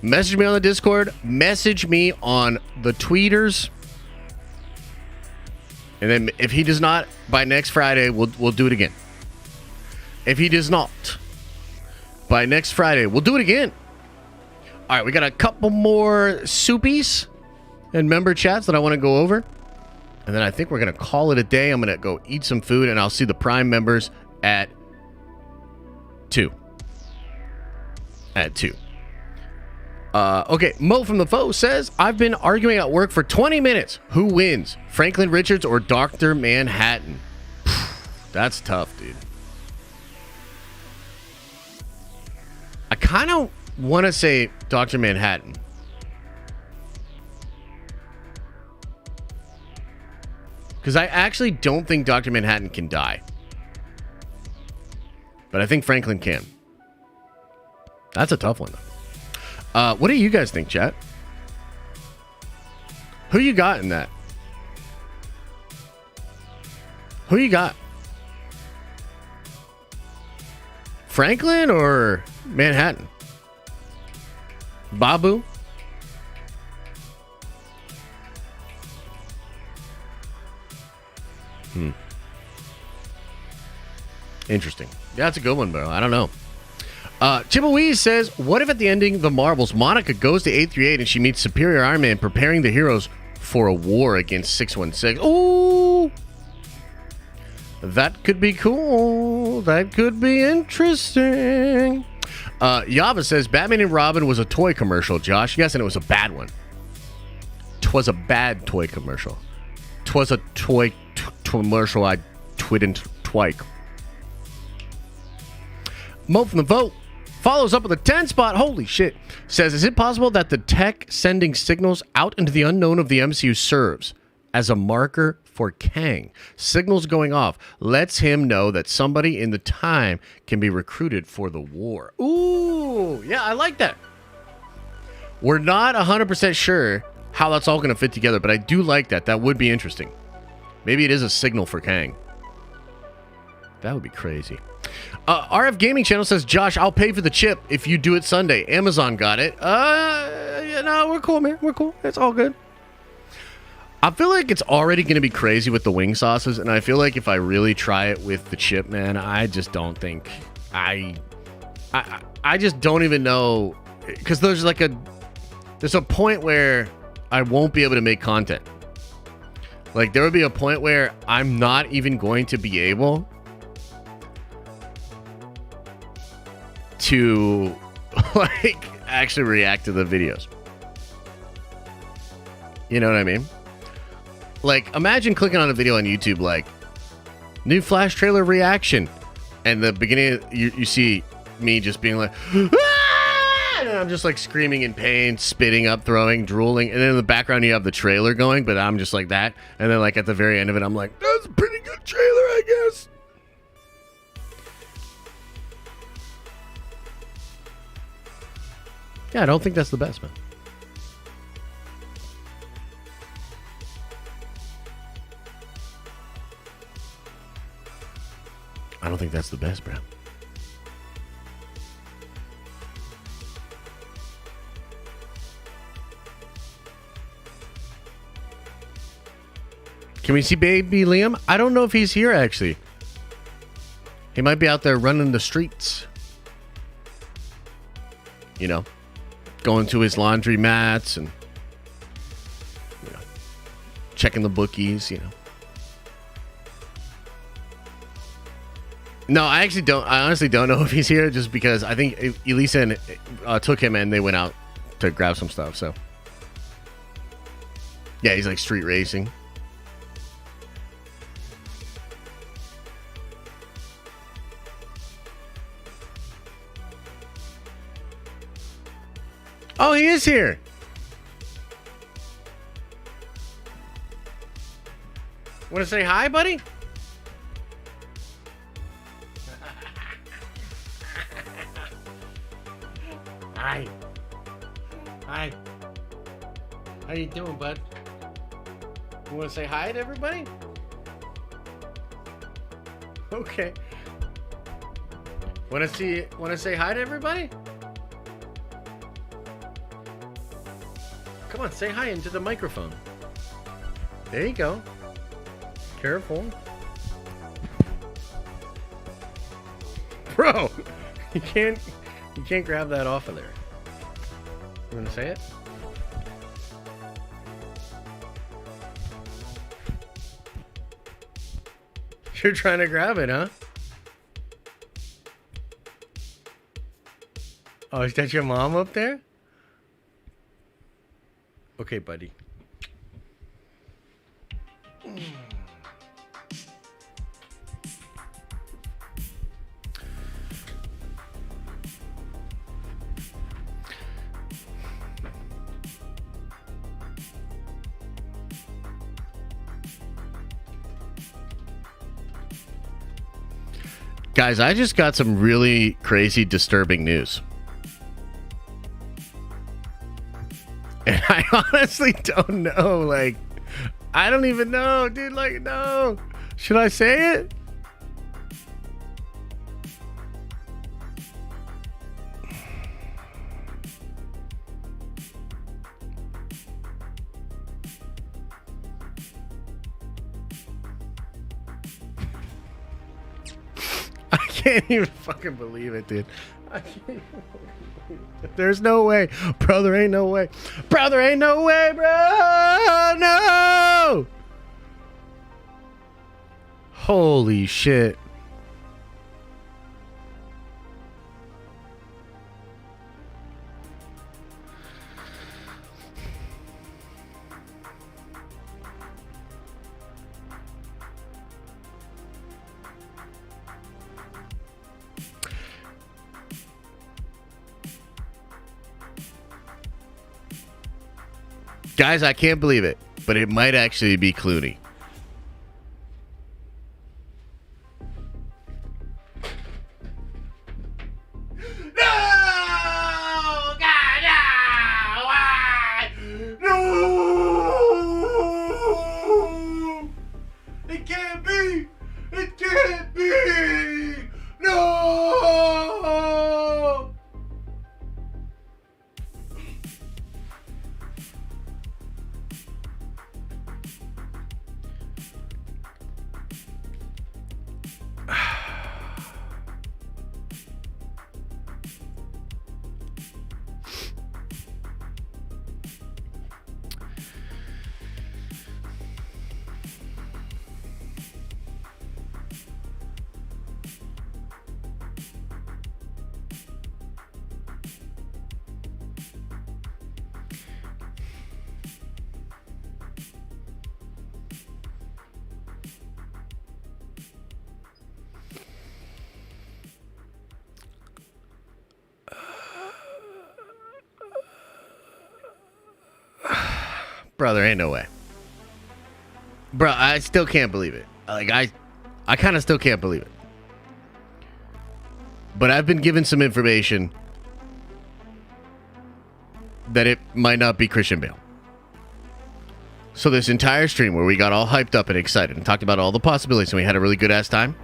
Speaker 1: Message me on the Discord. Message me on the tweeters. And then if he does not, by next Friday, we'll do it again. If he does not, by next Friday, we'll do it again. All right, we got a couple more soupies and member chats that I want to go over. And then I think we're going to call it a day. I'm going to go eat some food, and I'll see the Prime members at 2. At 2. Okay, Mo from the Foe says, I've been arguing at work for 20 minutes. Who wins? Franklin Richards or Dr. Manhattan? That's tough, dude. I kind of want to say Dr. Manhattan. Because I actually don't think Dr. Manhattan can die. But I think Franklin can. That's a tough one, though. What do you guys think, chat? Who you got in that? Who you got? Franklin or Manhattan? Babu? Interesting. Yeah, that's a good one, bro. I don't know. Chipawee says, what if at the ending of the Marvels, Monica goes to 838 and she meets Superior Iron Man preparing the heroes for a war against 616? Ooh! That could be cool. That could be interesting. Yava says, Batman and Robin was a toy commercial, Josh. Yes, and it was a bad one. 'Twas a bad toy commercial. 'Twas a toy commercial I twit and twike. Mo from the Vote follows up with a 10 spot. Holy shit. Says, is it possible that the tech sending signals out into the unknown of the MCU serves as a marker for Kang? Signals going off lets him know that somebody in the time can be recruited for the war. Ooh, yeah, I like that. We're not 100% sure how that's all going to fit together, but I do like that. That would be interesting. Maybe it is a signal for Kang. That would be crazy. RF Gaming Channel says, Josh, I'll pay for the chip if you do it Sunday. Amazon got it. We're cool, man. We're cool. It's all good. I feel like it's already going to be crazy with the wing sauces, and I feel like if I really try it with the chip, man, I just don't think I just don't even know, because there's a point where I won't be able to make content. Like, there will be a point where I'm not even going to be able to like actually react to the videos. You know what I mean? Like, imagine clicking on a video on YouTube like new Flash trailer reaction, and the beginning you see me just being like "Ah!" and I'm just like screaming in pain, spitting up, throwing, drooling, and then in the background you have the trailer going, but I'm just like that, and then like at the very end of it I'm like, that's a pretty good trailer, I guess. Yeah, I don't think that's the best, man. I don't think that's the best, bro. Can we see baby Liam? I don't know if he's here, actually. He might be out there running the streets. You know, going to his laundry mats and, you know, checking the bookies, you know. No, I actually don't. I honestly don't know if he's here, just because I think Elisa took him and they went out to grab some stuff. So, yeah, he's like street racing. Oh, he is here. Want to say hi, buddy? Hi. Hi. How you doing, bud? You want to say hi to everybody? Okay. Want to say hi to everybody? Come on, say hi into the microphone. There you go. Careful. Bro, you can't grab that off of there. You want to say it? You're trying to grab it, huh? Oh, is that your mom up there? Okay, buddy. Guys, I just got some really crazy, disturbing news. And I honestly don't know. Like, I don't even know, dude. Like, no. Should I say it? I can't even fucking believe it, dude. I can't even believe it. There's no way. Bro, there ain't no way. Bro, there ain't no way, bro. No. Holy shit. Guys, I can't believe it, but it might actually be Clooney. No! God, no! Why? No! It can't be! It can't be! No! Brother, ain't no way. Bro, I still can't believe it. Like, I kind of still can't believe it. But I've been given some information that it might not be Christian Bale. So this entire stream where we got all hyped up and excited and talked about all the possibilities and we had a really good ass time.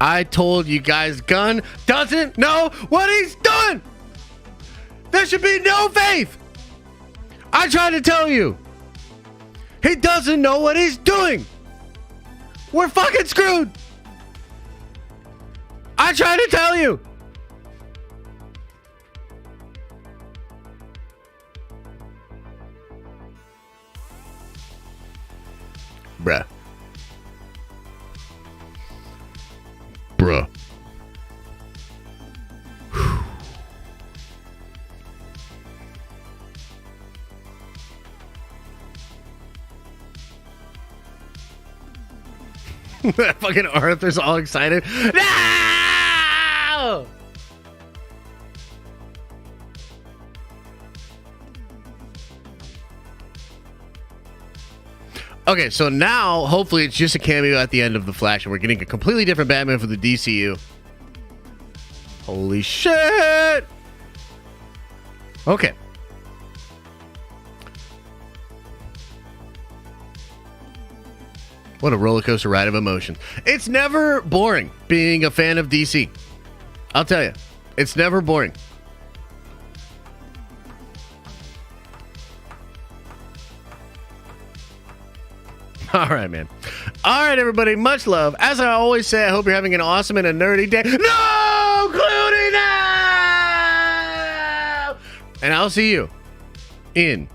Speaker 1: I told you guys Gunn doesn't know what he's doing. There should be no faith. I tried to tell you. He doesn't know what he's doing. We're fucking screwed. I tried to tell you. Bruh. Bruh. Fucking Arthur's all excited. No! Okay, so now hopefully it's just a cameo at the end of The Flash and we're getting a completely different Batman for the DCU. Holy shit! Okay. What a roller coaster ride of emotions. It's never boring being a fan of DC. I'll tell you, it's never boring. All right, man. All right, everybody. Much love. As I always say, I hope you're having an awesome and a nerdy day. No, Clooney, no! And I'll see you in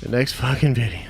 Speaker 1: the next fucking video.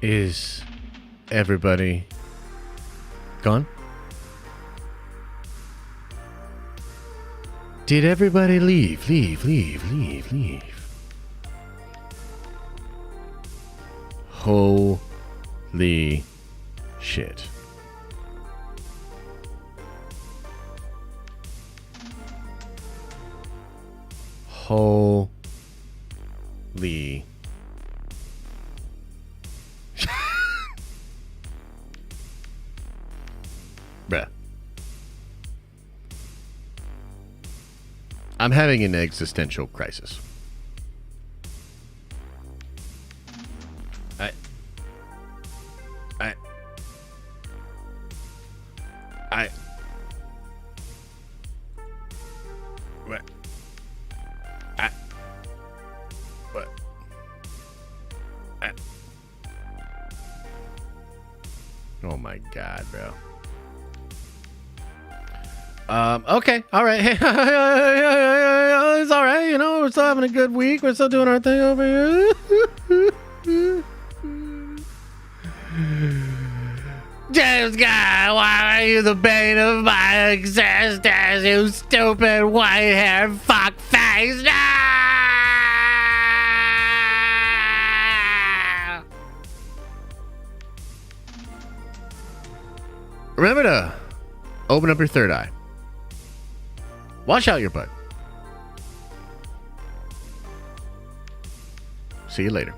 Speaker 1: Is everybody gone? Did everybody leave? Leave. Holy shit. Holy bruh. I'm having an existential crisis. Oh my God, bro. Okay, all right. It's all right. You know, we're still having a good week. We're still doing our thing over here. James Gunn, why are you the bane of my existence, you stupid white-haired fuckface? No! Remember to open up your third eye. Wash out your butt. See you later.